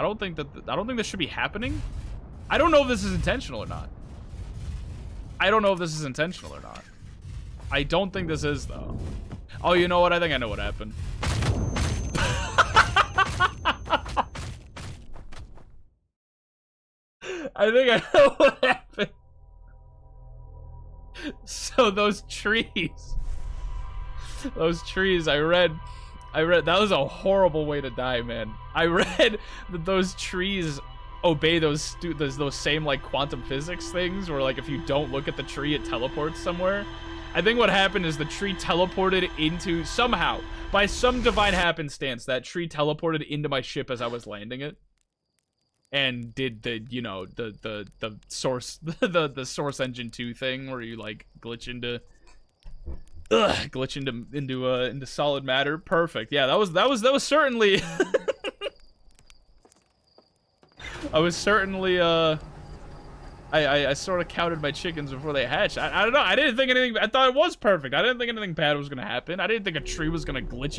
this should be happening. I don't know if this is intentional or not. I don't think this is, though. Oh, you know what? I think I know what happened. I think I know what happened. So those trees, I read, that was a horrible way to die, man. I read that those trees obey those same, like, quantum physics things where, like, if you don't look at the tree, it teleports somewhere. I think what happened is the tree teleported into, somehow, by some divine happenstance, that tree teleported into my ship as I was landing it. And did the, you know, the source, the source engine 2 thing where you, like, glitch into solid matter. Perfect. Yeah, that was certainly I was certainly I sort of counted my chickens before they hatched. I don't know. I didn't think anything. I thought it was perfect. I didn't think anything bad was gonna happen. I didn't think a tree was gonna glitch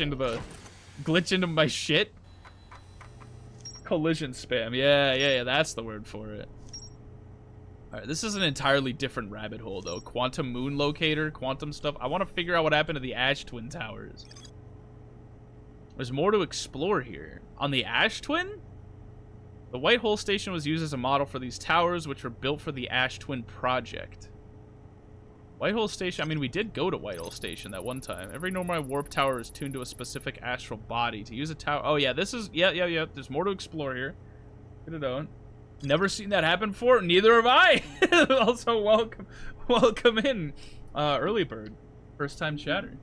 into my shit. Collision spam. Yeah. That's the word for it. All right, this is an entirely different rabbit hole, though. Quantum moon locator, quantum stuff. I want to figure out what happened to the Ash Twin Towers. There's more to explore here. On the Ash Twin? The Whitehole Station was used as a model for these towers, which were built for the Ash Twin project. Whitehole Station, I mean, we did go to Whitehole Station that one time. Every normal warp tower is tuned to a specific astral body. To use a tower... Oh, yeah, this is... Yeah. There's more to explore here. Get it on. Never seen that happen before. Neither have I. Also, welcome in, early bird. First time chatter.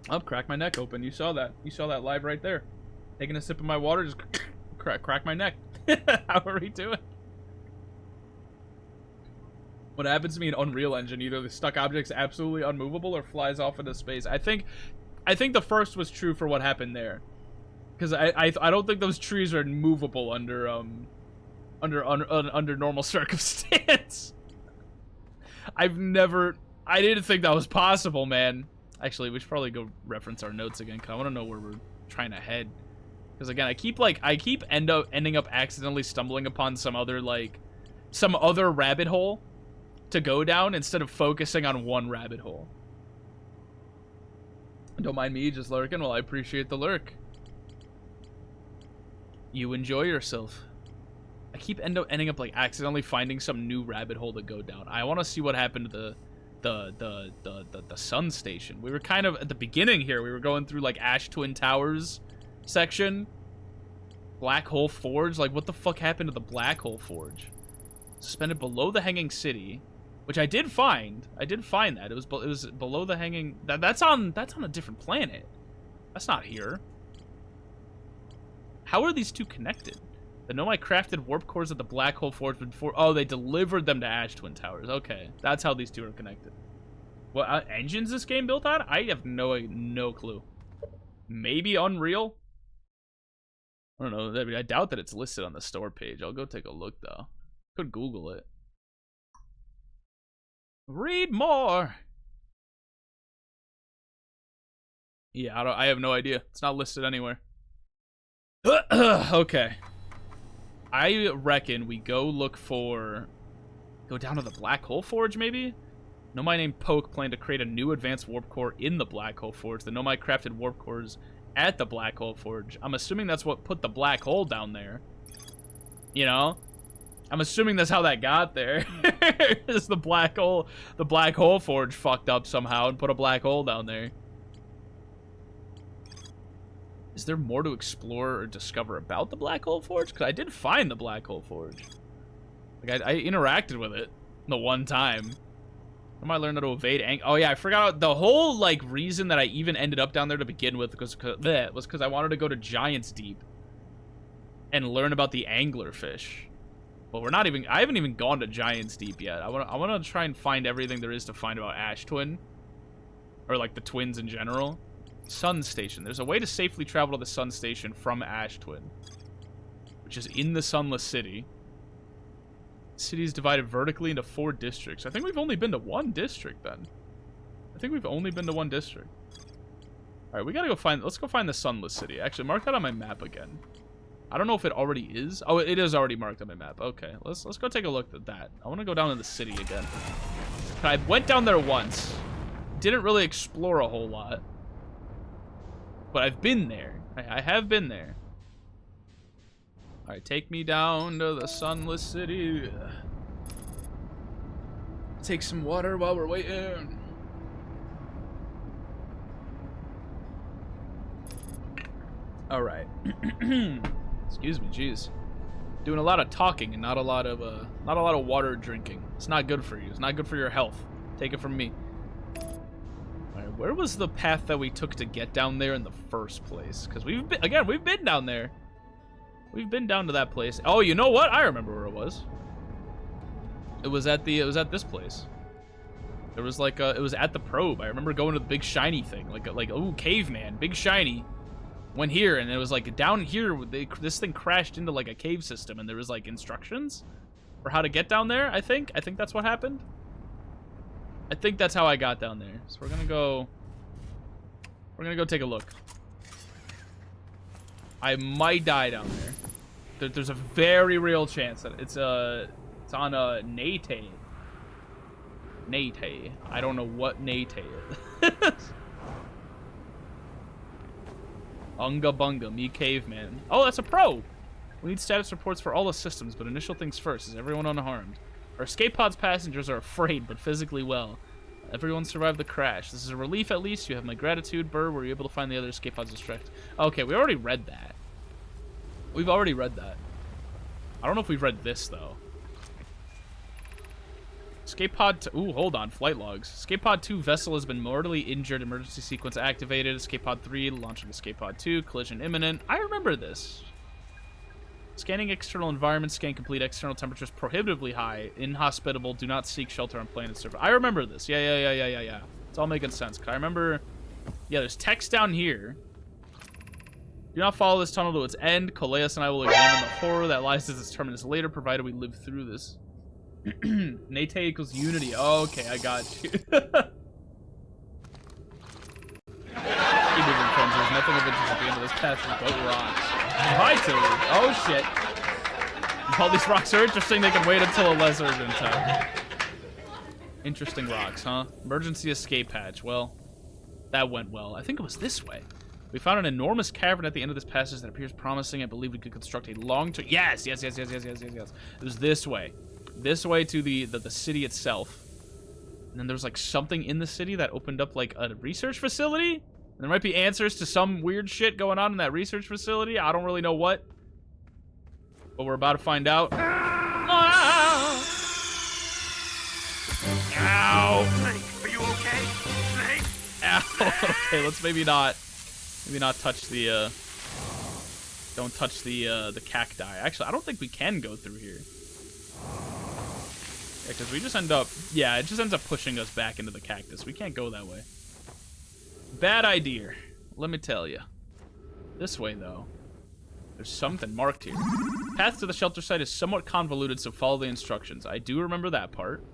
Oh, crack my neck open. You saw that. You saw that live right there. Taking a sip of my water, just crack my neck. How are we doing? What happens to me in Unreal Engine? Either the stuck object's absolutely unmovable or flies off into space. I think the first was true for what happened there. Because I don't think those trees are movable under normal circumstance. I didn't think that was possible, man. Actually, we should probably go reference our notes again, because I want to know where we're trying to head. Because again, I keep ending up accidentally stumbling upon some other rabbit hole to go down instead of focusing on one rabbit hole. Don't mind me just lurking. Well, I appreciate the lurk. You enjoy yourself. I keep ending up like accidentally finding some new rabbit hole to go down. I want to see what happened to the sun station. We were kind of at the beginning here. We were going through like Ash Twin Towers section. Black Hole Forge. Like, what the fuck happened to the Black Hole Forge? Suspended below the Hanging City, which I did find. I did find that it was below the Hanging. That's on a different planet. That's not here. How are these two connected? The Nomai crafted warp cores at the Black Hole Forge before. Oh, they delivered them to Ash Twin Towers. Okay, that's how these two are connected. What engines this game built on? I have no clue. Maybe Unreal. I don't know. I mean, I doubt that it's listed on the store page. I'll go take a look though. Could Google it. Read more. Yeah, I have no idea. It's not listed anywhere. Okay. I reckon we go look for... Go down to the Black Hole Forge, maybe? Nomai named Poke planned to create a new advanced warp core in the Black Hole Forge. The Nomai crafted warp cores at the Black Hole Forge. I'm assuming that's what put the black hole down there. You know? I'm assuming that's how that got there. Is the Black Hole Forge fucked up somehow and put a black hole down there. Is there more to explore or discover about the Black Hole Forge? Because I did find the Black Hole Forge. Like, I interacted with it the one time. I learned how to evade oh yeah, I forgot the whole like reason that I even ended up down there to begin with was because I wanted to go to Giant's Deep and learn about the anglerfish. But I haven't even gone to Giant's Deep yet. I want to try and find everything there is to find about Ash Twin, or like the twins in general. Sun Station. There's a way to safely travel to the Sun Station from Ash Twin, which is in the Sunless City. The city is divided vertically into 4 districts. I think we've only been to 1 district then. I think we've only been to 1 district. All right, we gotta go find. Let's go find the Sunless City. Actually, mark that on my map again. I don't know if it already is. Oh, it is already marked on my map. Okay, let's go take a look at that. I want to go down to the city again. I went down there once. Didn't really explore a whole lot. But I've been there. I have been there. Alright, take me down to the Sunless City. Take some water while we're waiting. Alright. Excuse me, jeez. Doing a lot of talking and not a lot of water drinking. It's not good for you. It's not good for your health. Take it from me. Alright, where was the path that we took to get down there in the first place? Because we've been down there. We've been down to that place. Oh, you know what? I remember where it was. It was at this place. There was like it was at the probe. I remember going to the big shiny thing. Like ooh, caveman, big shiny. Went here and it was like down here. This thing crashed into like a cave system and there was like instructions for how to get down there. I think that's what happened. I think that's how I got down there. So we're gonna go take a look. I might die down there. There's a very real chance that it's on a Nate. Nate. I don't know what Nate is. Unga bunga, me caveman. Oh, that's a pro. We need status reports for all the systems, but initial things first. Is everyone unharmed? Our escape pod's passengers are afraid, but physically well. Everyone survived the crash. This is a relief at least. You have my gratitude. Burr, were you able to find the other escape pods distracted? Okay, we already read that. We've already read that. I don't know if we've read this, though. Escape pod... Ooh, hold on. Flight logs. Escape pod 2 vessel has been mortally injured. Emergency sequence activated. Escape pod 3 launching escape pod 2. Collision imminent. I remember this. Scanning external environment. Scan complete. External temperatures prohibitively high. Inhospitable. Do not seek shelter on planet surface. I remember this. Yeah. It's all making sense. 'Cause I remember... Yeah, there's text down here. Do not follow this tunnel to its end. Coleus and I will examine the horror that lies as its terminus later, provided we live through this. Nate equals unity. Oh, okay, I got you. Keep moving, friends. There's nothing of interest at the end of this passage but rocks. Hi, Tilly. Oh, shit. All these rocks are interesting. They can wait until a less urgent time. Interesting rocks, huh? Emergency escape hatch. Well, that went well. I think it was this way. We found an enormous cavern at the end of this passage that appears promising. I believe we could construct a long-term... Yes. It was this way. This way to the city itself. then there was like something in the city that opened up like a research facility. And there might be answers to some weird shit going on in that research facility. I don't really know what. But we're about to find out. Ah! Ow! Snake, are you okay? Snake? Ow. Okay, let's maybe not touch the don't touch the cacti. Actually, I don't think we can go through here. Yeah, because we just end up, yeah, it just ends up pushing us back into the cactus. We can't go that way. Bad idea, let me tell you. This way, though. There's something marked here. Path to the shelter site is somewhat convoluted, so follow the instructions. I do remember that part.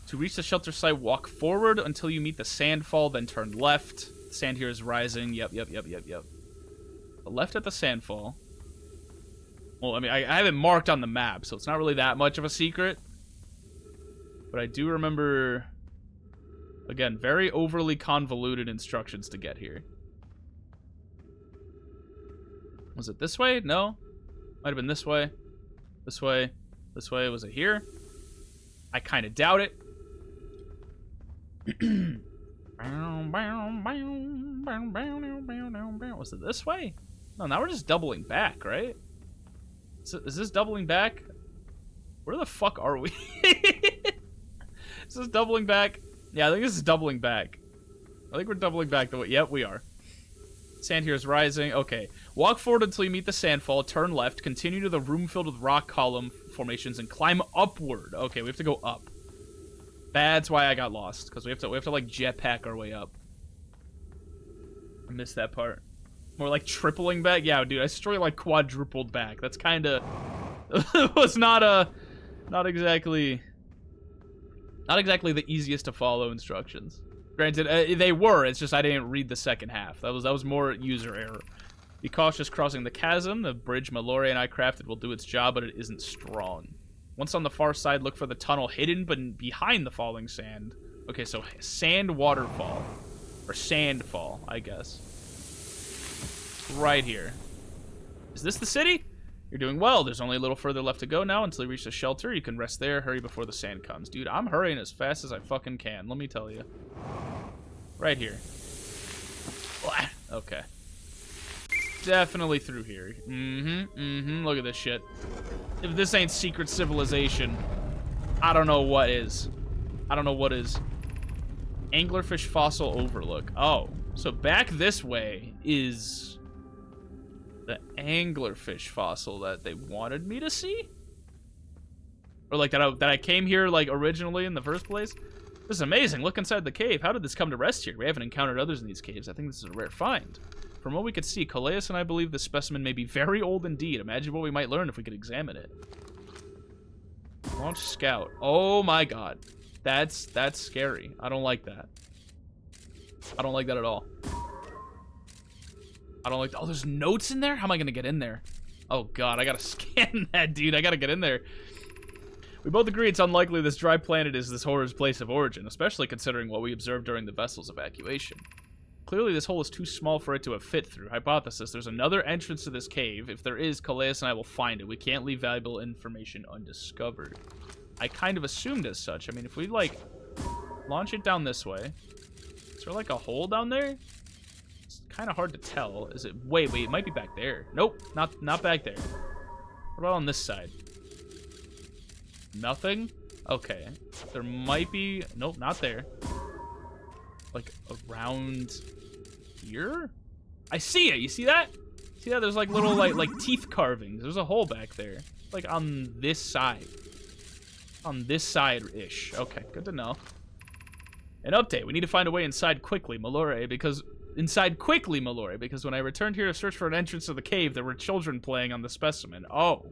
To reach the shelter site, walk forward until you meet the sandfall, then turn left. The sand here is rising. Yep. The left at the sandfall. Well, I mean, I have it marked on the map, so it's not really that much of a secret. But I do remember, again, very overly convoluted instructions to get here. Was it this way? No. Might have been this way. This way. This way. Was it here? I kind of doubt it. Was it this way? No, now we're just doubling back, right? Is this doubling back? Where the fuck are we? Is this doubling back? Yeah, I think this is doubling back. I think we're doubling back the way. Yep, we are. Sand here is rising. Okay. Walk forward until you meet the sandfall. Turn left. Continue to the room filled with rock column formations and climb upward. Okay, we have to go up. That's why I got lost, because we have to like jetpack our way up. I missed that part. More like tripling back. Yeah, dude, I straight like quadrupled back. That's kind of was not exactly the easiest to follow instructions. Granted, they were. It's just I didn't read the second half. That was more user error. Be cautious crossing the chasm. The bridge Mallory and I crafted will do its job, but it isn't strong. Once on the far side, look for the tunnel hidden but behind the falling sand. Okay, so sand waterfall. Or sandfall, I guess. Right here. Is this the city? You're doing well. There's only a little further left to go now until you reach the shelter. You can rest there. Hurry before the sand comes. Dude, I'm hurrying as fast as I fucking can. Let me tell you. Right here. Okay. Definitely through here. Look at this shit. If this ain't secret civilization, I don't know what is. I don't know what is. Anglerfish fossil overlook. Oh, so back this way is the anglerfish fossil that they wanted me to see? Or like that I came here like originally in the first place? This is amazing. Look inside the cave. How did this come to rest here? We haven't encountered others in these caves. I think this is a rare find. From what we could see, Calais and I believe this specimen may be very old indeed. Imagine what we might learn if we could examine it. Launch scout. Oh my god. That's scary. I don't like that. I don't like that at all. I don't like that. Oh, there's notes in there? How am I gonna get in there? Oh god, I gotta scan that, dude. I gotta get in there. We both agree it's unlikely this dry planet is this horror's place of origin, especially considering what we observed during the vessel's evacuation. Clearly, this hole is too small for it to have fit through. Hypothesis, there's another entrance to this cave. If there is, Calais and I will find it. We can't leave valuable information undiscovered. I kind of assumed as such. I mean, if we, like, launch it down this way. Is there, like, a hole down there? It's kind of hard to tell. Is it? Wait, it might be back there. Nope, not back there. What about on this side? Nothing? Okay. There might be... Nope, not there. Like, around here? I see it! You see that? See that? There's, like, little, like teeth carvings. There's a hole back there. Like, on this side. On this side-ish. Okay, good to know. An update. We need to find a way inside quickly, Mallory, because... Inside quickly, Mallory, because when I returned here to search for an entrance to the cave, there were children playing on the specimen. Oh.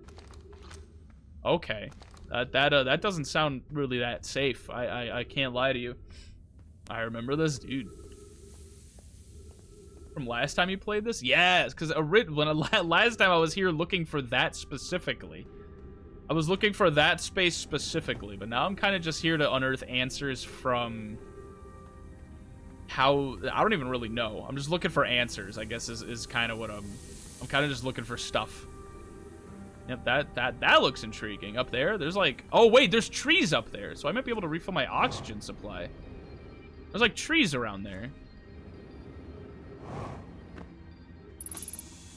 Okay. That doesn't sound really that safe. I can't lie to you. I remember this, dude. From last time you played this? Yes, because last time I was here looking for that specifically. I was looking for that space specifically, but now I'm kind of just here to unearth answers from how... I don't even really know. I'm just looking for answers, I guess, is kind of what I'm kind of just looking for stuff. Yep, that looks intriguing. Up there, there's like... Oh, wait, there's trees up there. So I might be able to refill my oxygen supply. There's like trees around there.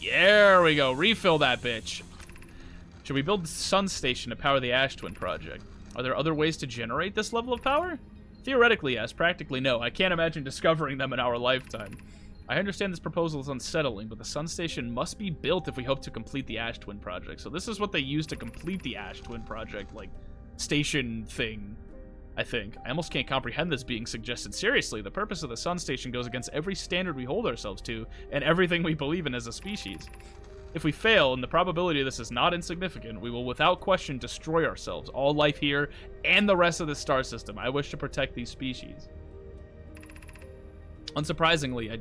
There we go. Refill that bitch. Should we build the sun station to power the Ash Twin project? Are there other ways to generate this level of power? Theoretically, yes. Practically, no. I can't imagine discovering them in our lifetime. I understand this proposal is unsettling, but the sun station must be built if we hope to complete the Ash Twin project. So this is what they use to complete the Ash Twin project, like, station thing, I think. I almost can't comprehend this being suggested seriously. The purpose of the sun station goes against every standard we hold ourselves to and everything we believe in as a species. If we fail, and the probability of this is not insignificant, we will without question destroy ourselves, all life here, and the rest of the star system. I wish to protect these species. Unsurprisingly, I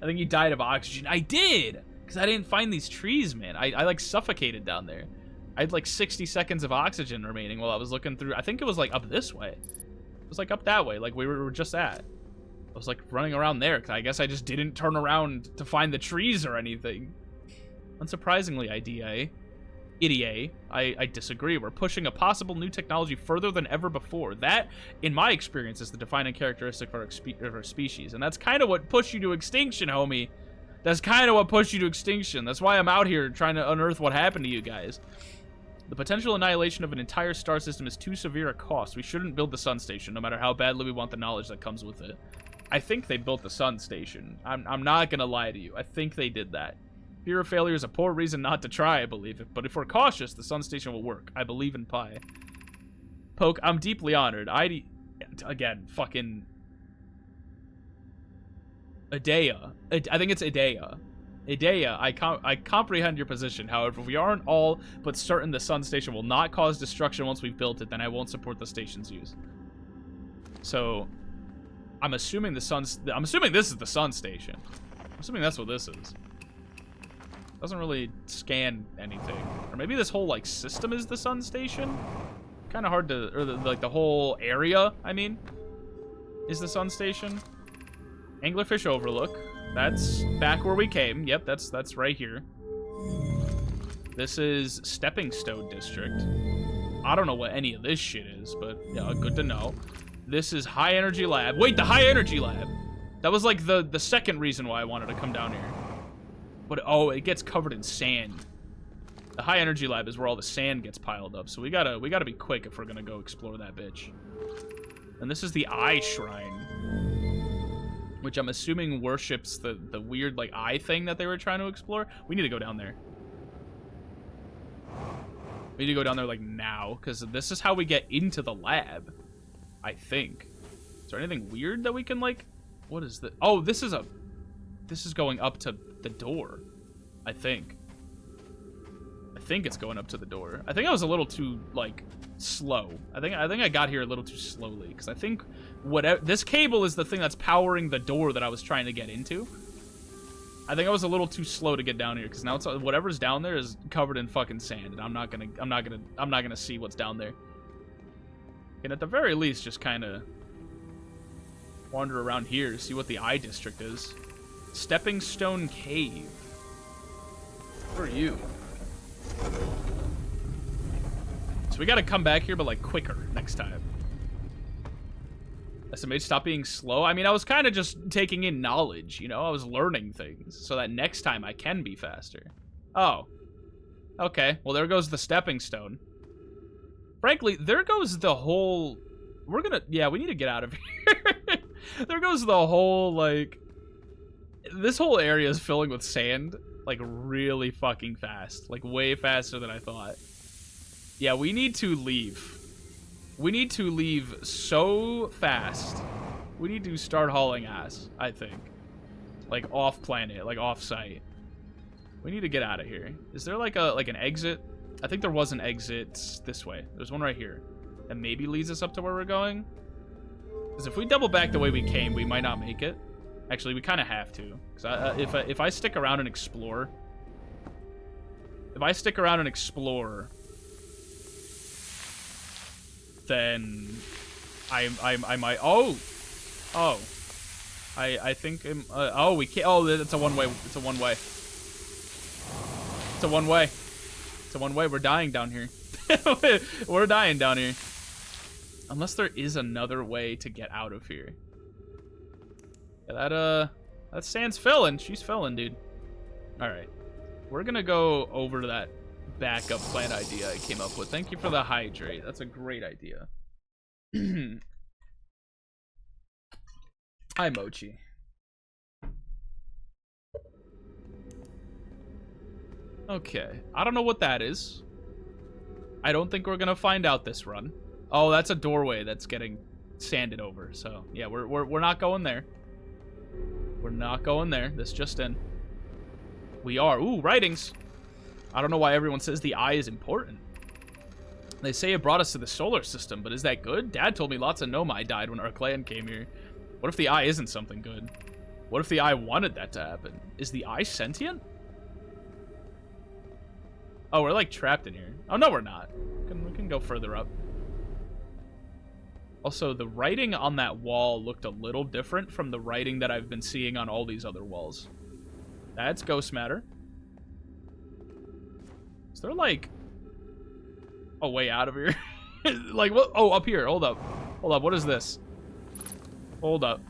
think he died of oxygen. I did! Because I didn't find these trees, man. I like suffocated down there. I had like 60 seconds of oxygen remaining while I was looking through. I think it was like up this way. It was like up that way, like we were just at. I was like running around there because I guess I just didn't turn around to find the trees or anything. Unsurprisingly, IDA, I disagree. We're pushing a possible new technology further than ever before. That, in my experience, is the defining characteristic of our species. And that's kind of what pushed you to extinction, homie. That's kind of what pushed you to extinction. That's why I'm out here trying to unearth what happened to you guys. The potential annihilation of an entire star system is too severe a cost. We shouldn't build the sun station, no matter how badly we want the knowledge that comes with it. I think they built the sun station. I'm not gonna lie to you. I think they did that. Fear of failure is a poor reason not to try, I believe. But if we're cautious, the sun station will work. I believe in Pi. Poke, I'm deeply honored. Again, fucking... Idea. I think it's Idea. Idea, I comprehend your position. However, if we aren't all but certain the sun station will not cause destruction once we've built it, then I won't support the station's use. So... I'm assuming this is the sun station. I'm assuming that's what this is. Doesn't really scan anything. Or maybe this whole, like, system is the sun station? Kind of hard to... Or, like, the whole area, I mean, is the sun station. Anglerfish Overlook. That's back where we came. Yep, that's right here. This is Stepping Stone District. I don't know what any of this shit is, but, yeah, good to know. This is High Energy Lab. Wait, the High Energy Lab. That was like the second reason why I wanted to come down here. But oh, it gets covered in sand. The High Energy Lab is where all the sand gets piled up. So we gotta be quick if we're gonna go explore that bitch. And this is the Eye Shrine, which I'm assuming worships the weird like eye thing that they were trying to explore. We need to go down there. We need to go down there like now, because this is how we get into the lab. I think. Is there anything weird that we can, like... What is this? Oh, this is going up to the door. I think. I think it's going up to the door. I think I was a little too, like, slow. I think I got here a little too slowly. Because I think whatever... This cable is the thing that's powering the door that I was trying to get into. I think I was a little too slow to get down here. Because now it's, whatever's down there is covered in fucking sand. And I'm not gonna see what's down there. And at the very least, just kind of wander around here to see what the Eye District is. Stepping Stone Cave. Who are you? So we gotta come back here, but like quicker next time. SMH, stop being slow. I mean, I was kind of just taking in knowledge, you know? I was learning things so that next time I can be faster. Oh. Okay, well there goes the Stepping Stone. Frankly, there goes the whole... Yeah, we need to get out of here. There goes the whole, like... This whole area is filling with sand, like, really fucking fast. Like, way faster than I thought. Yeah, we need to leave. We need to leave so fast. We need to start hauling ass, I think. Like, off-planet, like, off-site. We need to get out of here. Is there, like, an exit? I think there was an exit this way. There's one right here. That maybe leads us up to where we're going. Because if we double back the way we came, we might not make it. Actually, we kind of have to. Because if I stick around and explore... If I stick around and explore... Then... I might... Oh! Oh. I think... oh, we can't... Oh, it's a one-way. It's a one-way. It's a one-way. It's a one-way. We're dying down here. We're dying down here. Unless there is another way to get out of here. Yeah, that sand's filling. She's filling, dude. All right. We're gonna go over to that backup plan idea I came up with. Thank you for the hydrate. That's a great idea. Hi, Mochi. Okay. I don't know what that is. I don't think we're gonna find out this run. Oh, that's a doorway that's getting sanded over. So, yeah, we're not going there. We're not going there. This just in. We are. Ooh, writings. I don't know why everyone says the eye is important. They say it brought us to the solar system, but is that good? Dad told me lots of Nomai died when our clan came here. What if the eye isn't something good? What if the eye wanted that to happen? Is the eye sentient? Oh, we're like trapped in here. Oh, no, we're not. We can go further up. Also, the writing on that wall looked a little different from the writing that I've been seeing on all these other walls. That's ghost matter. Is there like a way out of here? Like, what? Oh, up here. Hold up. Hold up. What is this? Hold up.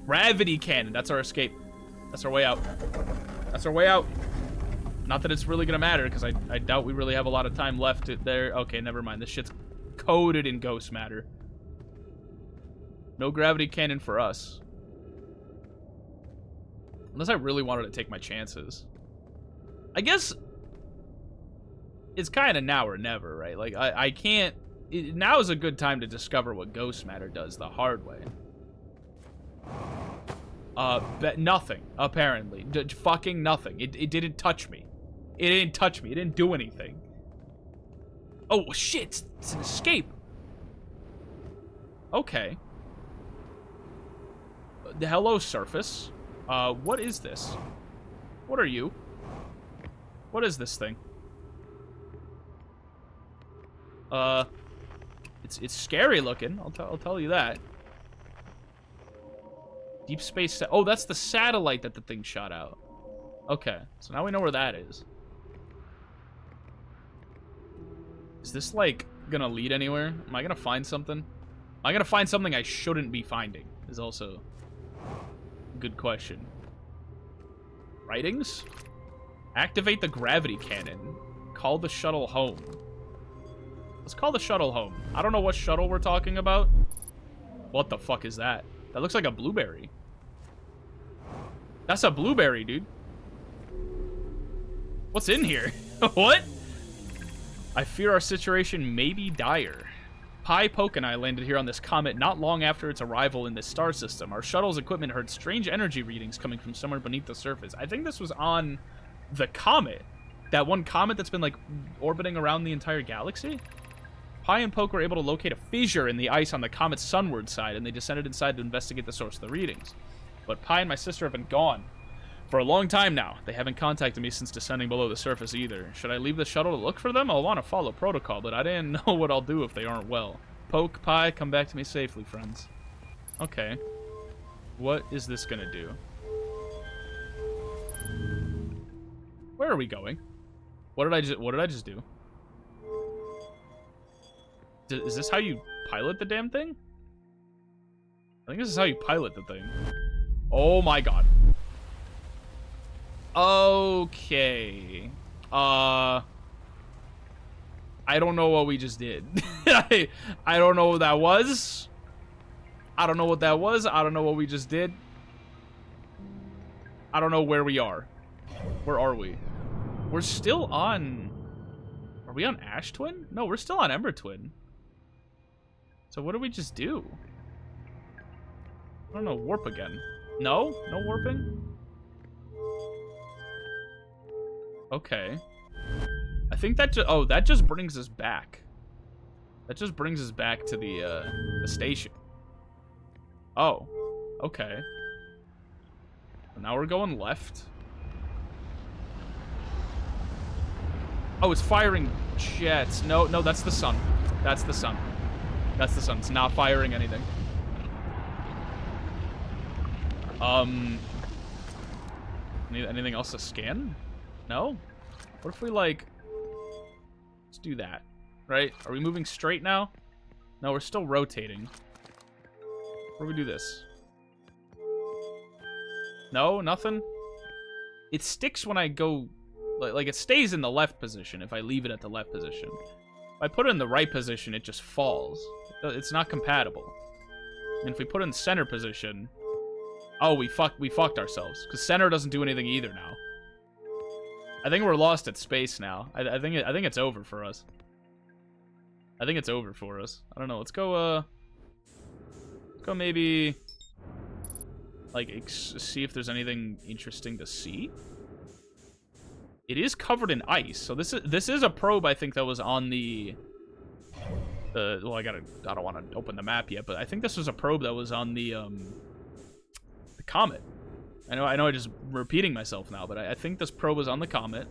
Gravity cannon. That's our escape. That's our way out. That's our way out. Not that it's really gonna matter, because I doubt we really have a lot of time left there. Okay, never mind. This shit's coated in ghost matter. No gravity cannon for us. Unless I really wanted to take my chances. I guess it's kind of now or never, right? Like, I can't... now is a good time to discover what ghost matter does the hard way. But nothing, apparently. Fucking nothing. It didn't touch me. It didn't touch me. It didn't do anything. Oh, shit. It's an escape. Okay. The hello, surface. What is this? What are you? What is this thing? It's scary looking. I'll tell you that. Deep space. Oh, that's the satellite that the thing shot out. Okay, so now we know where that is. Is this like gonna lead anywhere? Am I gonna find something? Am I gonna find something I shouldn't be finding? Is also a good question. Writings? Activate the gravity cannon. Call the shuttle home. Let's call the shuttle home. I don't know what shuttle we're talking about. What the fuck is that? That looks like a blueberry. That's a blueberry, dude. What's in here? What? I fear our situation may be dire. Pi, Poke, and I landed here on this comet not long after its arrival in this star system. Our shuttle's equipment heard strange energy readings coming from somewhere beneath the surface. I think this was on the comet. That one comet that's been, like, orbiting around the entire galaxy? Pi and Poke were able to locate a fissure in the ice on the comet's sunward side, and they descended inside to investigate the source of the readings. But Pi and my sister have been gone for a long time now. They haven't contacted me since descending below the surface either. Should I leave the shuttle to look for them? I'll want to follow protocol, but I didn't know what I'll do if they aren't well. Poke, Pi, come back to me safely, friends. Okay. What is this gonna do? Where are we going? What did I just do? Is this how you pilot the damn thing? I think this is how you pilot the thing. Oh my god. Okay. I don't know what we just did. I don't know what that was. I don't know what that was. I don't know what we just did. I don't know where we are. Where are we? We're still on... Are we on Ash Twin? No, we're still on Ember Twin. So what did we just do? I don't know, warp again. No? No warping? Okay. I think that just... Oh, that just brings us back. That just brings us back to the station. Oh. Okay. Now we're going left. Oh, it's firing jets. No, no, that's the sun. That's the sun. That's the sun. It's not firing anything. Anything else to scan? No? What if we, like... Let's do that. Right? Are we moving straight now? No, we're still rotating. What do we do this? No? Nothing? It sticks when I go... Like, it stays in the left position if I leave it at the left position. If I put it in the right position, it just falls. It's not compatible. And if we put it in center position... Oh, we fucked ourselves. Because center doesn't do anything either now. I think we're lost at space now. I think it's over for us. I think it's over for us. I don't know. Let's go maybe... Like, see if there's anything interesting to see. It is covered in ice. So this is a probe, I think, that was on the... well, I don't want to open the map yet, but I think this was a probe that was on the comet. I know I'm just repeating myself now, but I think this probe was on the comet.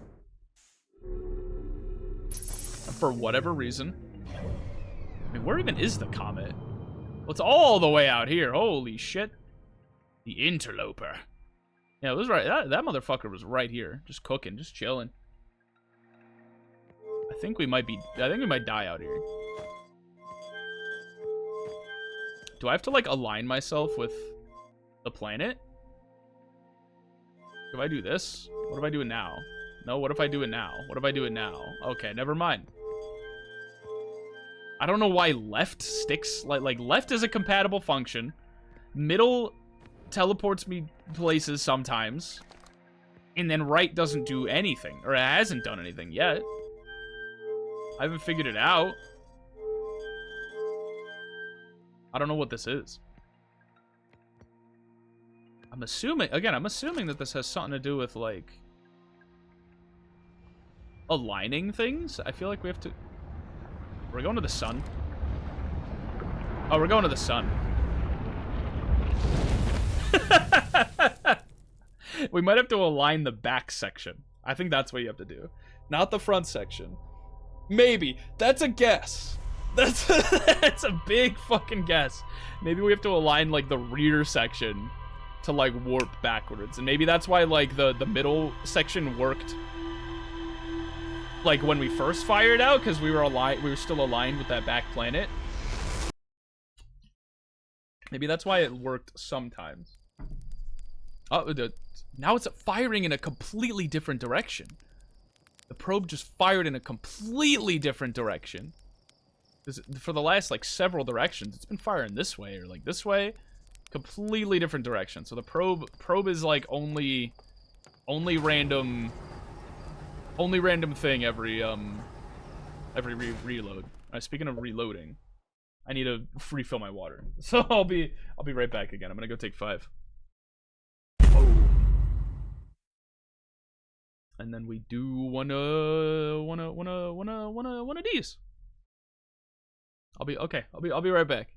For whatever reason. I mean, where even is the comet? Well, it's all the way out here. Holy shit. The interloper. Yeah, it was right. That motherfucker was right here. Just cooking, just chilling. I think we might die out here. Do I have to, like, align myself with the planet? If I do this, what if I do it now? No, what if I do it now? What if I do it now? Okay, never mind. I don't know why left sticks. Like left is a compatible function. Middle teleports me places sometimes. And then right doesn't do anything. Or it hasn't done anything yet. I haven't figured it out. I don't know what this is. I'm assuming that this has something to do with, like, aligning things. I feel like we have to... We're going to the sun. Oh, we're going to the sun. We might have to align the back section. I think that's what you have to do. Not the front section. Maybe. That's a guess. That's a big fucking guess. Maybe we have to align, like, the rear section to, like, warp backwards. And maybe that's why, like, the middle section worked, like, when we first fired out, because we were still aligned with that back planet. Maybe that's why it worked sometimes. Oh, now it's firing in a completely different direction. The probe just fired in a completely different direction. For the last, like, several directions, it's been firing this way or, like, this way. Completely different direction. So the probe is, like, only random thing every reload. Speaking of reloading, I need to refill my water. So I'll be right back again. I'm gonna go take 5. Oh. And then we do one of these. I'll be right back.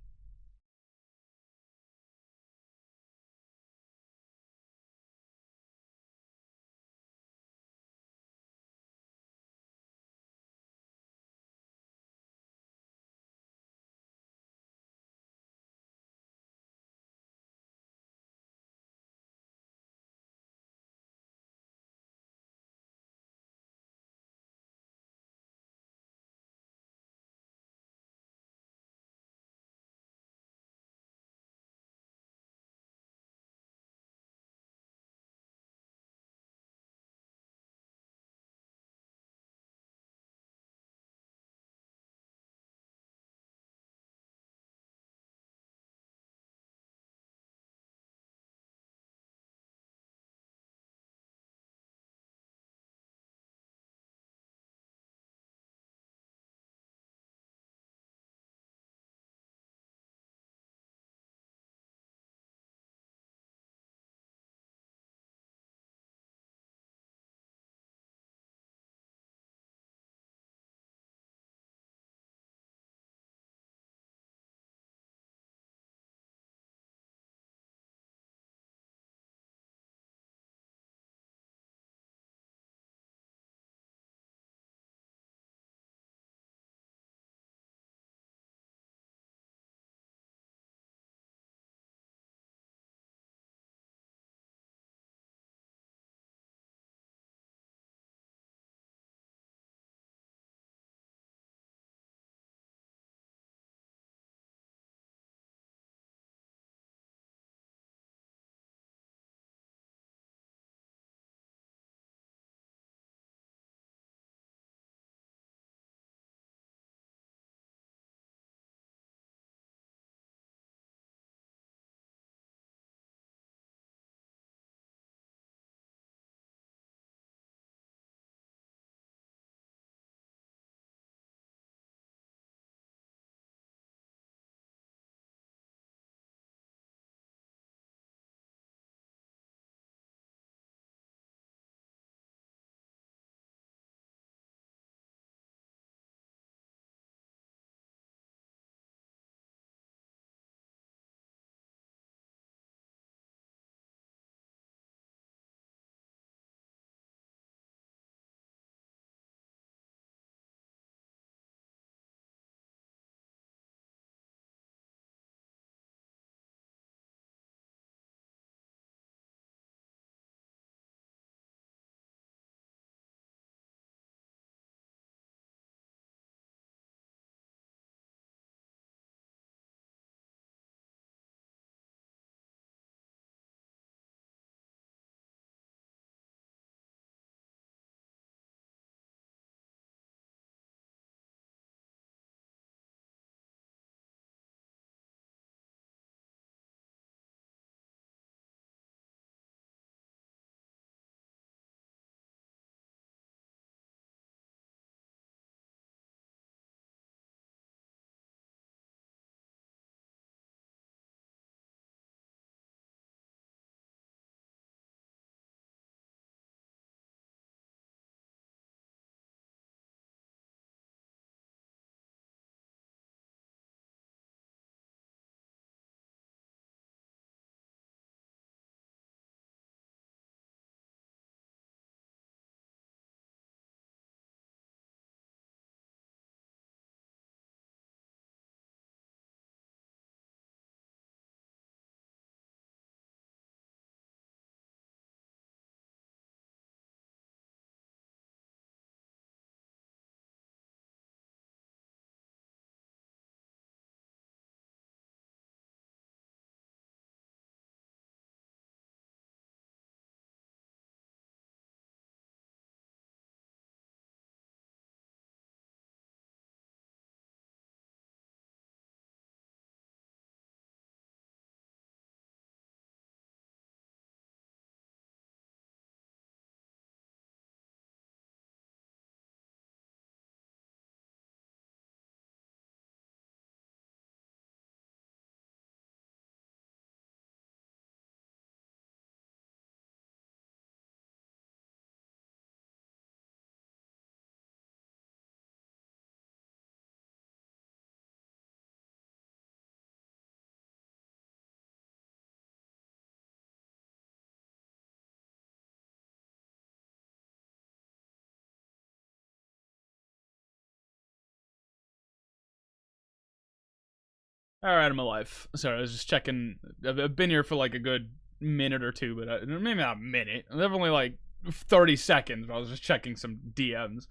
All right, I'm alive. Sorry, I was just checking. I've been here for like a good minute or two, but maybe not a minute. Definitely like 30 seconds. I was just checking some DMs.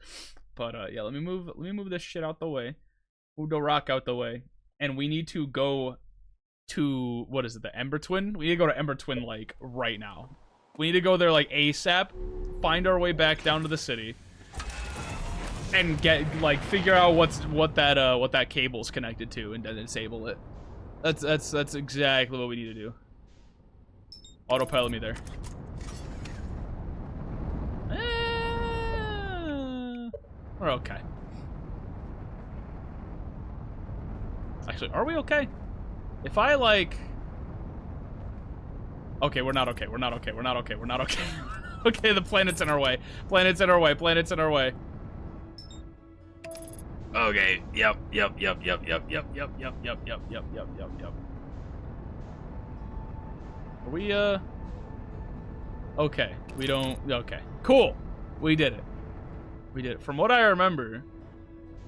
But yeah, let me move this shit out the way. Move the rock out the way, and we need to go to, what is it, the Ember Twin? We need to go to Ember Twin like right now. We need to go there like ASAP. Find our way back down to the city. And get like figure out what that cable's connected to, and then disable it. That's exactly what we need to do. Autopilot me there. We're okay. Actually, are we okay? If I like, okay, we're not okay. We're not okay. We're not okay. We're not okay. Okay, the planet's in our way. Planet's in our way. Planet's in our way. Okay. Yep. Are we, okay. We don't, okay. Cool. We did it. We did it. From what I remember,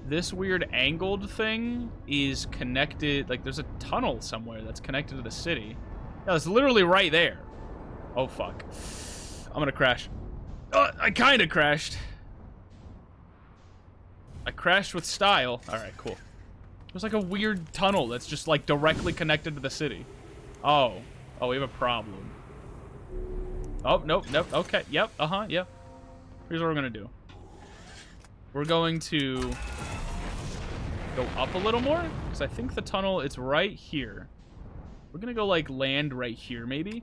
this weird angled thing is connected, like there's a tunnel somewhere that's connected to the city. Yeah, it's literally right there. Oh, fuck. I'm gonna crash. Oh, I kinda crashed. I crashed with style. Alright, cool. There's like a weird tunnel that's just like directly connected to the city. Oh. Oh, we have a problem. Oh, nope, okay, yep, yep. Here's what we're gonna do. We're going to go up a little more, because I think the tunnel, it's right here. We're gonna go like land right here, maybe?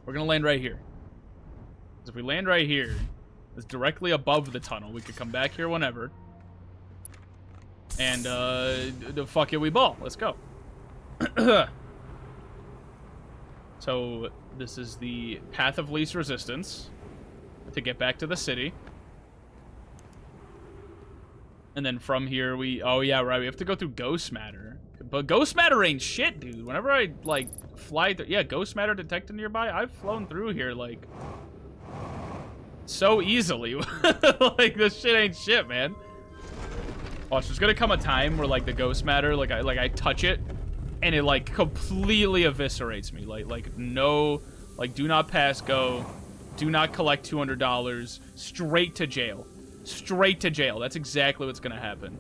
We're gonna land right here. Because if we land right here, it's directly above the tunnel. We could come back here whenever. And, fuck it, we ball. Let's go. So, this is the path of least resistance to get back to the city. And then from here, oh yeah, right, we have to go through ghost matter. But ghost matter ain't shit, dude. Whenever I, like, fly through, yeah, ghost matter detected nearby, I've flown through here, like, so easily. Like, this shit ain't shit, man. Watch, there's gonna come a time where, like, the ghost matter, like I touch it, and it, like, completely eviscerates me. Like, no, like, do not pass go. Do not collect $200. Straight to jail. Straight to jail. That's exactly what's gonna happen.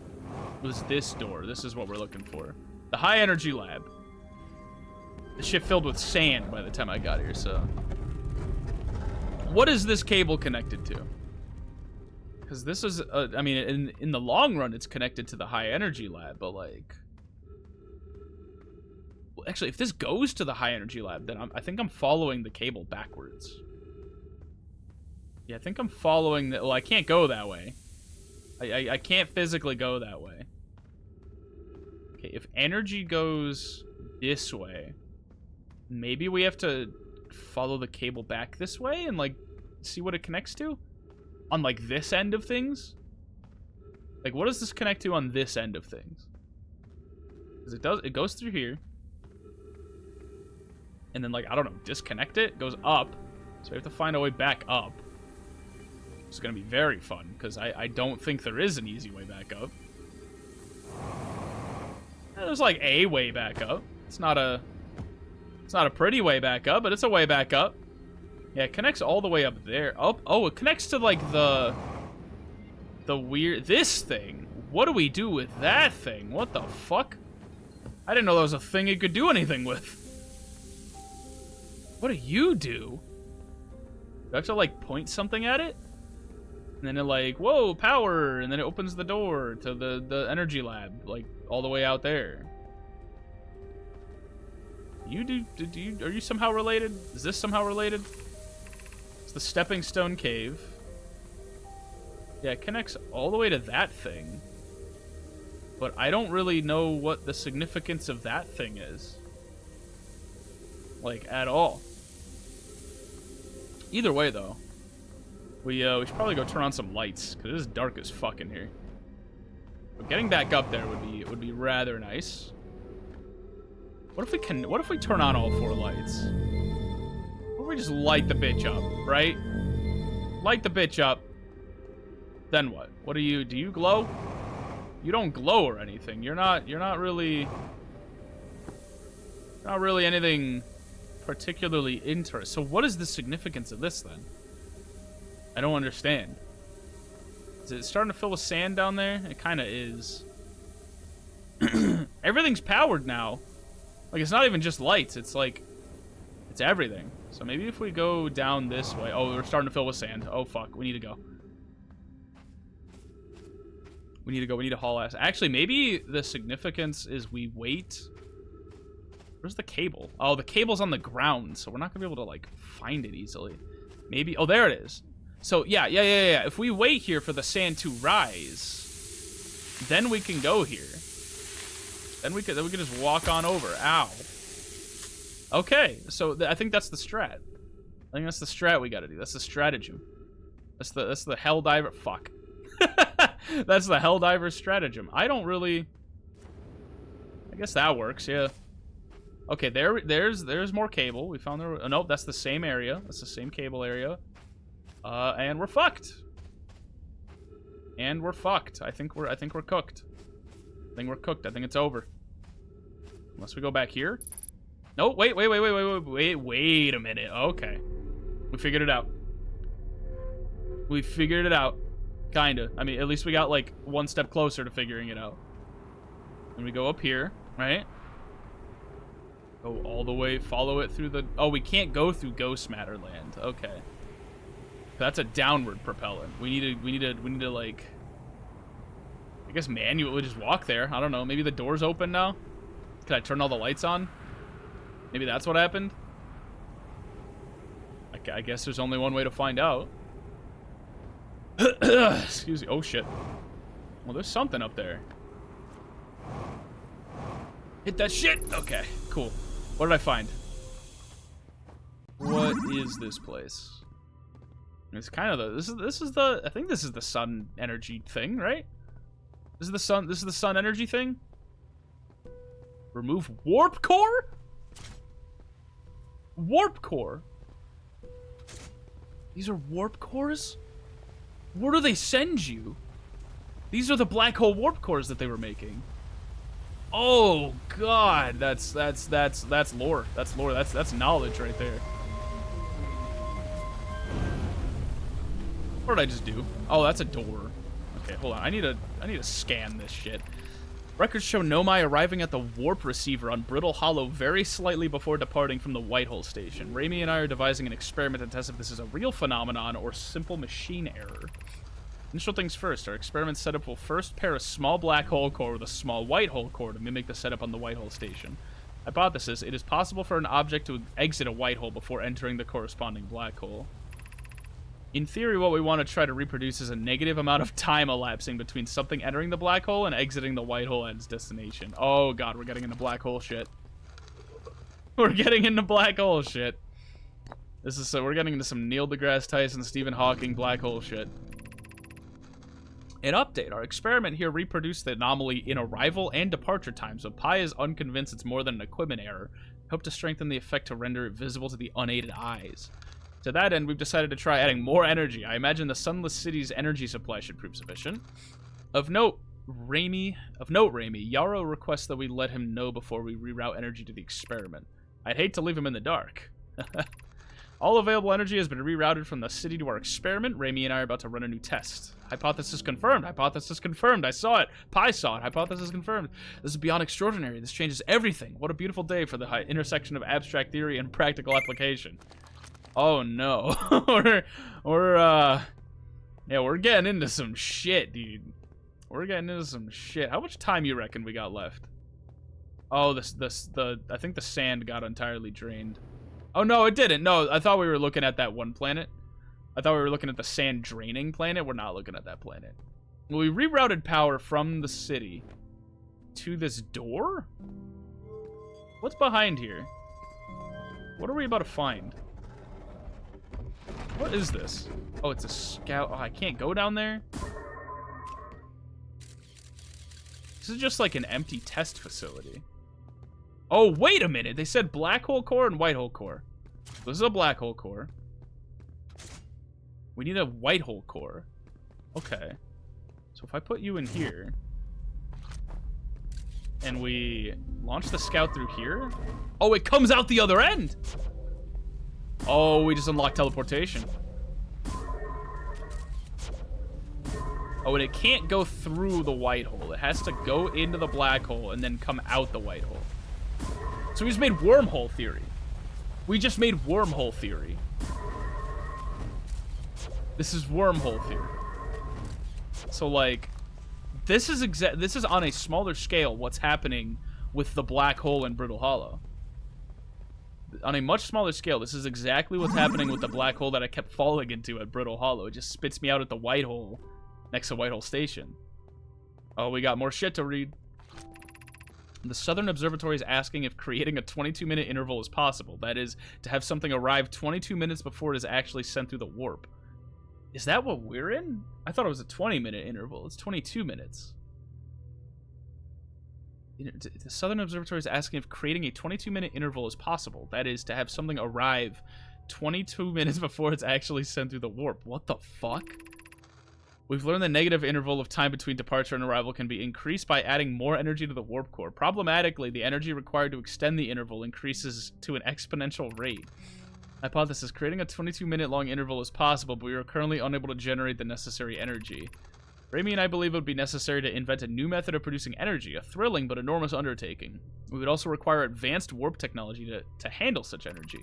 It was this door. This is what we're looking for. The high energy lab. The shit filled with sand by the time I got here, so. What is this cable connected to? Because this is, I mean, in the long run, it's connected to the high energy lab, but like. Well, actually, if this goes to the high energy lab, then I think I'm following the cable backwards. Yeah, I think I'm following the, well, I can't go that way. I can't physically go that way. Okay, if energy goes this way, maybe we have to follow the cable back this way and, like, see what it connects to? On, like, this end of things? Like, what does this connect to on this end of things? Because it goes through here. And then, like, I don't know, disconnect it? It goes up. So we have to find a way back up. It's going to be very fun, because I don't think there is an easy way back up. There's, like, a way back up. It's not a pretty way back up, but it's a way back up. Yeah, it connects all the way up there. Oh, it connects to, like, the weird, this thing. What do we do with that thing? What the fuck? I didn't know there was a thing you could do anything with. What do you do? Do I have to, like, point something at it? And then it, like, whoa, power, and then it opens the door to the energy lab, like, all the way out there. Are you somehow related? Is this somehow related? It's the Stepping Stone Cave. Yeah, it connects all the way to that thing. But I don't really know what the significance of that thing is. Like, at all. Either way, though. We should probably go turn on some lights, because it is dark as fuck in here. But getting back up there would be rather nice. What if we turn on all 4 lights? What if we just light the bitch up, right? Light the bitch up. Then what? Do you glow? You don't glow or anything. You're not really anything particularly interesting. So what is the significance of this then? I don't understand. Is it starting to fill with sand down there? It kind of is. Everything's powered now. Like, it's not even just lights. It's like, it's everything. So maybe if we go down this way. Oh, we're starting to fill with sand. Oh, fuck. We need to go. We need to go. We need to haul ass. Actually, maybe the significance is we wait. Where's the cable? Oh, the cable's on the ground, so we're not going to be able to, like, find it easily. Maybe. Oh, there it is. So, yeah. If we wait here for the sand to rise, then we can go here. Then we could just walk on over. Ow. Okay, so I think that's the strat. I think that's the strat we got to do. That's the stratagem. That's the Helldiver. Fuck. That's the Helldiver stratagem. I don't really. I guess that works. Yeah. Okay, there's more cable. We found there. Oh, nope, that's the same area. That's the same cable area. And we're fucked. And we're fucked. I think we're cooked. I think we're cooked. I think it's over. Unless we go back here. No, wait a minute. Okay. We figured it out. We figured it out. Kinda. I mean, at least we got, like, one step closer to figuring it out. And we go up here, right? Go all the way, follow it through the... Oh, we can't go through Ghost Matter Land. Okay. That's a downward propellant. We need to, like... I guess manually just walk there. I don't know. Maybe the door's open now? Can I turn all the lights on? Maybe that's what happened? I guess there's only one way to find out. Excuse me. Oh, shit. Well, there's something up there. Hit that shit! Okay, cool. What did I find? What is this place? It's kind of the... This is the... I think this is the sun energy thing, right? This is the sun energy thing? Remove warp core? Warp core? These are warp cores? Where do they send you? These are the black hole warp cores that they were making. Oh god, that's lore. That's lore. That's knowledge right there. What did I just do? Oh, that's a door. Okay, hold on. I need to scan this shit. Records show Nomai arriving at the warp receiver on Brittle Hollow very slightly before departing from the Whitehole station. Raimi and I are devising an experiment to test if this is a real phenomenon or simple machine error. Initial things first, our experiment setup will first pair a small black hole core with a small white hole core to mimic the setup on the Whitehole station. Hypothesis, it is possible for an object to exit a white hole before entering the corresponding black hole. In theory, what we want to try to reproduce is a negative amount of time elapsing between something entering the black hole and exiting the white hole at its destination. Oh god, we're getting into black hole shit. We're getting into black hole shit. This is so we're getting into some Neil deGrasse Tyson, Stephen Hawking black hole shit. An update. Our experiment here reproduced the anomaly in arrival and departure times, but Pi is unconvinced it's more than an equipment error. Hope to strengthen the effect to render it visible to the unaided eyes. To that end, we've decided to try adding more energy. I imagine the Sunless City's energy supply should prove sufficient. Of note, Raimi, Yarrow requests that we let him know before we reroute energy to the experiment. I'd hate to leave him in the dark. All available energy has been rerouted from the city to our experiment. Raimi and I are about to run a new test. Hypothesis confirmed. Hypothesis confirmed. I saw it. Pi saw it. Hypothesis confirmed. This is beyond extraordinary. This changes everything. What a beautiful day for the intersection of abstract theory and practical application. Oh no. We're getting into some shit, dude. We're getting into some shit. How much time you reckon we got left? Oh, I think the sand got entirely drained. Oh no, it didn't. No, I thought we were looking at that one planet. I thought we were looking at the sand draining planet. We're not looking at that planet. Well, we rerouted power from the city to this door? What's behind here? What are we about to find? What is this? Oh, it's a scout. Oh, I can't go down there? This is just like an empty test facility. Oh, wait a minute. They said black hole core and white hole core. This is a black hole core. We need a white hole core. Okay. So if I put you in here, and we launch the scout through here. Oh, it comes out the other end. Oh, we just unlocked teleportation. Oh, and it can't go through the white hole. It has to go into the black hole and then come out the white hole. So we just made wormhole theory. We just made wormhole theory. This is wormhole theory. So, like, this is on a smaller scale what's happening with the black hole in Brittle Hollow. On a much smaller scale, this is exactly what's happening with the black hole that I kept falling into at Brittle Hollow. It just spits me out at the white hole next to Whitehole Station. Oh, we got more shit to read. The Southern Observatory is asking if creating a 22-minute interval is possible. That is, to have something arrive 22 minutes before it is actually sent through the warp. Is that what we're in? I thought it was a 20-minute interval. It's 22 minutes. The Southern Observatory is asking if creating a 22-minute interval is possible. That is, to have something arrive 22 minutes before it's actually sent through the warp. What the fuck? We've learned the negative interval of time between departure and arrival can be increased by adding more energy to the warp core. Problematically, the energy required to extend the interval increases to an exponential rate. Hypothesis: creating a 22-minute long interval is possible, but we are currently unable to generate the necessary energy. Raimi and I believe it would be necessary to invent a new method of producing energy, a thrilling but enormous undertaking. We would also require advanced warp technology to handle such energy.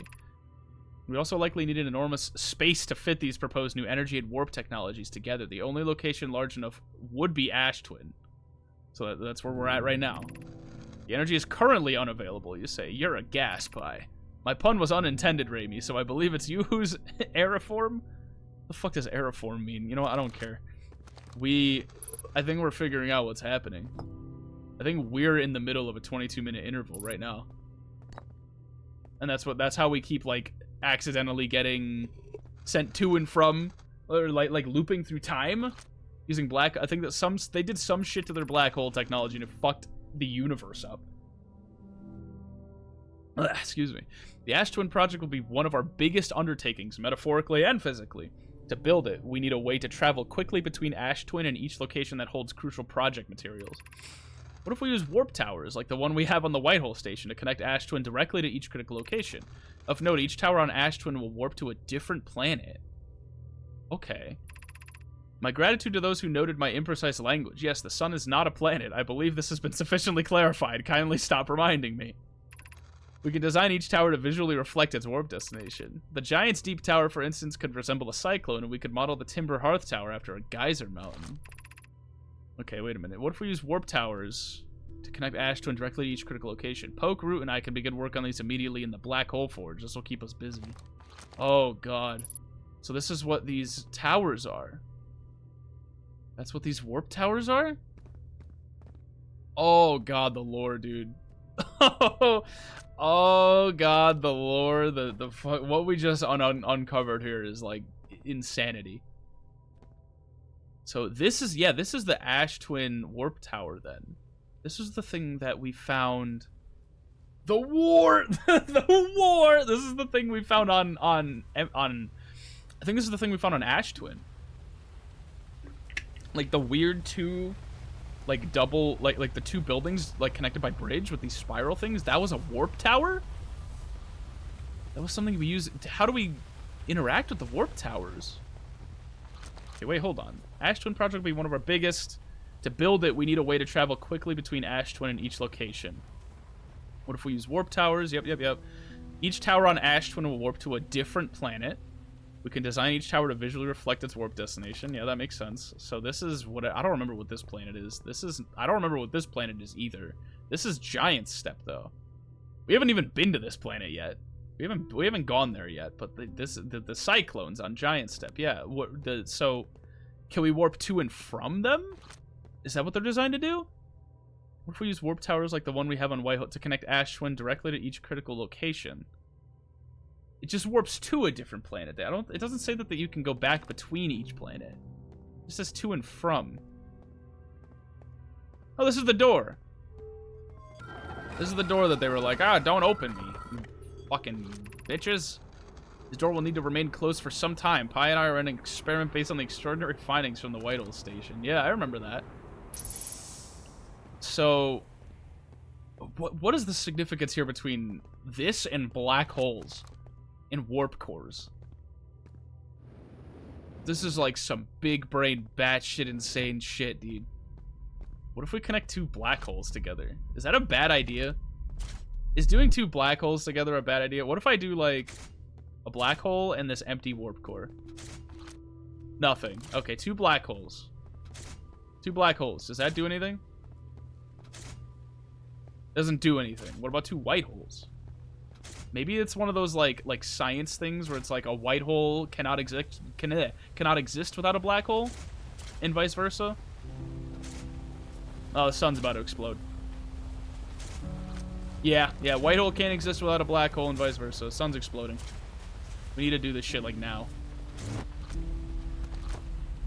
We also likely need an enormous space to fit these proposed new energy and warp technologies together. The only location large enough would be Ash Twin. So that's where we're at right now. The energy is currently unavailable, you say. You're a gas pie. My pun was unintended, Raimi, so I believe it's you who's aeriform? The fuck does aeriform mean? You know what? I don't care. I think we're figuring out what's happening. I think we're in the middle of a 22-minute interval right now. And that's how we keep, like, accidentally getting sent to and from, or like looping through time using black. I think that they did some shit to their black hole technology and it fucked the universe up. Excuse me. The Ash Twin project will be one of our biggest undertakings, metaphorically and physically. To build it, we need a way to travel quickly between Ash Twin and each location that holds crucial project materials. What if we use warp towers, like the one we have on the Whitehole Station, to connect Ash Twin directly to each critical location? Of note, each tower on Ash Twin will warp to a different planet. Okay. My gratitude to those who noted my imprecise language. Yes, the sun is not a planet. I believe this has been sufficiently clarified. Kindly stop reminding me. We can design each tower to visually reflect its warp destination. The Giant's Deep Tower, for instance, could resemble a cyclone, and we could model the Timber Hearth Tower after a geyser mountain. Okay, wait a minute. What if we use warp towers to connect Ash Twin directly to each critical location? Poke, Root, and I can begin work on these immediately in the Black Hole Forge. This will keep us busy. Oh, God. So this is what these towers are. That's what these warp towers are? Oh, God, the lore, dude. Oh, God, the lore. What we just uncovered here is, like, insanity. So this is the Ash Twin warp tower then. This is the thing that we found. The war! The war! This is the thing we found on I think this is the thing we found on Ash Twin. Like the weird two, like double, like the two buildings like connected by bridge with these spiral things. That was a warp tower? That was something we use. How do we interact with the warp towers? Okay, wait, hold on. Ash Twin project will be one of our biggest. To build it, we need a way to travel quickly between Ash Twin and each location. What if we use warp towers? Yep. Each tower on Ash Twin will warp to a different planet. We can design each tower to visually reflect its warp destination. Yeah, that makes sense. So this is what I don't remember what this planet is. I don't remember what this planet is either. This is Giant Step though. We haven't even been to this planet yet. We haven't gone there yet. But the cyclones on Giant Step. Yeah. So can we warp to and from them? Is that what they're designed to do? What if we use warp towers like the one we have on Whitehole to connect Ash Twin directly to each critical location? It just warps to a different planet. It doesn't say that you can go back between each planet. It says to and from. Oh, this is the door. This is the door that they were like, don't open me, you fucking bitches. This door will need to remain closed for some time. Pi and I are running an experiment based on the extraordinary findings from the Whitehole Station. Yeah, I remember that. So, What is the significance here between this and black holes and warp cores? This is like some big brain batshit insane shit, dude. What if we connect 2 black holes together? Is that a bad idea? Is doing 2 black holes together a bad idea? What if I do like a black hole and this empty warp core? Nothing. Okay, 2 black holes. 2 black holes. Does that do anything? Doesn't do anything. What about 2 white holes? Maybe it's one of those like science things where it's like a white hole cannot exist without a black hole, and vice versa. Oh, the sun's about to explode. Yeah, white hole can't exist without a black hole and vice versa. Sun's exploding. We need to do this shit like now.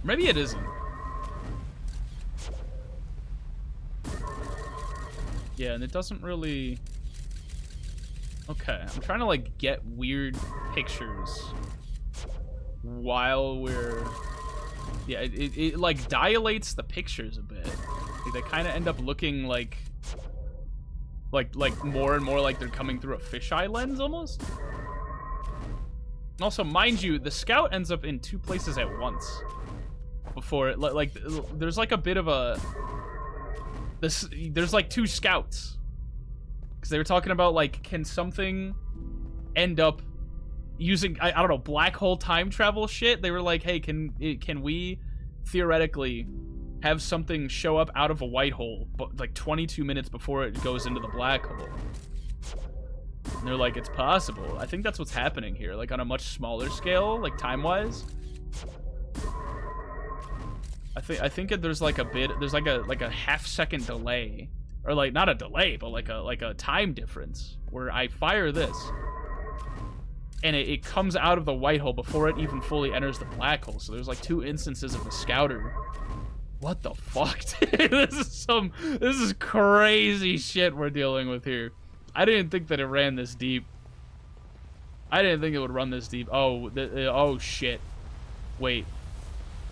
Maybe it isn't. Yeah, and it doesn't really... Okay, I'm trying to, like, get weird pictures while we're... Yeah, it like, dilates the pictures a bit. Like, they kind of end up looking like more and more like they're coming through a fisheye lens, almost. And also, mind you, the scout ends up in 2 places at once. Before it, like, there's, like, a bit of a... There's, like, 2 scouts. Because they were talking about, like, can something end up using, I don't know, black hole time travel shit? They were like, hey, can we theoretically have something show up out of a white hole, but like 22 minutes before it goes into the black hole? And they're like, it's possible. I think that's what's happening here, like on a much smaller scale, like time-wise. I think there's like a bit, there's like a half-second delay. Or like, not a delay, but like a time difference where I fire this and it comes out of the white hole before it even fully enters the black hole. So there's like 2 instances of the scouter. What the fuck, dude? This is crazy shit we're dealing with here. I didn't think that it ran this deep. I didn't think it would run this deep. Oh shit. Wait.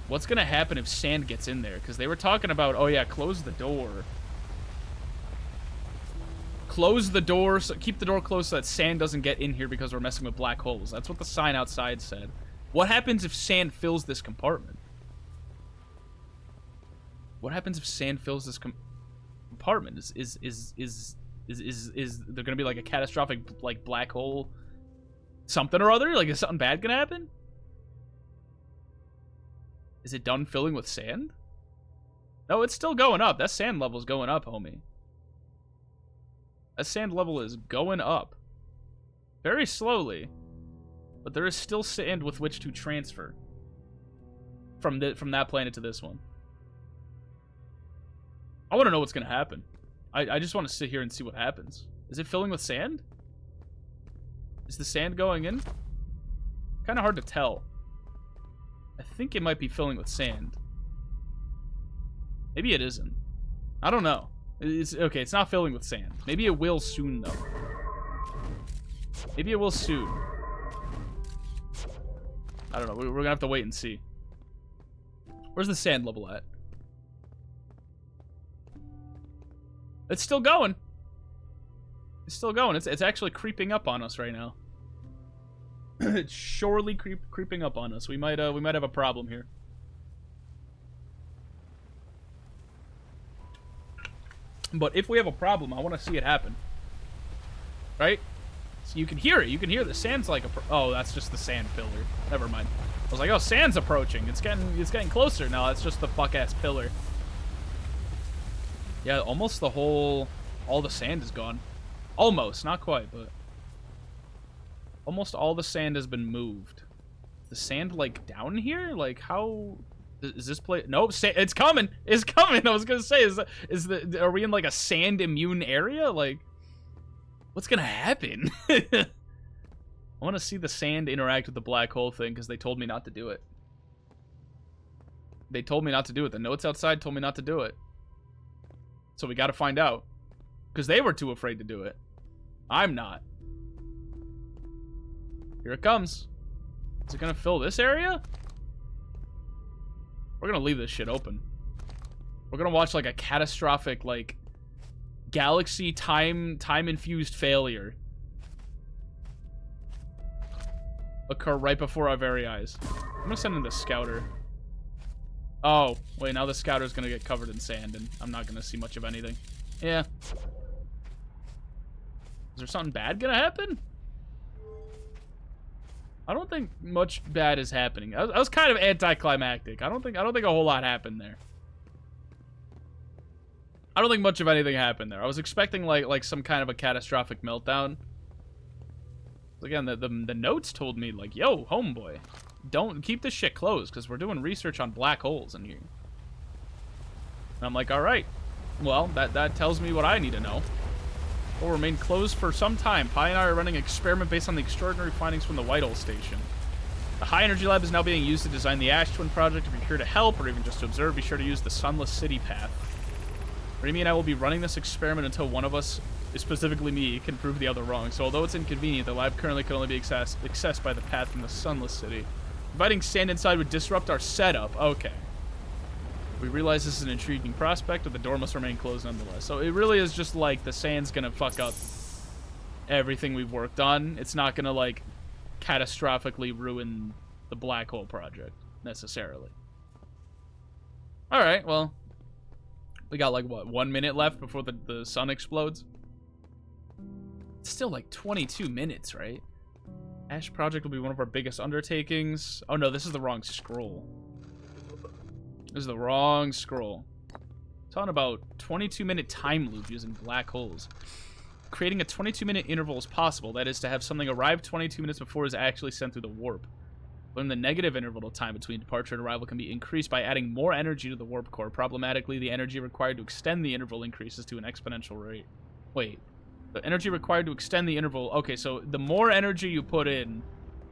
What's gonna happen if sand gets in there? Because they were talking about, oh yeah, close the door. Close the door, so keep the door closed so that sand doesn't get in here because we're messing with black holes. That's what the sign outside said. What happens if sand fills this compartment? What happens if sand fills this compartment? Is there gonna be like a catastrophic like black hole something or other? Like, is something bad gonna happen? Is it done filling with sand? No, it's still going up. That sand level's going up, homie. That sand level is going up. Very slowly. But there is still sand with which to transfer. From that planet to this one. I want to know what's going to happen. I just want to sit here and see what happens. Is it filling with sand? Is the sand going in? Kind of hard to tell. I think it might be filling with sand. Maybe it isn't. I don't know. Okay, it's not filling with sand. Maybe it will soon, though. Maybe it will soon. I don't know. We're gonna have to wait and see. Where's the sand level at? It's still going. It's still going. It's actually creeping up on us right now. It's surely creeping up on us. We might have a problem here. But if we have a problem, I want to see it happen. Right? So you can hear it. You can hear the sand's like oh, that's just the sand pillar. Never mind. I was like, oh, sand's approaching. It's getting closer. No, it's just the fuck-ass pillar. Yeah, almost all the sand is gone. Almost, not quite, but almost all the sand has been moved. The sand, like, down here? Like, how... Is this place? Nope, it's coming. It's coming. I was gonna say, are we in like a sand immune area? Like, what's gonna happen? I want to see the sand interact with the black hole thing because they told me not to do it. They told me not to do it. The notes outside told me not to do it. So we got to find out because they were too afraid to do it. I'm not. Here it comes. Is it gonna fill this area? We're gonna leave this shit open. We're gonna watch like a catastrophic like galaxy time-infused failure occur right before our very eyes. I'm gonna send in the scouter. Oh, wait, now the scouter's gonna get covered in sand, and I'm not gonna see much of anything. Yeah. Is there something bad gonna happen? I don't think much bad is happening. I was kind of anticlimactic. I don't think a whole lot happened there. I don't think much of anything happened there. I was expecting like some kind of a catastrophic meltdown. Again, the notes told me like, yo, homeboy, don't keep this shit closed because we're doing research on black holes in here. And I'm like, all right. Well, that tells me what I need to know. Will remain closed for some time. Pi and I are running an experiment based on the extraordinary findings from the Whitehall station. The high energy lab is now being used to design the Ash Twin project. If you're here to help or even just to observe, be sure to use the Sunless City path. Remy and I will be running this experiment until one of us, specifically me, can prove the other wrong. So although it's inconvenient, the lab currently can only be accessed by the path from the Sunless City. Inviting sand inside would disrupt our setup. Okay. We realize this is an intriguing prospect, but the door must remain closed nonetheless. So it really is just like the sand's gonna fuck up everything we've worked on. It's not gonna like catastrophically ruin the black hole project necessarily. All right, well, we got like what, 1 minute left before the sun explodes. It's still like 22 minutes, right? Ash project will be one of our biggest undertakings. Oh no, this is the wrong scroll. This is the wrong scroll. Talking about 22-minute time loop using black holes. Creating a 22-minute interval is possible. That is, to have something arrive 22 minutes before it is actually sent through the warp. When the negative interval of time between departure and arrival can be increased by adding more energy to the warp core. Problematically, the energy required to extend the interval increases to an exponential rate. Wait. The energy required to extend the interval... Okay, so the more energy you put in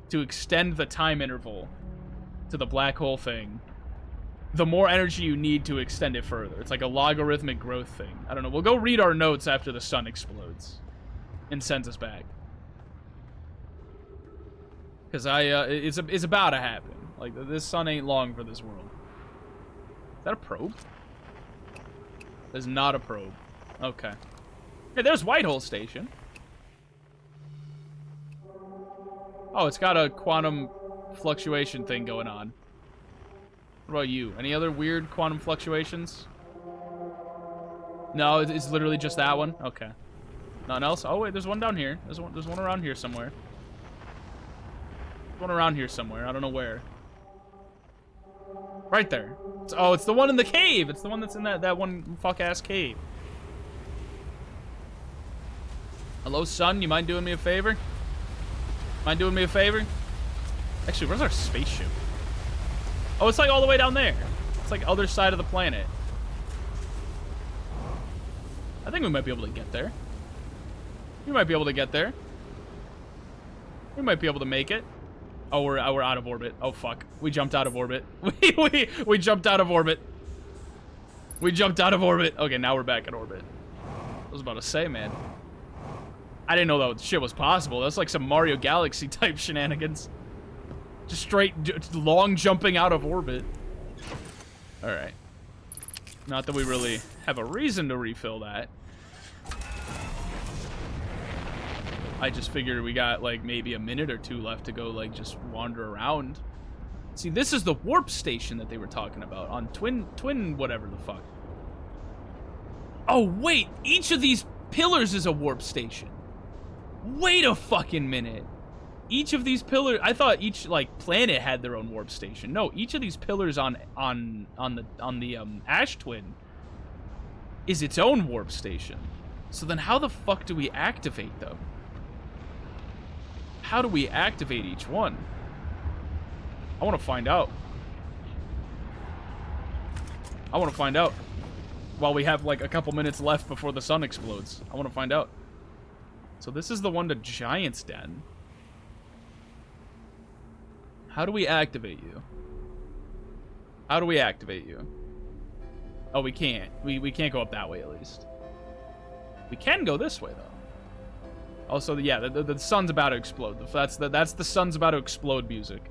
to extend the time interval to the black hole thing, the more energy you need to extend it further. It's like a logarithmic growth thing. I don't know. We'll go read our notes after the sun explodes and sends us back. Because it's about to happen. Like, this sun ain't long for this world. Is that a probe? That's not a probe. Okay. Hey, there's Whitehall Station. Oh, it's got a quantum fluctuation thing going on. What about you? Any other weird quantum fluctuations? No, it's literally just that one? Okay. Nothing else? Oh, wait, there's one down here. There's one around here somewhere. There's one around here somewhere. I don't know where. Right there. It's the one in the cave. It's the one that's in that one fuck-ass cave. Hello, son. You mind doing me a favor? Mind doing me a favor? Actually, where's our spaceship? Oh, it's like all the way down there. It's like other side of the planet. I think we might be able to get there. We might be able to get there. We might be able to make it. Oh, we're out of orbit. Oh fuck, we jumped out of orbit. we jumped out of orbit. We jumped out of orbit. Okay, now we're back in orbit. I was about to say, man. I didn't know that shit was possible. That's like some Mario Galaxy type shenanigans. Just straight long jumping out of orbit. All right. Not that we really have a reason to refill that. I just figured we got like maybe a minute or two left to go like just wander around. See, this is the warp station that they were talking about on twin whatever the fuck. Oh wait, each of these pillars is a warp station. Wait a fucking minute. Each of these pillars, I thought each like planet had their own warp station. No, each of these pillars on the Ash Twin is its own warp station. So then how the fuck do we activate them? How do we activate each one? I want to find out. I want to find out. While we have like a couple minutes left before the sun explodes. I want to find out. So this is the one to Giant's Den. How do we activate you? How do we activate you? Oh, we can't. We can't go up that way, at least. We can go this way, though. Also, yeah, the sun's about to explode. That's the sun's about to explode music.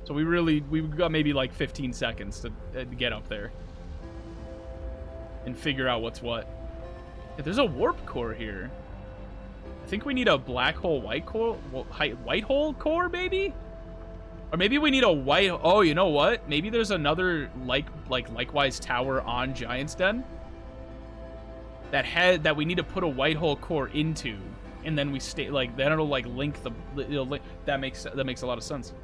So we've got maybe like 15 seconds to get up there. And figure out what's what. Yeah, there's a warp core here. I think we need a black hole white core, white hole core, maybe? Or maybe we need a white. Oh, you know what? Maybe there's another likewise tower on Giant's Den that we need to put a white hole core into, and then we stay like then it'll like link the. That makes a lot of sense.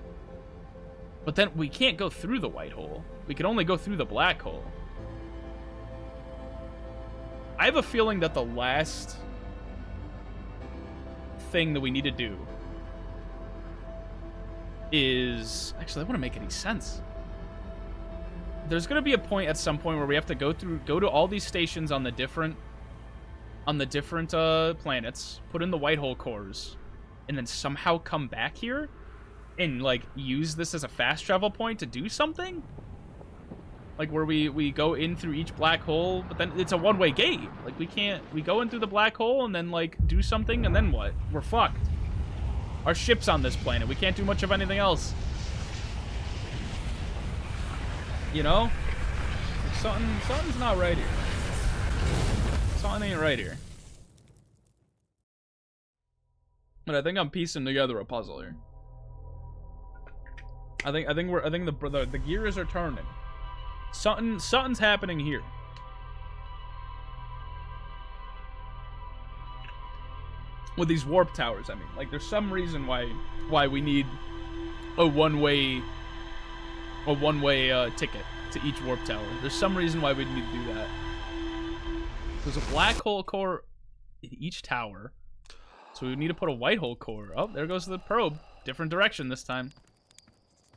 But then we can't go through the white hole. We can only go through the black hole. I have a feeling that the last thing that we need to do is actually, that wouldn't make any sense. There's gonna be a point at some point where we have to go to all these stations on the different planets, put in the white hole cores, and then somehow come back here and like use this as a fast travel point to do something. Like where we go in through each black hole, but then it's a one-way gate. Like we go in through the black hole and then like do something, and then what? We're fucked. Our ship's on this planet. We can't do much of anything else. You know? Something's not right here. Something ain't right here. But I think I'm piecing together a puzzle here. I think the gears are turning. Something's happening here. With these warp towers, I mean, like there's some reason why we need a one-way ticket to each warp tower. There's some reason why we need to do that. There's a black hole core in each tower, so we need to put a white hole core. Oh, there goes the probe. Different direction this time.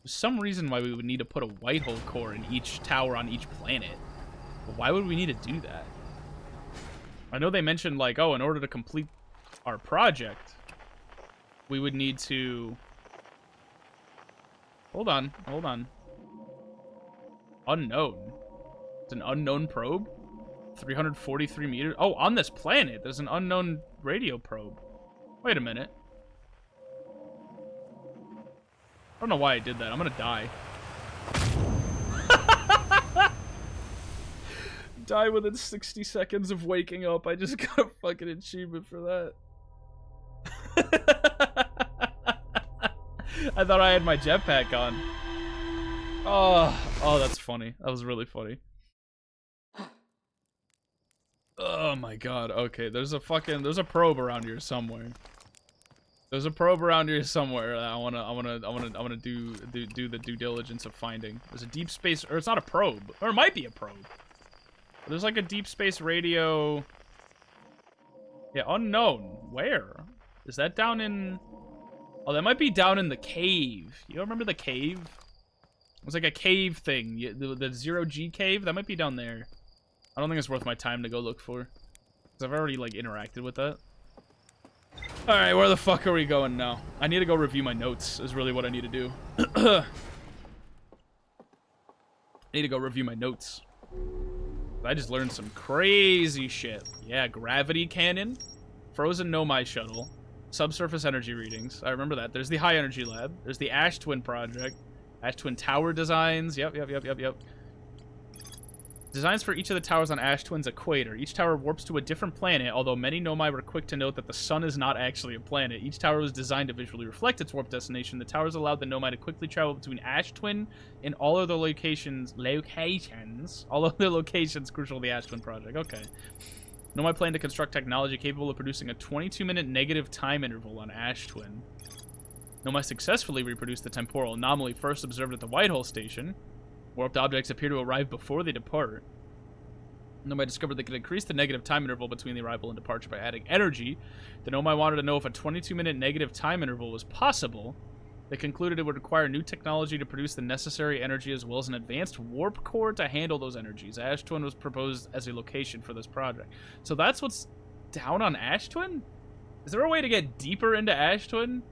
There's some reason why we would need to put a white hole core in each tower on each planet. But why would we need to do that? I know they mentioned, like, oh, in order to complete our project, we would need to... Hold on. Unknown. It's an unknown probe? 343 meters? Oh, on this planet, there's an unknown radio probe. Wait a minute. I don't know why I did that. I'm gonna die. Die within 60 seconds of waking up. I just got a fucking achievement for that. I thought I had my jetpack on. Oh, that's funny. That was really funny. Oh my god. Okay, there's a probe around here somewhere. There's a probe around here somewhere that I wanna do the due diligence of finding. There's a deep space, or it's not a probe, or it might be a probe. There's like a deep space radio. Yeah, unknown. Where? Is that down in... Oh, that might be down in the cave. You remember the cave? It was like a cave thing. The 0G cave? That might be down there. I don't think it's worth my time to go look for. Because I've already, like, interacted with that. Alright, where the fuck are we going now? I need to go review my notes, is really what I need to do. I need to go review my notes. I just learned some crazy shit. Yeah, gravity cannon, frozen Nomai shuttle, subsurface energy readings. I remember that. There's the high energy lab. There's the Ash Twin project. Ash Twin tower designs. Yep. Designs for each of the towers on Ash Twin's equator. Each tower warps to a different planet, although many Nomai were quick to note that the sun is not actually a planet. Each tower was designed to visually reflect its warp destination. The towers allowed the Nomai to quickly travel between Ash Twin and all other locations crucial to the Ash Twin project. Okay. Nomai plan to construct technology capable of producing a 22-minute negative time interval on Ash Twin. Nomai successfully reproduced the temporal anomaly first observed at the Whitehall station. Warped objects appear to arrive before they depart. Nomai discovered they could increase the negative time interval between the arrival and departure by adding energy. The Nomai wanted to know if a 22-minute negative time interval was possible. They concluded it would require new technology to produce the necessary energy as well as an advanced warp core to handle those energies. Ash Twin was proposed as a location for this project. So that's what's down on Ash Twin? Is there a way to get deeper into Ash Twin?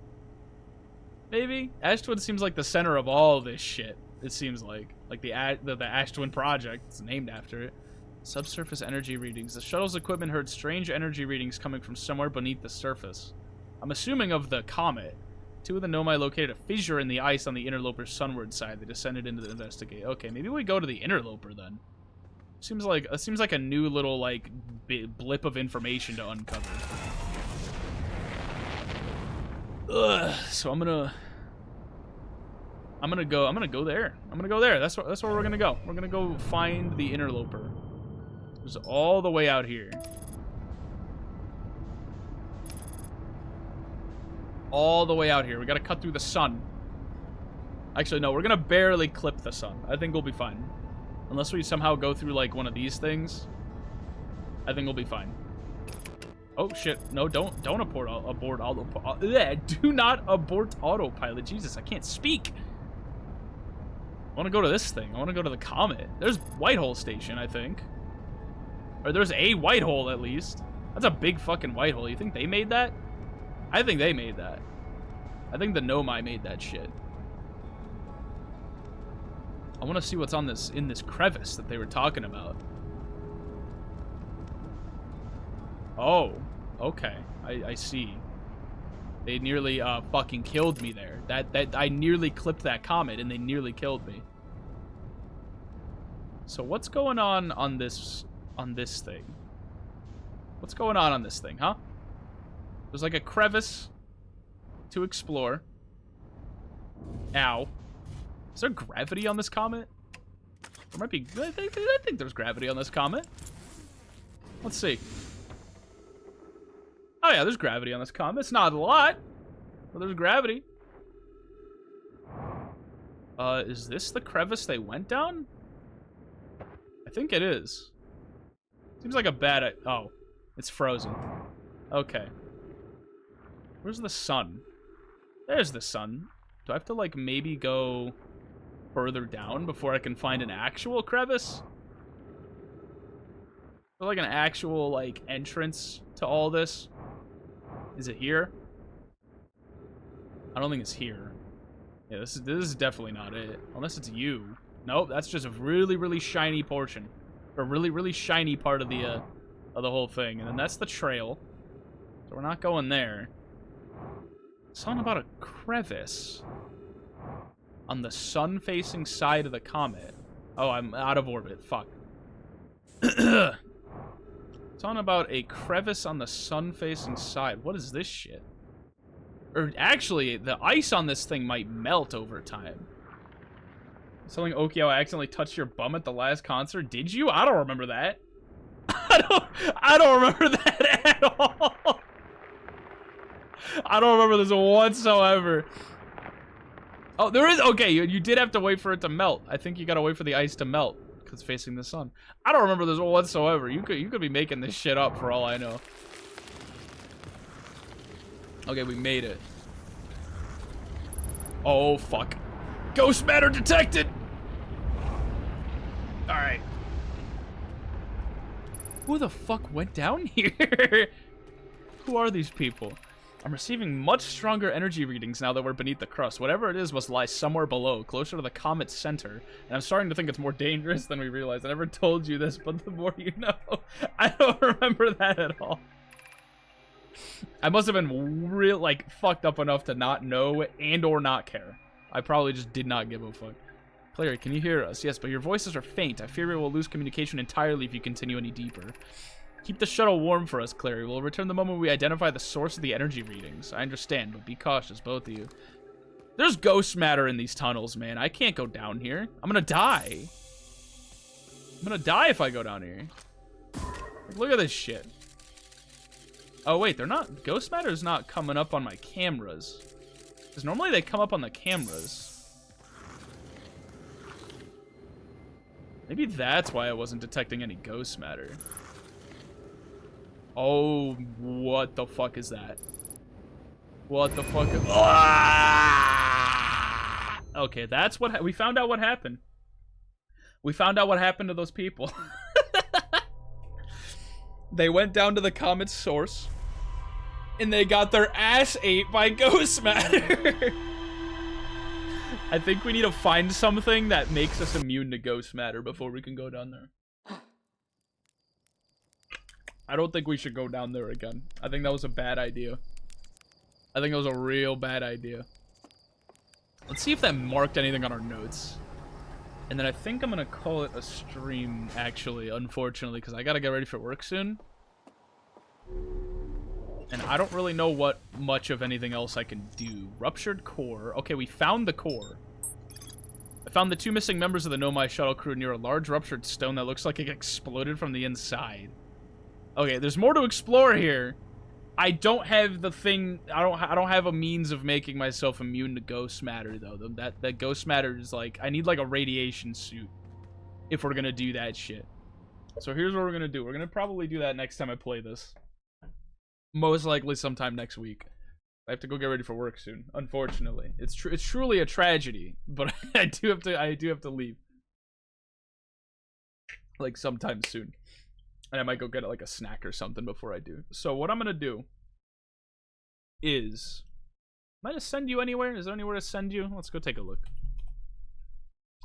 Maybe? Ash Twin seems like the center of all this shit. It seems like the Ash Twin project is named after it. Subsurface energy readings. The shuttle's equipment heard strange energy readings coming from somewhere beneath the surface. I'm assuming of the comet. Two of the Nomai located a fissure in the ice on the interloper's sunward side. They descended into the investigate. Okay, maybe we go to the interloper then. Seems like a new little like blip of information to uncover. Ugh, so I'm gonna go there. That's where we're gonna go. We're gonna go find the interloper. It's all the way out here. All the way out here. We gotta cut through the sun. Actually, no, we're gonna barely clip the sun. I think we'll be fine. Unless we somehow go through, like, one of these things. I think we'll be fine. Oh, shit. No, don't abort autopilot. Do not abort autopilot. Jesus, I can't speak. I want to go to this thing. I want to go to the Comet. There's Whitehole Station, I think. Or there's a Whitehole, at least. That's a big fucking Whitehole. You think they made that? I think they made that. I think the Nomai made that shit. I want to see what's on in this crevice that they were talking about. Oh, okay. I see. They nearly fucking killed me there. That I nearly clipped that comet and they nearly killed me. So what's going on this thing? What's going on this thing, huh? There's like a crevice to explore. Ow. Is there gravity on this comet? There might be. I think there's gravity on this comet. Let's see. Oh yeah, there's gravity on this comet. It's not a lot, but there's gravity. Is this the crevice they went down? I think it is. Seems like a bad. Oh, it's frozen. Okay. Where's the sun? There's the sun. Do I have to, like, maybe go further down before I can find an actual crevice? Or, like, an actual, like, entrance to all this? Is it here? I don't think it's here. Yeah, this is definitely not it. Unless it's you. Nope, that's just a really, really shiny portion. Or really, really shiny part of the whole thing. And then that's the trail. So we're not going there. Something about a crevice on the sun-facing side of the comet. Oh, I'm out of orbit. Fuck. Something about a crevice on the sun-facing side. What is this shit? Or actually, the ice on this thing might melt over time. Something, Okio, I accidentally touched your bum at the last concert. Did you? I don't remember that. I don't remember that at all. I don't remember this whatsoever. Oh, there is. Okay, you did have to wait for it to melt. I think you gotta wait for the ice to melt because it's facing the sun. I don't remember this whatsoever. You could be making this shit up for all I know. Okay, we made it. Oh fuck! Ghost matter detected. All right. Who the fuck went down here? Who are these people? I'm receiving much stronger energy readings now that we're beneath the crust. Whatever it is must lie somewhere below, closer to the comet's center. And I'm starting to think it's more dangerous than we realized. I never told you this, but the more you know. I don't remember that at all. I must have been real, like, fucked up enough to not know and or not care. I probably just did not give a fuck. Clary, can you hear us? Yes, but your voices are faint. I fear we will lose communication entirely if you continue any deeper. Keep the shuttle warm for us, Clary. We'll return the moment we identify the source of the energy readings. I understand, but be cautious, both of you. There's ghost matter in these tunnels, man. I can't go down here. I'm gonna die. I'm gonna die if I go down here. Like, look at this shit. Oh, wait, they're not... Ghost matter is not coming up on my cameras. Because normally they come up on the cameras. Maybe that's why I wasn't detecting any ghost matter. Oh, what the fuck is that? What the fuck is... Ah! Okay, that's what... We found out what happened. We found out what happened to those people. They went down to the comet's source, and they got their ass ate by ghost matter. I think we need to find something that makes us immune to ghost matter before we can go down there. I don't think we should go down there again. I think that was a bad idea. I think it was a real bad idea. Let's see if that marked anything on our notes. And then I think I'm gonna call it a stream, actually, unfortunately, because I gotta get ready for work soon. And I don't really know what much of anything else I can do. Ruptured core. Okay, we found the core. I found the 2 missing members of the Nomai shuttle crew near a large ruptured stone that looks like it exploded from the inside. Okay, there's more to explore here. I don't have the thing. I don't have a means of making myself immune to ghost matter though. That ghost matter is like, I need like a radiation suit if we're gonna do that shit. So here's what we're gonna do. We're gonna probably do that next time I play this. Most likely sometime next week. I have to go get ready for work soon. Unfortunately, it's truly a tragedy, but I do have to leave like sometime soon, and I might go get like a snack or something before I do. So what I'm gonna do is, am I gonna send you anywhere? Is there anywhere to send you? Let's go take a look.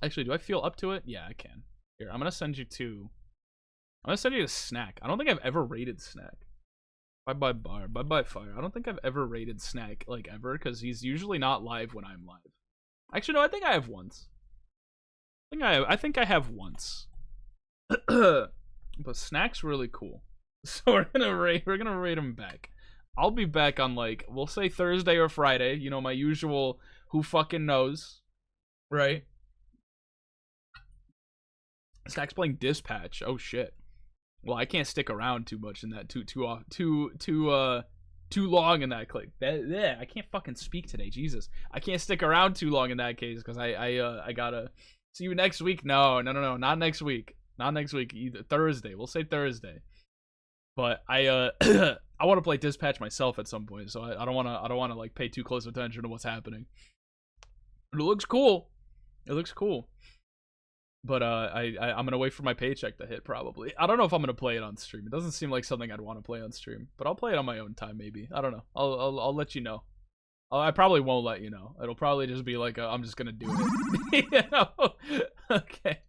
Actually, do I feel up to it? Yeah, I can. Here, I'm gonna send you to snack. I don't think I've ever rated snack. Bye-bye bar, bye-bye fire. I don't think I've ever rated snack, like, ever, because he's usually not live when I'm live. Actually, no, I think I have once. I think I have once. But snack's really cool. So we're gonna rate him back. I'll be back on, like, we'll say Thursday or Friday. You know, my usual who fucking knows. Right? Snack's playing Dispatch. Oh shit. Well, I can't stick around too much in that too long in that clip. I can't fucking speak today. Jesus, I can't stick around too long in that case because I gotta see you next week. No, not next week. Not next week either. Thursday. We'll say Thursday. But I I want to play Dispatch myself at some point, so I don't wanna like pay too close attention to what's happening. But it looks cool. It looks cool. But I'm gonna wait for my paycheck to hit probably. I don't know if I'm gonna play it on stream. It doesn't seem like something I'd want to play on stream, but I'll play it on my own time maybe. I don't know. I'll let you know. I probably won't let you know. It'll probably just be like I'm just gonna do it. You know? Okay.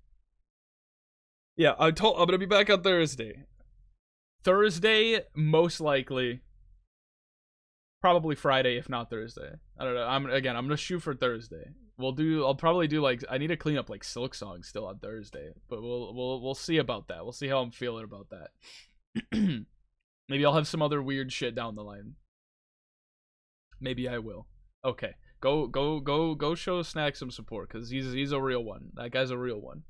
Yeah, I'm gonna be back on Thursday. Thursday, most likely. Probably Friday, if not Thursday. I don't know. I'm gonna shoot for Thursday. I'll probably do like, I need to clean up like Silk Song still on Thursday, but we'll see about that. We'll see how I'm feeling about that. Maybe I'll have some other weird shit down the line. Maybe I will. Okay, go show Snack some support because he's a real one. That guy's a real one.